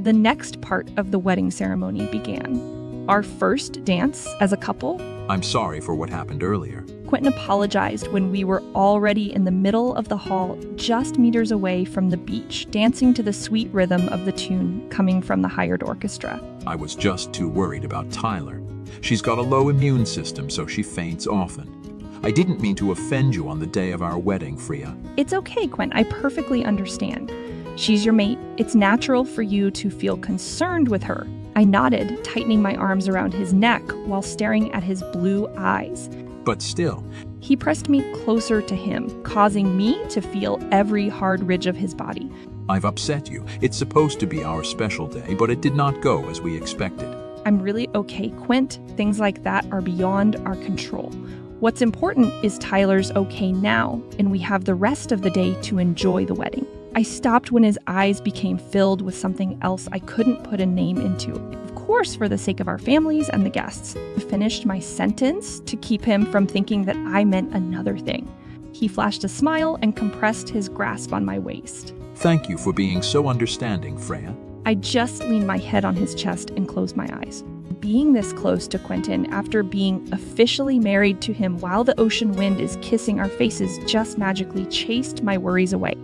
The next part of the wedding ceremony began. Our first dance as a couple. I'm sorry for what happened earlier. Quentin apologized when we were already in the middle of the hall, just meters away from the beach, dancing to the sweet rhythm of the tune coming from the hired orchestra. I was just too worried about Tyler. She's got a low immune system, so she faints often. I didn't mean to offend you on the day of our wedding, Freya. It's okay, Quent. I perfectly understand. She's your mate. It's natural for you to feel concerned with her. I nodded, tightening my arms around his neck while staring at his blue eyes. But still. He pressed me closer to him, causing me to feel every hard ridge of his body. I've upset you. It's supposed to be our special day, but it did not go as we expected. I'm really okay, Quent. Things like that are beyond our control. What's important is Tyler's okay now, and we have the rest of the day to enjoy the wedding. I stopped when his eyes became filled with something else I couldn't put a name into. Of course, for the sake of our families and the guests. I finished my sentence to keep him from thinking that I meant another thing. He flashed a smile and compressed his grasp on my waist. Thank you for being so understanding, Freya. I just leaned my head on his chest and closed my eyes. Being this close to Quentin after being officially married to him while the ocean wind is kissing our faces just magically chased my worries away.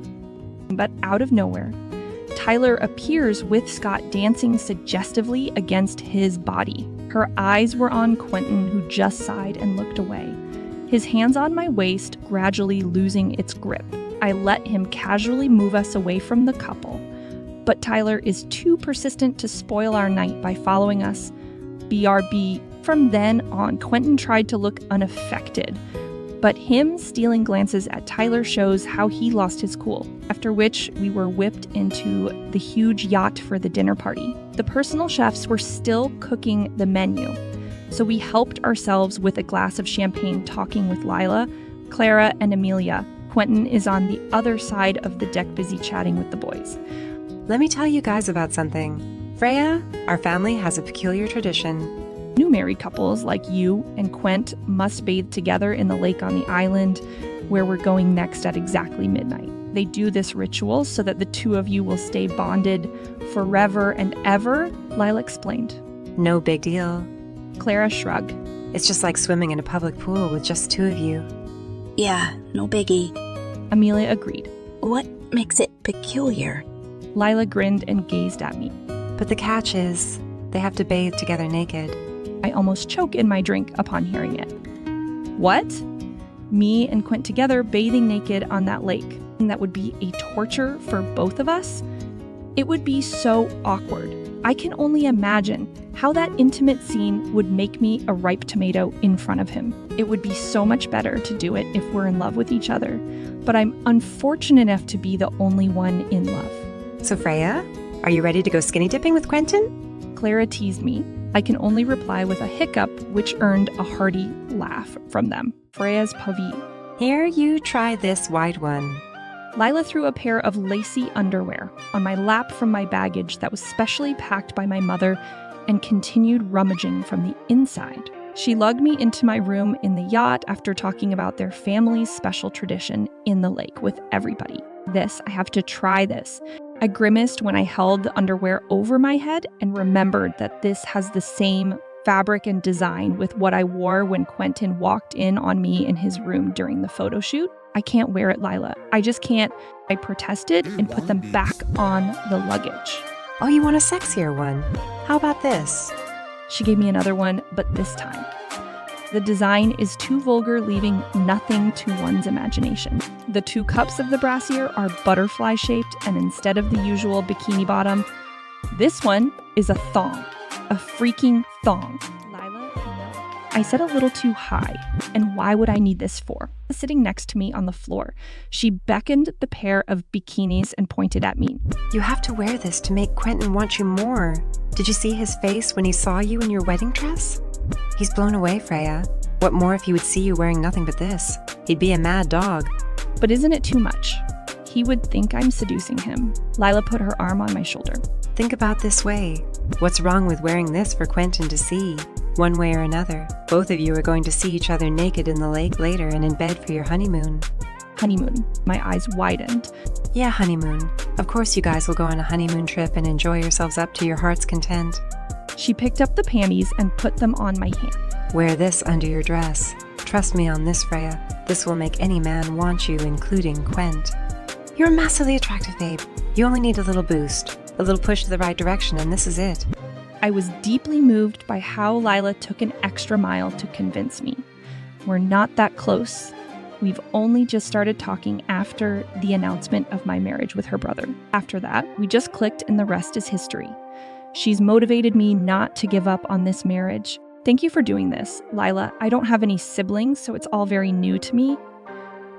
But out of nowhere, Tyler appears with Scott dancing suggestively against his body. Her eyes were on Quentin, who just sighed and looked away. His hands on my waist gradually losing its grip. I let him casually move us away from the couple. But Tyler is too persistent to spoil our night by following us. BRB. From then on, Quentin tried to look unaffected. But him stealing glances at Tyler shows how he lost his cool, after which we were whipped into the huge yacht for the dinner party. The personal chefs were still cooking the menu, so we helped ourselves with a glass of champagne talking with Lyla, Clara, and Amelia. Quentin is on the other side of the deck busy chatting with the boys. Let me tell you guys about something. Freya, our family has a peculiar tradition. New married couples like you and Quent must bathe together in the lake on the island where we're going next at exactly midnight. They do this ritual so that the two of you will stay bonded forever and ever, Lila explained. No big deal. Clara shrugged. It's just like swimming in a public pool with just two of you. Yeah, no biggie. Amelia agreed. What makes it peculiar? Lila grinned and gazed at me. But the catch is, they have to bathe together naked. I almost choke in my drink upon hearing it. What? Me and Quint together bathing naked on that lake. That would be a torture for both of us. It would be so awkward. I can only imagine how that intimate scene would make me a ripe tomato in front of him. It would be so much better to do it if we're in love with each other. But I'm unfortunate enough to be the only one in love. So Freya, are you ready to go skinny dipping with Quentin? Clara teased me. I can only reply with a hiccup, which earned a hearty laugh from them. Freya's pavie. Here, you try this white one. Lyra threw a pair of lacy underwear on my lap from my baggage that was specially packed by my mother and continued rummaging from the inside. She lugged me into my room in the yacht after talking about their family's special tradition in the lake with everybody. I have to try this. I grimaced when I held the underwear over my head and remembered that this has the same fabric and design with what I wore when Quentin walked in on me in his room during the photo shoot. I can't wear it, Lyra. I just can't. I protested and put them back on the luggage. Oh, you want a sexier one? How about this? She gave me another one, but this time. The design is too vulgar, leaving nothing to one's imagination. The two cups of the brassiere are butterfly-shaped, and instead of the usual bikini bottom, this one is a thong. A freaking thong. I said a little too high, and why would I need this for? Sitting next to me on the floor, she beckoned the pair of bikinis and pointed at me. You have to wear this to make Quentin want you more. Did you see his face when he saw you in your wedding dress? He's blown away, Freya. What more if he would see you wearing nothing but this? He'd be a mad dog. But isn't it too much? He would think I'm seducing him. Lyra put her arm on my shoulder. Think about this way. What's wrong with wearing this for Quentin to see? One way or another, both of you are going to see each other naked in the lake later and in bed for your honeymoon. Honeymoon. My eyes widened. Yeah, honeymoon. Of course you guys will go on a honeymoon trip and enjoy yourselves up to your heart's content. She picked up the panties and put them on my hand. Wear this under your dress. Trust me on this, Freya. This will make any man want you, including Quent. You're a massively attractive babe. You only need a little boost, a little push to the right direction, and this is it. I was deeply moved by how Lyra took an extra mile to convince me. We're not that close. We've only just started talking after the announcement of my marriage with her brother. After that, we just clicked and the rest is history. She's motivated me not to give up on this marriage. Thank you for doing this, Lyra. I don't have any siblings, so it's all very new to me.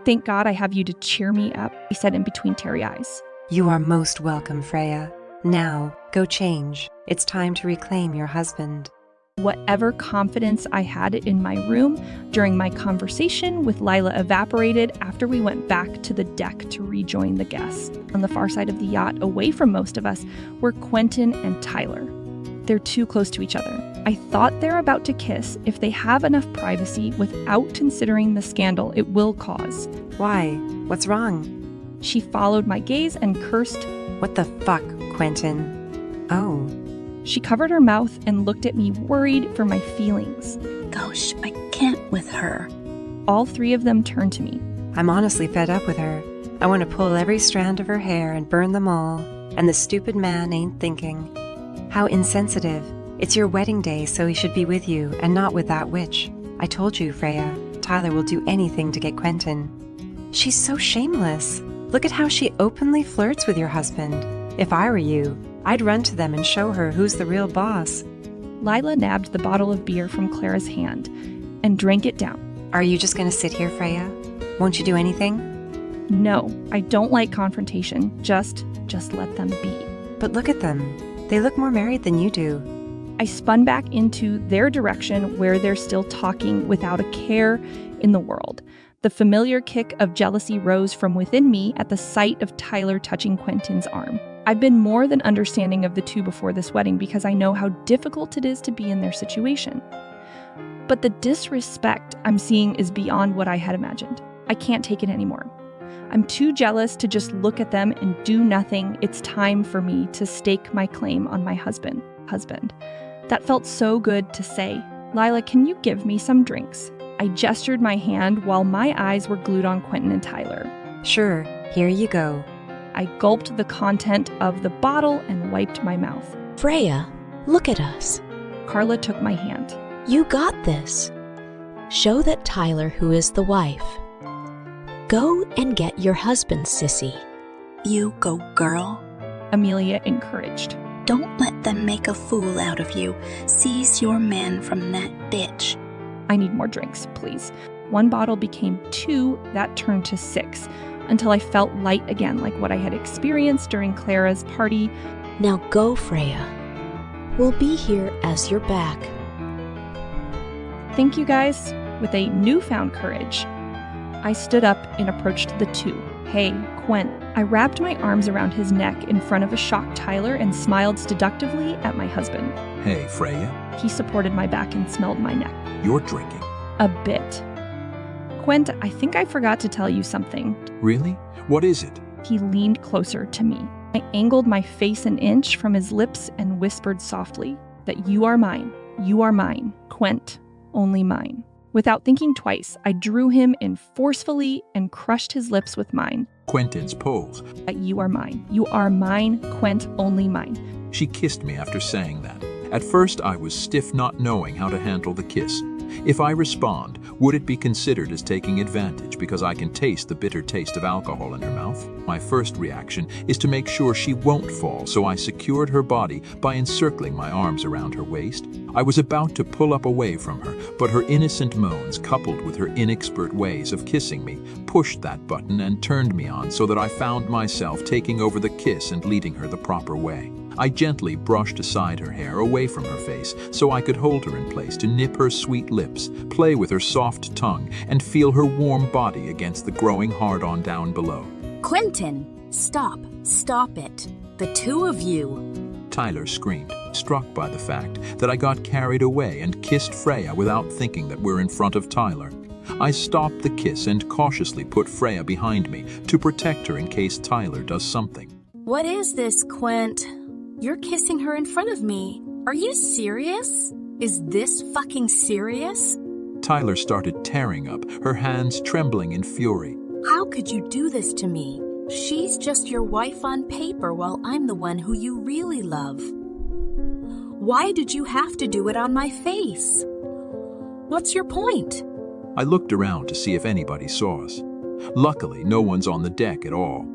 Thank God I have you to cheer me up, he said in between teary eyes. You are most welcome, Freya. Now, go change. It's time to reclaim your husband. Whatever confidence I had in my room during my conversation with Lyra evaporated after we went back to the deck to rejoin the guests. On the far side of the yacht, away from most of us, were Quentin and Tyler. They're too close to each other. I thought they're about to kiss if they have enough privacy without considering the scandal it will cause. Why? What's wrong? She followed my gaze and cursed, What the fuck, Quentin? Oh. She covered her mouth and looked at me, worried for my feelings. Gosh, I can't with her. All three of them turned to me. I'm honestly fed up with her. I want to pull every strand of her hair and burn them all, and the stupid man ain't thinking. How insensitive. It's your wedding day, so he should be with you, and not with that witch. I told you, Freya, Tyler will do anything to get Quentin. She's so shameless. Look at how she openly flirts with your husband. If I were you, I'd run to them and show her who's the real boss. Lyra nabbed the bottle of beer from Clara's hand and drank it down. Are you just going to sit here, Freya? Won't you do anything? No, I don't like confrontation. Just let them be. But look at them. They look more married than you do. I spun back into their direction where they're still talking without a care in the world. The familiar kick of jealousy rose from within me at the sight of Tyler touching Quentin's arm. I've been more than understanding of the two before this wedding because I know how difficult it is to be in their situation. But the disrespect I'm seeing is beyond what I had imagined. I can't take it anymore. I'm too jealous to just look at them and do nothing. It's time for me to stake my claim on my husband. That felt so good to say. Lyra, can you give me some drinks? I gestured my hand while my eyes were glued on Quentin and Tyler. Sure, here you go. I gulped the content of the bottle and wiped my mouth. Freya, look at us. Carla took my hand. You got this. Show that Tyler who is the wife. Go and get your husband, sissy. You go, girl. Amelia encouraged. Don't let them make a fool out of you. Seize your man from that bitch. I need more drinks, please. 1 bottle became 2, that turned to 6, until I felt light again, like what I had experienced during Clara's party. Now go, Freya. We'll be here as you're back. Thank you, guys. With a newfound courage, I stood up and approached the 2. Hey, Quent. I wrapped my arms around his neck in front of a shocked Tyler and smiled seductively at my husband. Hey, Freya. He supported my back and smelled my neck. You're drinking. A bit. Quent, I think I forgot to tell you something. Really? What is it? He leaned closer to me. I angled my face an inch from his lips and whispered softly that you are mine. You are mine. Quent, only mine. Without thinking twice, I drew him in forcefully and crushed his lips with mine. Quentin's pose. You are mine. You are mine, Quent, only mine. She kissed me after saying that. At first, I was stiff, not knowing how to handle the kiss. If I respond, would it be considered as taking advantage because I can taste the bitter taste of alcohol in her mouth? My first reaction is to make sure she won't fall, so I secured her body by encircling my arms around her waist. I was about to pull up away from her, but her innocent moans, coupled with her inexpert ways of kissing me, pushed that button and turned me on so that I found myself taking over the kiss and leading her the proper way. I gently brushed aside her hair away from her face so I could hold her in place to nip her sweet lips, play with her soft tongue, and feel her warm body against the growing hard-on down below. Quentin, stop. Stop it. The 2 of you. Tyler screamed, struck by the fact that I got carried away and kissed Freya without thinking that we're in front of Tyler. I stopped the kiss and cautiously put Freya behind me to protect her in case Tyler does something. What is this, Quent? You're kissing her in front of me. Are you serious? Is this fucking serious? Tyler started tearing up, her hands trembling in fury. How could you do this to me? She's just your wife on paper while I'm the one who you really love. Why did you have to do it on my face? What's your point? I looked around to see if anybody saw us. Luckily, no one's on the deck at all.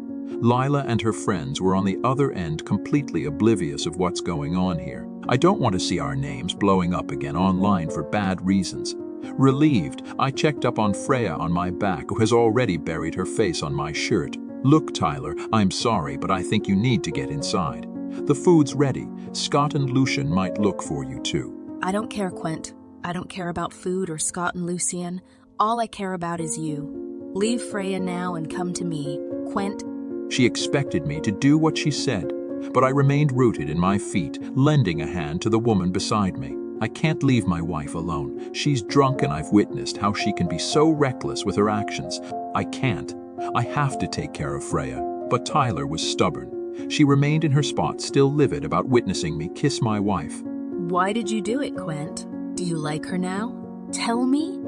Lyra and her friends were on the other end, completely oblivious of what's going on here. I don't want to see our names blowing up again online for bad reasons. Relieved, I checked up on Freya on my back, who has already buried her face on my shirt. Look, Tyler, I'm sorry, but I think you need to get inside. The food's ready. Scott and Lucian might look for you too. I don't care, Quent. I don't care about food or Scott and Lucian. All I care about is you. Leave Freya now and come to me. Quent. She expected me to do what she said, but I remained rooted in my feet, lending a hand to the woman beside me. I can't leave my wife alone. She's drunk and I've witnessed how she can be so reckless with her actions. I can't. I have to take care of Freya. But Tyler was stubborn. She remained in her spot, still livid about witnessing me kiss my wife. Why did you do it, Quent? Do you like her now? Tell me?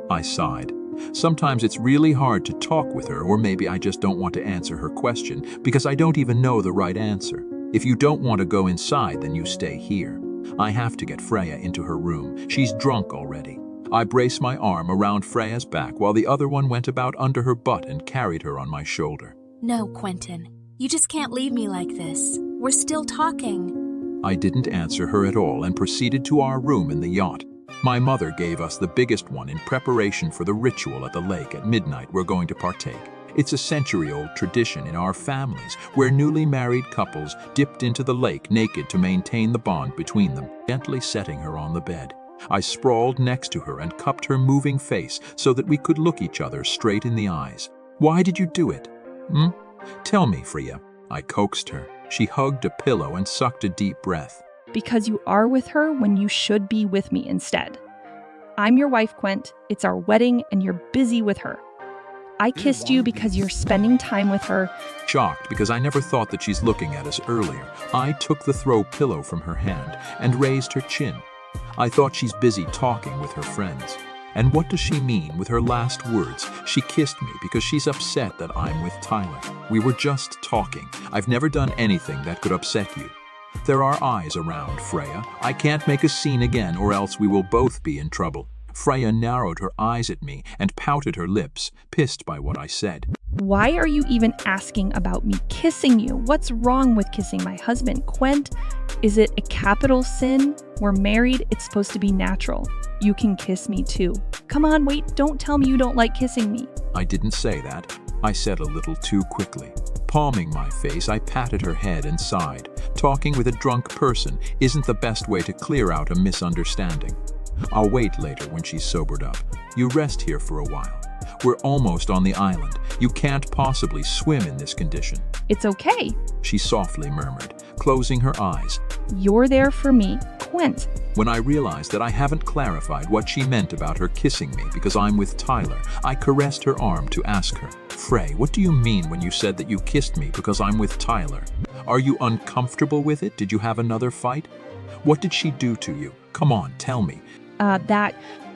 I sighed. Sometimes it's really hard to talk with her, or maybe I just don't want to answer her question because I don't even know the right answer. If you don't want to go inside, then you stay here. I have to get Freya into her room. She's drunk already. I braced my arm around Freya's back while the other one went about under her butt and carried her on my shoulder. No, Quentin. You just can't leave me like this. We're still talking. I didn't answer her at all and proceeded to our room in the yacht. My mother gave us the biggest one in preparation for the ritual at the lake at midnight we're going to partake. It's a century-old tradition in our families where newly married couples dipped into the lake naked to maintain the bond between them, gently setting her on the bed. I sprawled next to her and cupped her moving face so that we could look each other straight in the eyes. Why did you do it? Tell me, Freya. I coaxed her. She hugged a pillow and sucked a deep breath. Because you are with her when you should be with me instead. I'm your wife, Quent. It's our wedding and you're busy with her. I kissed you because you're spending time with her. Shocked because I never thought that she's looking at us earlier, I took the throw pillow from her hand and raised her chin. I thought she's busy talking with her friends. And what does she mean with her last words? She kissed me because she's upset that I'm with Tyler. We were just talking. I've never done anything that could upset you. There are eyes around, Freya. I can't make a scene again or else we will both be in trouble. Freya narrowed her eyes at me and pouted her lips, pissed by what I said. Why are you even asking about me kissing you? What's wrong with kissing my husband, Quent? Is it a capital sin? We're married, it's supposed to be natural. You can kiss me too. Come on, wait, don't tell me you don't like kissing me. I didn't say that. I said a little too quickly. Palming my face, I patted her head and sighed. Talking with a drunk person isn't the best way to clear out a misunderstanding. I'll wait later when she's sobered up. You rest here for a while. We're almost on the island. You can't possibly swim in this condition. It's okay, she softly murmured, closing her eyes. You're there for me, Quent. When I realized that I haven't clarified what she meant about her kissing me because I'm with Tyler, I caressed her arm to ask her, Frey, what do you mean when you said that you kissed me because I'm with Tyler? Are you uncomfortable with it? Did you have another fight? What did she do to you? Come on, tell me.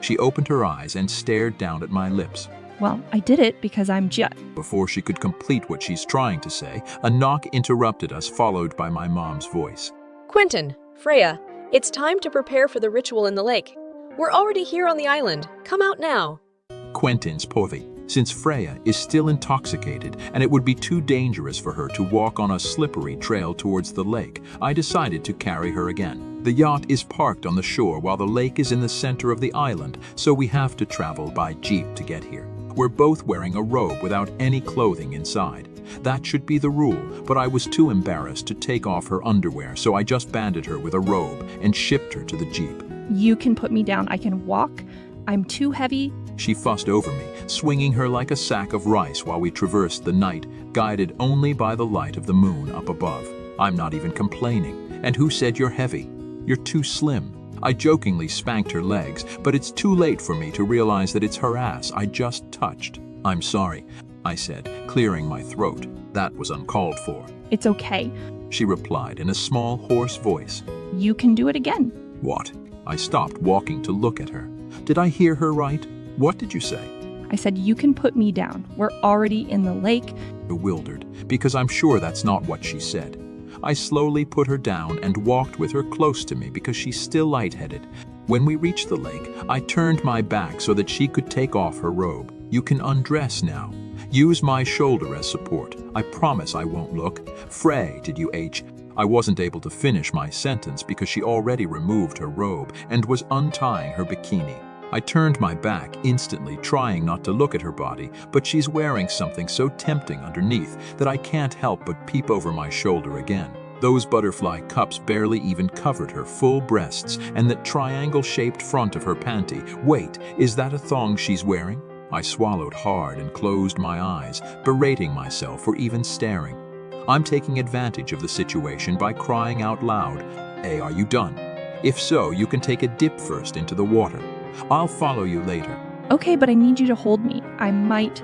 She opened her eyes and stared down at my lips. Well, I did it because I'm Before she could complete what she's trying to say, a knock interrupted us, followed by my mom's voice. Quentin, Freya, it's time to prepare for the ritual in the lake. We're already here on the island. Come out now. Quentin's povey, since Freya is still intoxicated and it would be too dangerous for her to walk on a slippery trail towards the lake, I decided to carry her again. The yacht is parked on the shore while the lake is in the center of the island, so we have to travel by jeep to get here. We're both wearing a robe without any clothing inside. That should be the rule, but I was too embarrassed to take off her underwear, so I just banded her with a robe and shipped her to the jeep. You can put me down. I can walk. I'm too heavy. She fussed over me, swinging her like a sack of rice while we traversed the night, guided only by the light of the moon up above. I'm not even complaining. And who said you're heavy? You're too slim. I jokingly spanked her legs, but it's too late for me to realize that it's her ass I just touched. I'm sorry, I said, clearing my throat. That was uncalled for. It's okay, she replied in a small, hoarse voice. You can do it again. What? I stopped walking to look at her. Did I hear her right? What did you say? I said you can put me down. We're already in the lake. Bewildered, because I'm sure that's not what she said. I slowly put her down and walked with her close to me because she's still lightheaded. When we reached the lake, I turned my back so that she could take off her robe. You can undress now. Use my shoulder as support. I promise I won't look. Frey, did you H? I wasn't able to finish my sentence because she already removed her robe and was untying her bikini. I turned my back instantly, trying not to look at her body, but she's wearing something so tempting underneath that I can't help but peep over my shoulder again. Those butterfly cups barely even covered her full breasts and that triangle-shaped front of her panty. Wait, is that a thong she's wearing? I swallowed hard and closed my eyes, berating myself for even staring. I'm taking advantage of the situation by crying out loud, Hey, are you done? If so, you can take a dip first into the water. I'll follow you later. Okay, but I need you to hold me. I might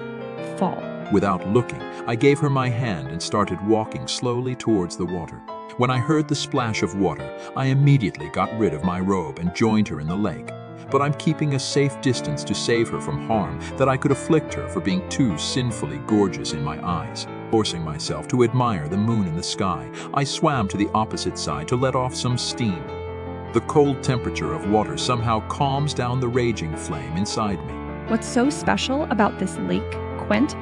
fall. Without looking, I gave her my hand and started walking slowly towards the water. When I heard the splash of water, I immediately got rid of my robe and joined her in the lake. But I'm keeping a safe distance to save her from harm that I could afflict her for being too sinfully gorgeous in my eyes. Forcing myself to admire the moon in the sky, I swam to the opposite side to let off some steam. The cold temperature of water somehow calms down the raging flame inside me. What's so special about this lake, Quent?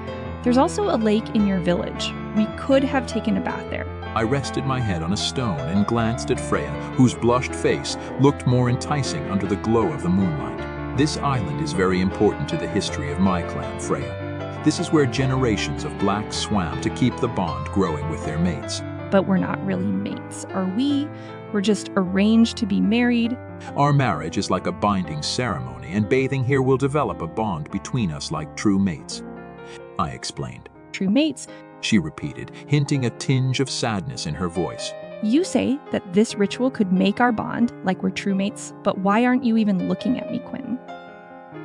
There's also a lake in your village. We could have taken a bath there. I rested my head on a stone and glanced at Freya, whose blushed face looked more enticing under the glow of the moonlight. This island is very important to the history of my clan, Freya. This is where generations of blacks swam to keep the bond growing with their mates. But we're not really mates, are we? We're just arranged to be married. Our marriage is like a binding ceremony, and bathing here will develop a bond between us like true mates, I explained. True mates, she repeated, hinting a tinge of sadness in her voice. You say that this ritual could make our bond like we're true mates, but why aren't you even looking at me, Quentin?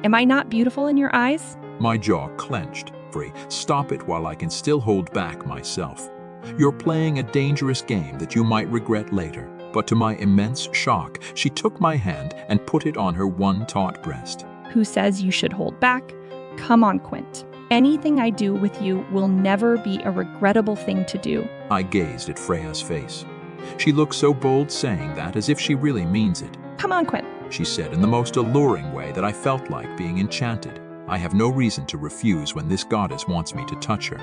Am I not beautiful in your eyes? My jaw clenched. Free, stop it while I can still hold back myself. You're playing a dangerous game that you might regret later. But to my immense shock, she took my hand and put it on her one taut breast. Who says you should hold back? Come on, Quint. Anything I do with you will never be a regrettable thing to do. I gazed at Freya's face. She looked so bold saying that as if she really means it. Come on, Quint. she said in the most alluring way that I felt like being enchanted. I have no reason to refuse when this goddess wants me to touch her.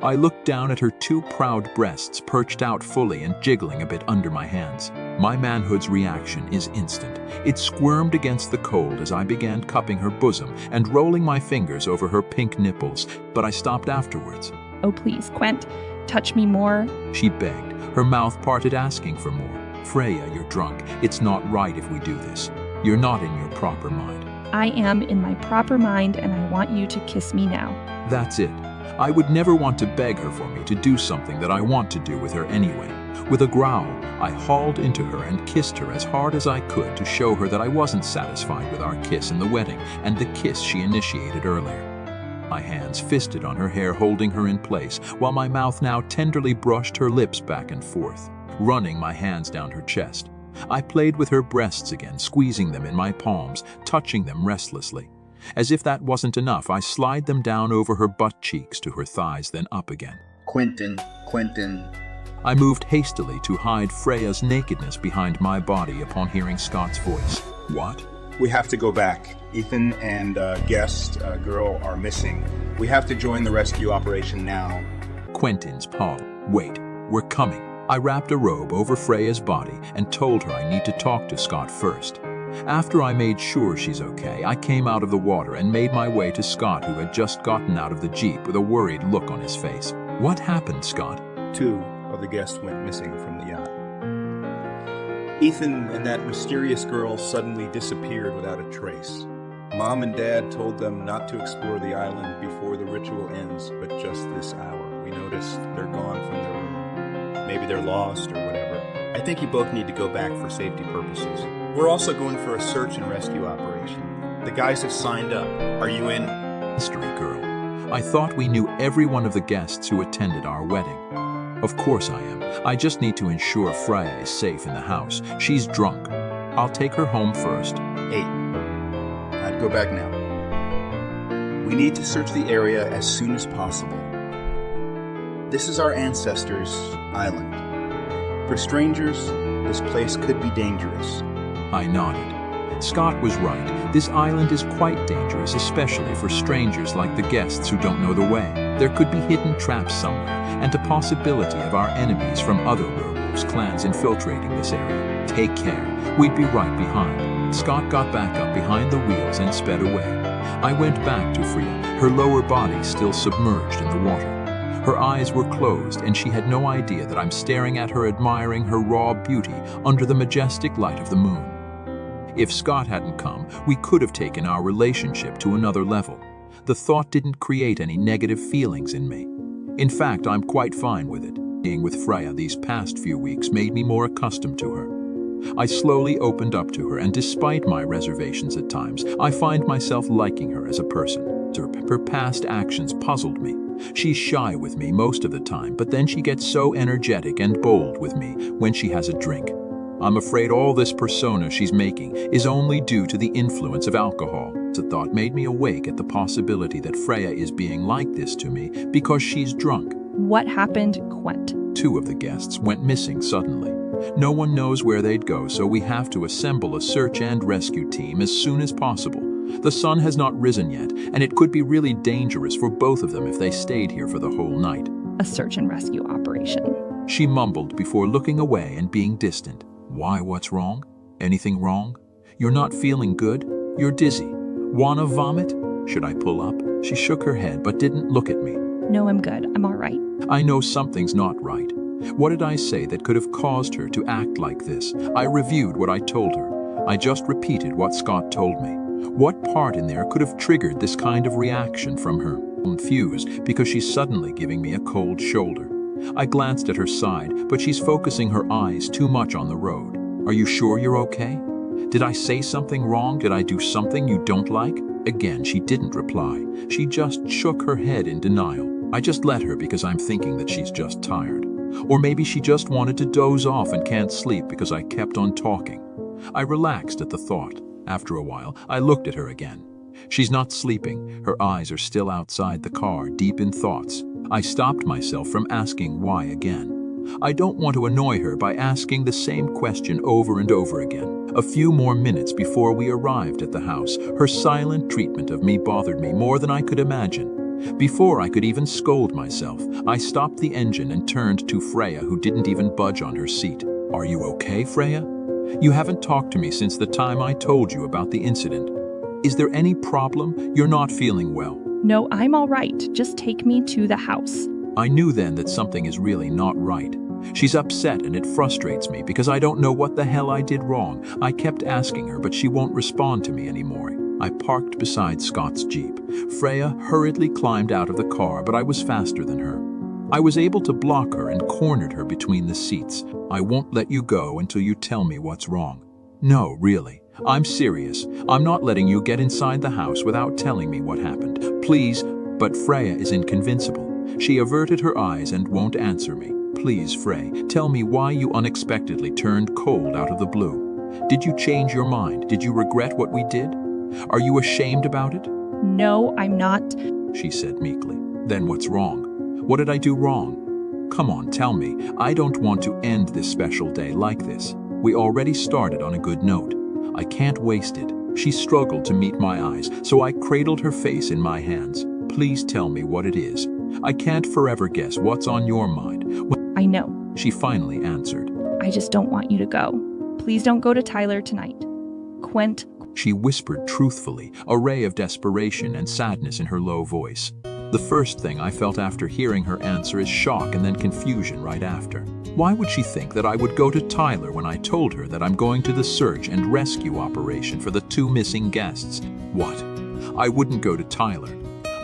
I looked down at her 2 proud breasts perched out fully and jiggling a bit under my hands. My manhood's reaction is instant. It squirmed against the cold as I began cupping her bosom and rolling my fingers over her pink nipples, but I stopped afterwards. Oh please, Quent, touch me more, she begged, her mouth parted asking for more. Freya, you're drunk. It's not right if we do this. You're not in your proper mind. I am in my proper mind and I want you to kiss me now. That's it. I would never want to beg her for me to do something that I want to do with her anyway. With a growl, I hauled into her and kissed her as hard as I could to show her that I wasn't satisfied with our kiss in the wedding and the kiss she initiated earlier. My hands fisted on her hair, holding her in place, while my mouth now tenderly brushed her lips back and forth, running my hands down her chest. I played with her breasts again, squeezing them in my palms, touching them restlessly. As if that wasn't enough, I slid them down over her butt cheeks to her thighs, then up again. Quentin. I moved hastily to hide Freya's nakedness behind my body upon hearing Scott's voice. What? We have to go back. Ethan and guest girl are missing. We have to join the rescue operation now. Quentin's paw. Wait, we're coming. I wrapped a robe over Freya's body and told her I need to talk to Scott first. After I made sure she's okay, I came out of the water and made my way to Scott, who had just gotten out of the Jeep with a worried look on his face. What happened, Scott? 2 of the guests went missing from the yacht. Ethan and that mysterious girl suddenly disappeared without a trace. Mom and Dad told them not to explore the island before the ritual ends, but just this hour. We noticed they're gone from their room. Maybe they're lost or whatever. I think you both need to go back for safety purposes. We're also going for a search and rescue operation. The guys have signed up. Are you in? Mystery girl. I thought we knew every one of the guests who attended our wedding. Of course I am. I just need to ensure Freya is safe in the house. She's drunk. I'll take her home first. 8. I'd go back now. We need to search the area as soon as possible. This is our ancestors' island. For strangers, this place could be dangerous. I nodded. Scott was right. This island is quite dangerous, especially for strangers like the guests who don't know the way. There could be hidden traps somewhere, and a possibility of our enemies from other werewolves clans infiltrating this area. Take care. We'd be right behind. Scott got back up behind the wheels and sped away. I went back to Freya, her lower body still submerged in the water. Her eyes were closed, and she had no idea that I'm staring at her, admiring her raw beauty under the majestic light of the moon. If Scott hadn't come, we could have taken our relationship to another level. The thought didn't create any negative feelings in me. In fact, I'm quite fine with it. Being with Freya these past few weeks made me more accustomed to her. I slowly opened up to her, and despite my reservations at times, I find myself liking her as a person. Her past actions puzzled me. She's shy with me most of the time, but then she gets so energetic and bold with me when she has a drink. I'm afraid all this persona she's making is only due to the influence of alcohol. The thought made me awake at the possibility that Freya is being like this to me because she's drunk. What happened, Quent? 2 of the guests went missing suddenly. No one knows where they'd go, so we have to assemble a search and rescue team as soon as possible. The sun has not risen yet, and it could be really dangerous for both of them if they stayed here for the whole night. A search and rescue operation, she mumbled before looking away and being distant. Why, what's wrong? Anything wrong? You're not feeling good? You're dizzy. Wanna vomit? Should I pull up? She shook her head but didn't look at me. No, I'm good. I'm all right. I know something's not right. What did I say that could have caused her to act like this? I reviewed what I told her. I just repeated what Scott told me. What part in there could have triggered this kind of reaction from her? Confused because she's suddenly giving me a cold shoulder. I glanced at her side, but she's focusing her eyes too much on the road. Are you sure you're okay? Did I say something wrong? Did I do something you don't like? Again, she didn't reply. She just shook her head in denial. I just let her because I'm thinking that she's just tired. Or maybe she just wanted to doze off and can't sleep because I kept on talking. I relaxed at the thought. After a while, I looked at her again. She's not sleeping. Her eyes are still outside the car, deep in thoughts. I stopped myself from asking why again. I don't want to annoy her by asking the same question over and over again. A few more minutes before we arrived at the house, her silent treatment of me bothered me more than I could imagine. Before I could even scold myself, I stopped the engine and turned to Freya, who didn't even budge on her seat. "Are you okay, Freya? You haven't talked to me since the time I told you about the incident. Is there any problem? You're not feeling well." No, I'm all right. Just take me to the house. I knew then that something is really not right. She's upset and it frustrates me because I don't know what the hell I did wrong. I kept asking her, but she won't respond to me anymore. I parked beside Scott's Jeep. Freya hurriedly climbed out of the car, but I was faster than her. I was able to block her and cornered her between the seats. "I won't let you go until you tell me what's wrong." "No, really. I'm serious. I'm not letting you get inside the house without telling me what happened. Please." But Freya is inconvincible. She averted her eyes and won't answer me. "Please, Frey, tell me why you unexpectedly turned cold out of the blue. Did you change your mind? Did you regret what we did? Are you ashamed about it?" No, I'm not, she said meekly. "Then what's wrong? What did I do wrong? Come on, tell me. I don't want to end this special day like this. We already started on a good note. I can't waste it." She struggled to meet my eyes, so I cradled her face in my hands. "Please tell me what it is. I can't forever guess what's on your mind." I know. She finally answered. "I just don't want you to go. Please don't go to Tyler tonight. Quent." She whispered truthfully, a ray of desperation and sadness in her low voice. The first thing I felt after hearing her answer is shock and then confusion right after. Why would she think that I would go to Tyler when I told her that I'm going to the search and rescue operation for the 2 missing guests? What? I wouldn't go to Tyler.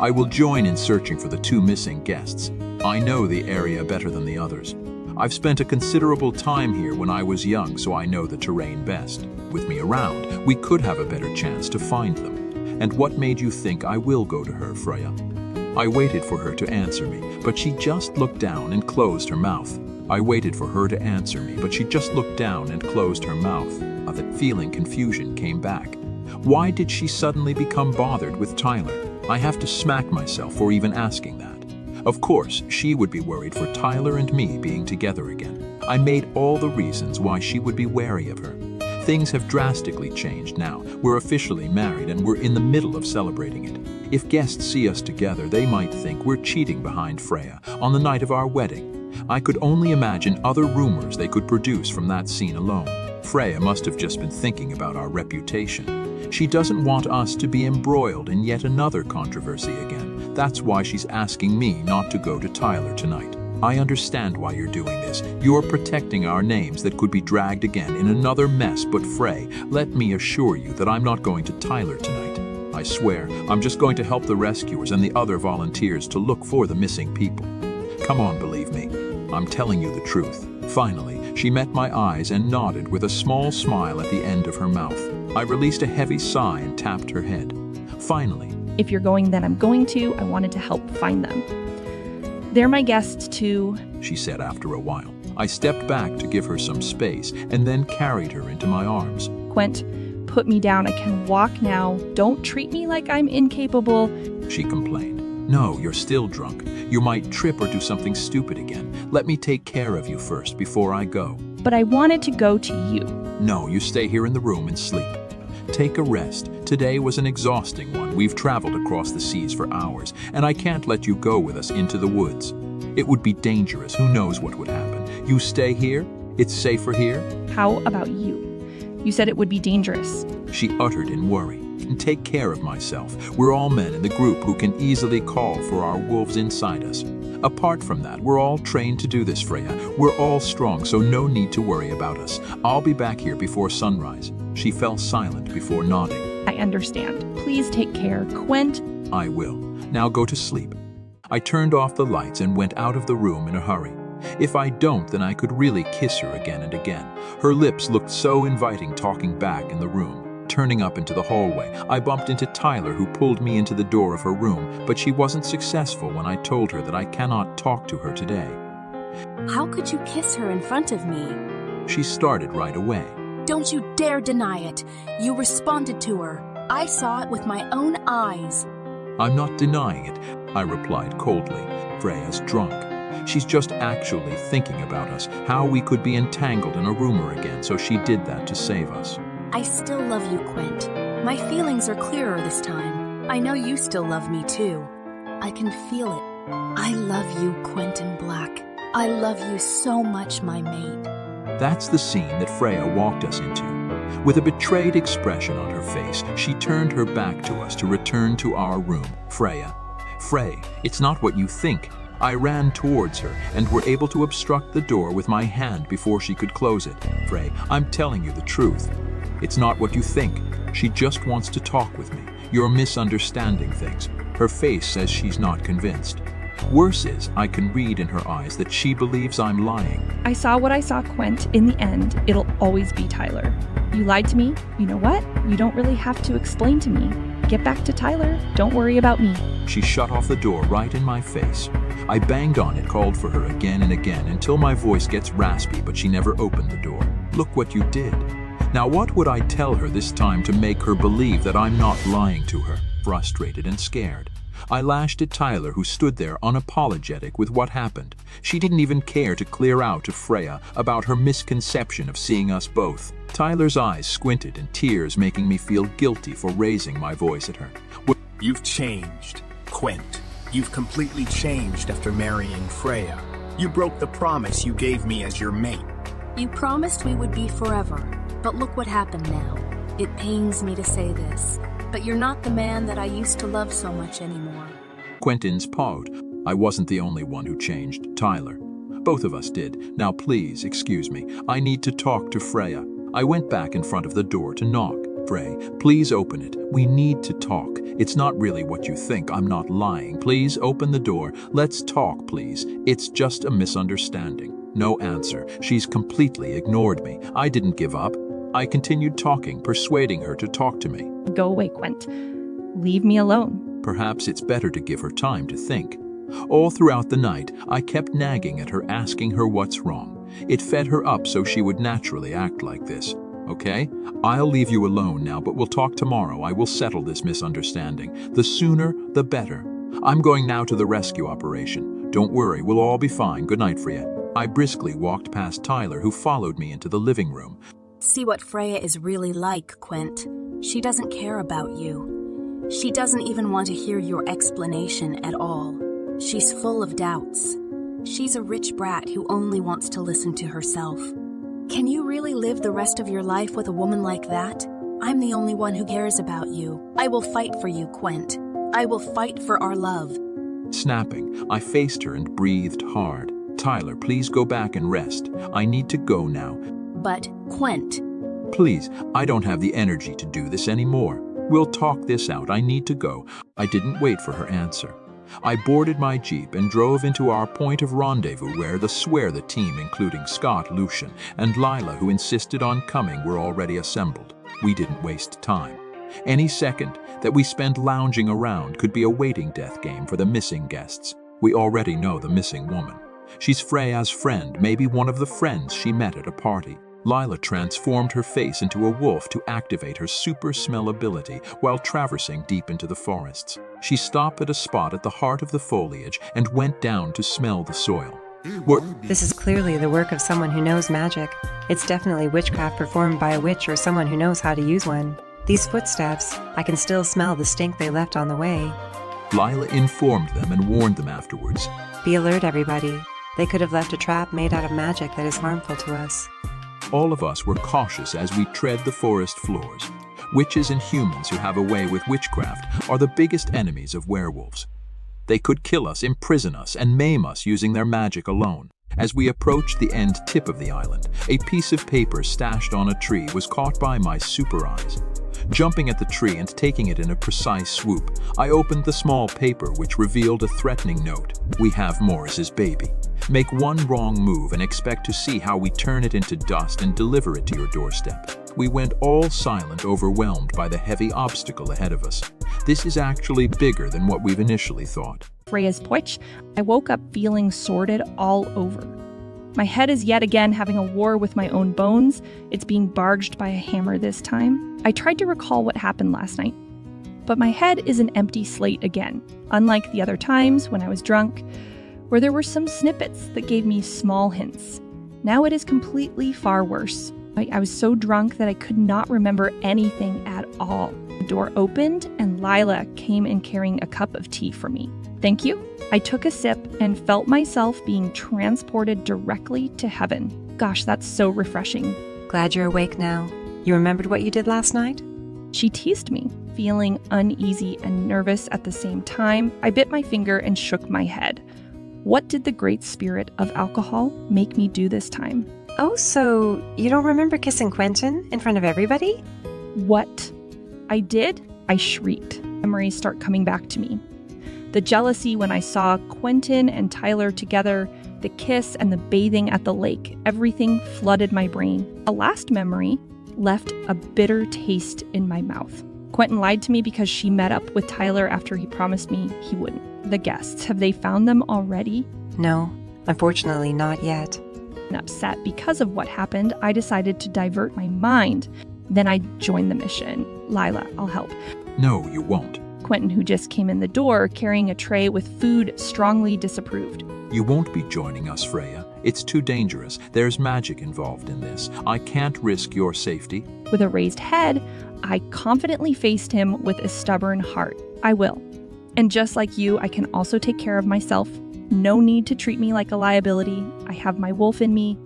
I will join in searching for the 2 missing guests. I know the area better than the others. I've spent a considerable time here when I was young, so I know the terrain best. With me around, we could have a better chance to find them. And what made you think I will go to her, Freya? I waited for her to answer me, but she just looked down and closed her mouth. I waited for her to answer me, but she just looked down and closed her mouth. That feeling confusion came back. Why did she suddenly become bothered with Tyler? I have to smack myself for even asking that. Of course, she would be worried for Tyler and me being together again. I made all the reasons why she would be wary of her. Things have drastically changed now. We're officially married and we're in the middle of celebrating it. If guests see us together, they might think we're cheating behind Freya on the night of our wedding. I could only imagine other rumors they could produce from that scene alone. Freya must have just been thinking about our reputation. She doesn't want us to be embroiled in yet another controversy again. That's why she's asking me not to go to Tyler tonight. I understand why you're doing this. You're protecting our names that could be dragged again in another mess, but Frey, let me assure you that I'm not going to Tyler tonight. I swear, I'm just going to help the rescuers and the other volunteers to look for the missing people. Come on, believe me. I'm telling you the truth. Finally, she met my eyes and nodded with a small smile at the end of her mouth. I released a heavy sigh and tapped her head. Finally. If you're going, then I'm going to. I wanted to help find them. They're my guests too, she said after a while. I stepped back to give her some space and then carried her into my arms. Quent, put me down. I can walk now. Don't treat me like I'm incapable, she complained. No, you're still drunk. You might trip or do something stupid again. Let me take care of you first before I go. But I wanted to go to you. No, you stay here in the room and sleep. Take a rest. Today was an exhausting one. We've traveled across the seas for hours, and I can't let you go with us into the woods. It would be dangerous. Who knows what would happen? You stay here? It's safer here? How about you? You said it would be dangerous, she uttered in worry. And take care of myself. We're all men in the group who can easily call for our wolves inside us. Apart from that, we're all trained to do this, Freya. We're all strong, so no need to worry about us. I'll be back here before sunrise. She fell silent before nodding. I understand. Please take care, Quent. I will. Now go to sleep. I turned off the lights and went out of the room in a hurry. If I don't, then I could really kiss her again and again. Her lips looked so inviting talking back in the room. Turning up into the hallway, I bumped into Tyler, who pulled me into the door of her room, but she wasn't successful when I told her that I cannot talk to her today. How could you kiss her in front of me? She started right away. Don't you dare deny it. You responded to her. I saw it with my own eyes. I'm not denying it, I replied coldly. Freya's drunk. She's just actually thinking about us, how we could be entangled in a rumor again, so she did that to save us. I still love you, Quint. My feelings are clearer this time. I know you still love me too. I can feel it. I love you, Quentin Black. I love you so much, my mate. That's the scene that Freya walked us into. With a betrayed expression on her face, she turned her back to us to return to our room. Freya, Frey, it's not what you think. I ran towards her and were able to obstruct the door with my hand before she could close it. Frey, I'm telling you the truth. It's not what you think. She just wants to talk with me. You're misunderstanding things. Her face says she's not convinced. Worse is, I can read in her eyes that she believes I'm lying. I saw what I saw, Quint. In the end, it'll always be Tyler. You lied to me. You know what? You don't really have to explain to me. Get back to Tyler. Don't worry about me. She shut off the door right in my face. I banged on it, called for her again and again until my voice gets raspy, but she never opened the door. Look what you did. Now what would I tell her this time to make her believe that I'm not lying to her? Frustrated and scared, I lashed at Tyler, who stood there unapologetic with what happened. She didn't even care to clear out to Freya about her misconception of seeing us both. Tyler's eyes squinted and tears making me feel guilty for raising my voice at her. You've changed, Quint. You've completely changed after marrying Freya. You broke the promise you gave me as your mate. You promised we would be forever, but look what happened now. It pains me to say this, but you're not the man that I used to love so much anymore. Quentin's pawed. I wasn't the only one who changed, Tyler. Both of us did. Now please, excuse me. I need to talk to Freya. I went back in front of the door to knock. Frey, please open it. We need to talk. It's not really what you think. I'm not lying. Please open the door. Let's talk, please. It's just a misunderstanding. No answer. She's completely ignored me. I didn't give up. I continued talking, persuading her to talk to me. Go away, Quint. Leave me alone. Perhaps it's better to give her time to think. All throughout the night, I kept nagging at her, asking her what's wrong. It fed her up so she would naturally act like this. Okay? I'll leave you alone now, but we'll talk tomorrow. I will settle this misunderstanding. The sooner, the better. I'm going now to the rescue operation. Don't worry, we'll all be fine. Good night, Freya. I briskly walked past Tyler, who followed me into the living room. See what Freya is really like, Quint. She doesn't care about you. She doesn't even want to hear your explanation at all. She's full of doubts. She's a rich brat who only wants to listen to herself. Can you really live the rest of your life with a woman like that? I'm the only one who cares about you. I will fight for you, Quint. I will fight for our love. Snapping, I faced her and breathed hard. Tyler, please go back and rest. I need to go now. But, Quint. Please, I don't have the energy to do this anymore. We'll talk this out. I need to go. I didn't wait for her answer. I boarded my Jeep and drove into our point of rendezvous where the team, including Scott, Lucian, and Lyra, who insisted on coming, were already assembled. We didn't waste time. Any second that we spent lounging around could be a waiting death game for the missing guests. We already know the missing woman. She's Freya's friend, maybe one of the friends she met at a party. Lyra transformed her face into a wolf to activate her super smell ability while traversing deep into the forests. She stopped at a spot at the heart of the foliage and went down to smell the soil. This is clearly the work of someone who knows magic. It's definitely witchcraft performed by a witch or someone who knows how to use one. These footsteps, I can still smell the stink they left on the way. Lyra informed them and warned them afterwards. Be alert, everybody. They could have left a trap made out of magic that is harmful to us. All of us were cautious as we tread the forest floors. Witches and humans who have a way with witchcraft are the biggest enemies of werewolves. They could kill us, imprison us, and maim us using their magic alone. As we approached the end tip of the island, a piece of paper stashed on a tree was caught by my super eyes. Jumping at the tree and taking it in a precise swoop, I opened the small paper which revealed a threatening note. We have Morris's baby. Make one wrong move and expect to see how we turn it into dust and deliver it to your doorstep. We went all silent, overwhelmed by the heavy obstacle ahead of us. This is actually bigger than what we've initially thought. Freya's Poich, I woke up feeling sordid all over. My head is yet again having a war with my own bones. It's being barged by a hammer this time. I tried to recall what happened last night, but my head is an empty slate again. Unlike the other times when I was drunk, where there were some snippets that gave me small hints. Now it is completely far worse. I was so drunk that I could not remember anything at all. The door opened and Lyra came in carrying a cup of tea for me. Thank you. I took a sip and felt myself being transported directly to heaven. Gosh, that's so refreshing. Glad you're awake now. You remembered what you did last night? She teased me, feeling uneasy and nervous at the same time. I bit my finger and shook my head. What did the great spirit of alcohol make me do this time? Oh, so you don't remember kissing Quentin in front of everybody? What I did? I shrieked. Memories start coming back to me. The jealousy when I saw Quentin and Tyler together, the kiss and the bathing at the lake, everything flooded my brain. A last memory left a bitter taste in my mouth. Quentin lied to me because she met up with Tyler after he promised me he wouldn't. The guests, have they found them already? No, unfortunately not yet. Upset because of what happened, I decided to divert my mind. Then I joined the mission. Lyra, I'll help. No, you won't. Quentin, who just came in the door carrying a tray with food, strongly disapproved. You won't be joining us, Freya. It's too dangerous. There's magic involved in this. I can't risk your safety. With a raised head, I confidently faced him with a stubborn heart. I will. And just like you, I can also take care of myself. No need to treat me like a liability. I have my wolf in me.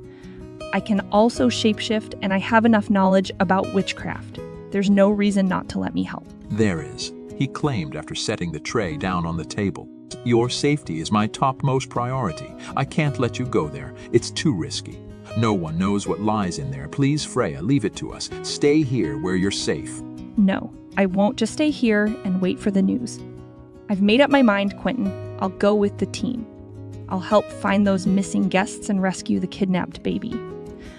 I can also shapeshift, and I have enough knowledge about witchcraft. There's no reason not to let me help. There is, he claimed after setting the tray down on the table. Your safety is my topmost priority. I can't let you go there. It's too risky. No one knows what lies in there. Please, Freya, leave it to us. Stay here where you're safe. No, I won't just stay here and wait for the news. I've made up my mind, Quentin. I'll go with the team. I'll help find those missing guests and rescue the kidnapped baby.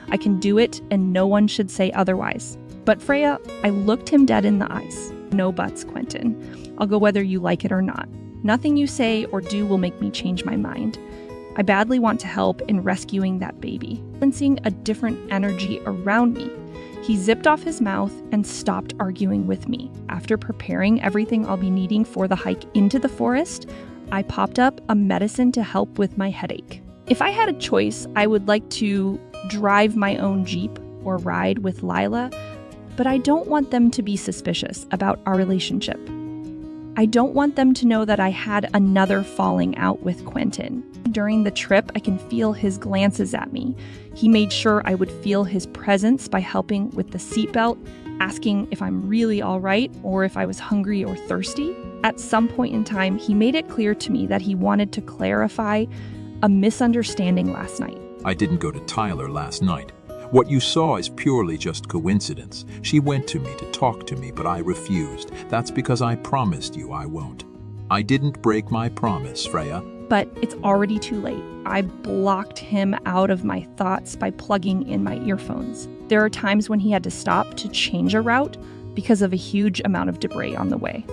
I can do it, and no one should say otherwise. But Freya, I looked him dead in the eyes. No buts, Quentin. I'll go whether you like it or not. Nothing you say or do will make me change my mind. I badly want to help in rescuing that baby. Sensing a different energy around me, he zipped off his mouth and stopped arguing with me. After preparing everything I'll be needing for the hike into the forest, I popped up a medicine to help with my headache. If I had a choice, I would like to drive my own Jeep or ride with Lyra, but I don't want them to be suspicious about our relationship. I don't want them to know that I had another falling out with Quentin. During the trip, I can feel his glances at me. He made sure I would feel his presence by helping with the seatbelt, asking if I'm really all right or if I was hungry or thirsty. At some point in time, he made it clear to me that he wanted to clarify a misunderstanding last night. I didn't go to Tyler last night. What you saw is purely just coincidence. She went to me to talk to me, but I refused. That's because I promised you I won't. I didn't break my promise, Freya. But it's already too late. I blocked him out of my thoughts by plugging in my earphones. There are times when he had to stop to change a route because of a huge amount of debris on the way.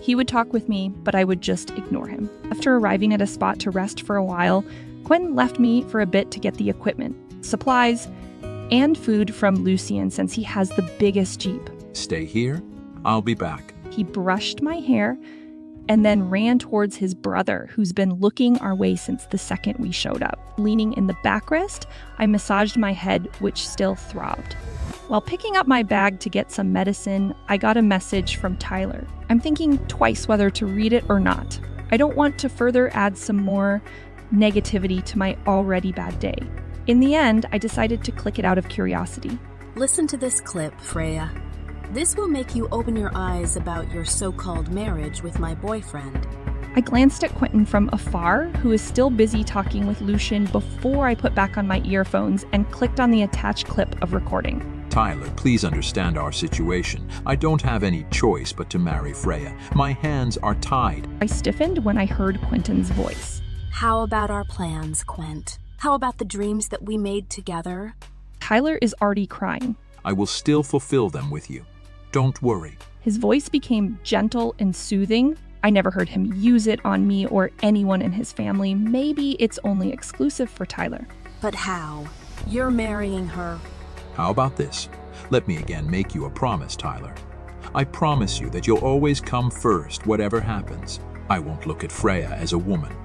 He would talk with me, but I would just ignore him. After arriving at a spot to rest for a while, Quentin left me for a bit to get the equipment, supplies, and food from Lucien since he has the biggest Jeep. Stay here. I'll be back. He brushed my hair and then ran towards his brother, who's been looking our way since the second we showed up. Leaning in the backrest, I massaged my head, which still throbbed. While picking up my bag to get some medicine, I got a message from Tyler. I'm thinking twice whether to read it or not. I don't want to further add some more negativity to my already bad day. In the end, I decided to click it out of curiosity. Listen to this clip, Freya. This will make you open your eyes about your so-called marriage with my boyfriend. I glanced at Quentin from afar, who is still busy talking with Lucien, before I put back on my earphones and clicked on the attached clip of recording. Tyler, please understand our situation. I don't have any choice but to marry Freya. My hands are tied. I stiffened when I heard Quentin's voice. How about our plans, Quent? How about the dreams that we made together? Tyler is already crying. I will still fulfill them with you. Don't worry. His voice became gentle and soothing. I never heard him use it on me or anyone in his family. Maybe it's only exclusive for Tyler. But how? You're marrying her. How about this? Let me again make you a promise, Tyler. I promise you that you'll always come first, whatever happens. I won't look at Freya as a woman.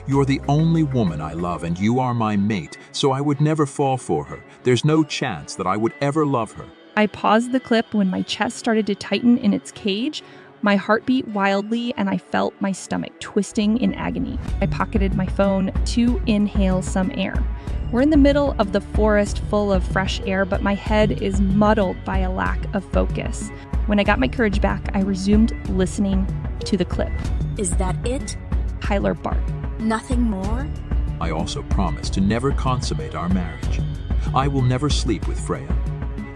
You're the only woman I love and you are my mate, so I would never fall for her. There's no chance that I would ever love her. I paused the clip when my chest started to tighten in its cage. My heart beat wildly and I felt my stomach twisting in agony. I pocketed my phone to inhale some air. We're in the middle of the forest full of fresh air, but my head is muddled by a lack of focus. When I got my courage back, I resumed listening to the clip. Is that it? Tyler barked. Nothing more? I also promised to never consummate our marriage. I will never sleep with Freya.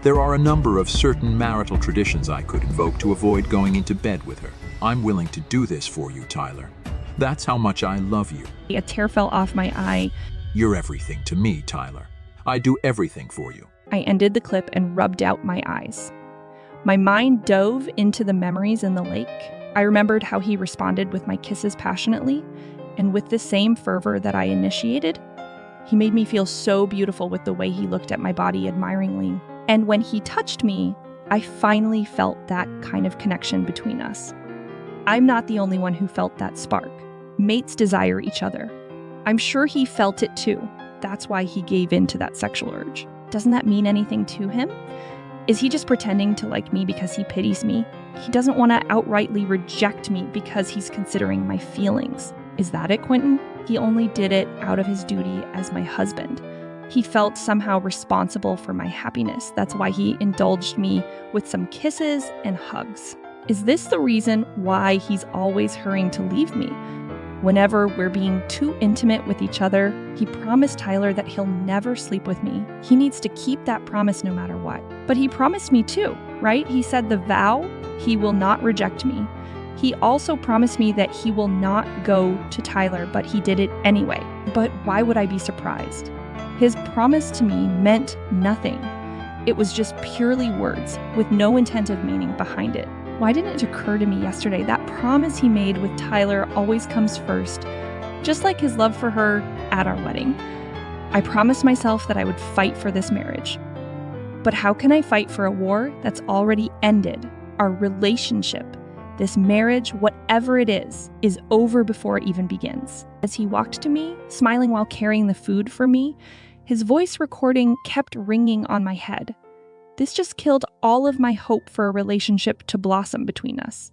There are a number of certain marital traditions I could invoke to avoid going into bed with her. I'm willing to do this for you, Tyler. That's how much I love you. A tear fell off my eye. You're everything to me, Tyler. I do everything for you. I ended the clip and rubbed out my eyes. My mind dove into the memories in the lake. I remembered how he responded with my kisses passionately, and with the same fervor that I initiated. He made me feel so beautiful with the way he looked at my body admiringly. And when he touched me, I finally felt that kind of connection between us. I'm not the only one who felt that spark. Mates desire each other. I'm sure he felt it too. That's why he gave in to that sexual urge. Doesn't that mean anything to him? Is he just pretending to like me because he pities me? He doesn't want to outrightly reject me because he's considering my feelings. Is that it, Quentin? He only did it out of his duty as my husband. He felt somehow responsible for my happiness. That's why he indulged me with some kisses and hugs. Is this the reason why he's always hurrying to leave me? Whenever we're being too intimate with each other, he promised Tyler that he'll never sleep with me. He needs to keep that promise no matter what. But he promised me too, right? He said the vow, he will not reject me. He also promised me that he will not go to Tyler, but he did it anyway. But why would I be surprised? His promise to me meant nothing. It was just purely words, with no intent of meaning behind it. Why didn't it occur to me yesterday that promise he made with Tyler always comes first, just like his love for her at our wedding? I promised myself that I would fight for this marriage. But how can I fight for a war that's already ended? Our relationship, this marriage, whatever it is over before it even begins. As he walked to me, smiling while carrying the food for me, his voice recording kept ringing on my head. This just killed all of my hope for a relationship to blossom between us.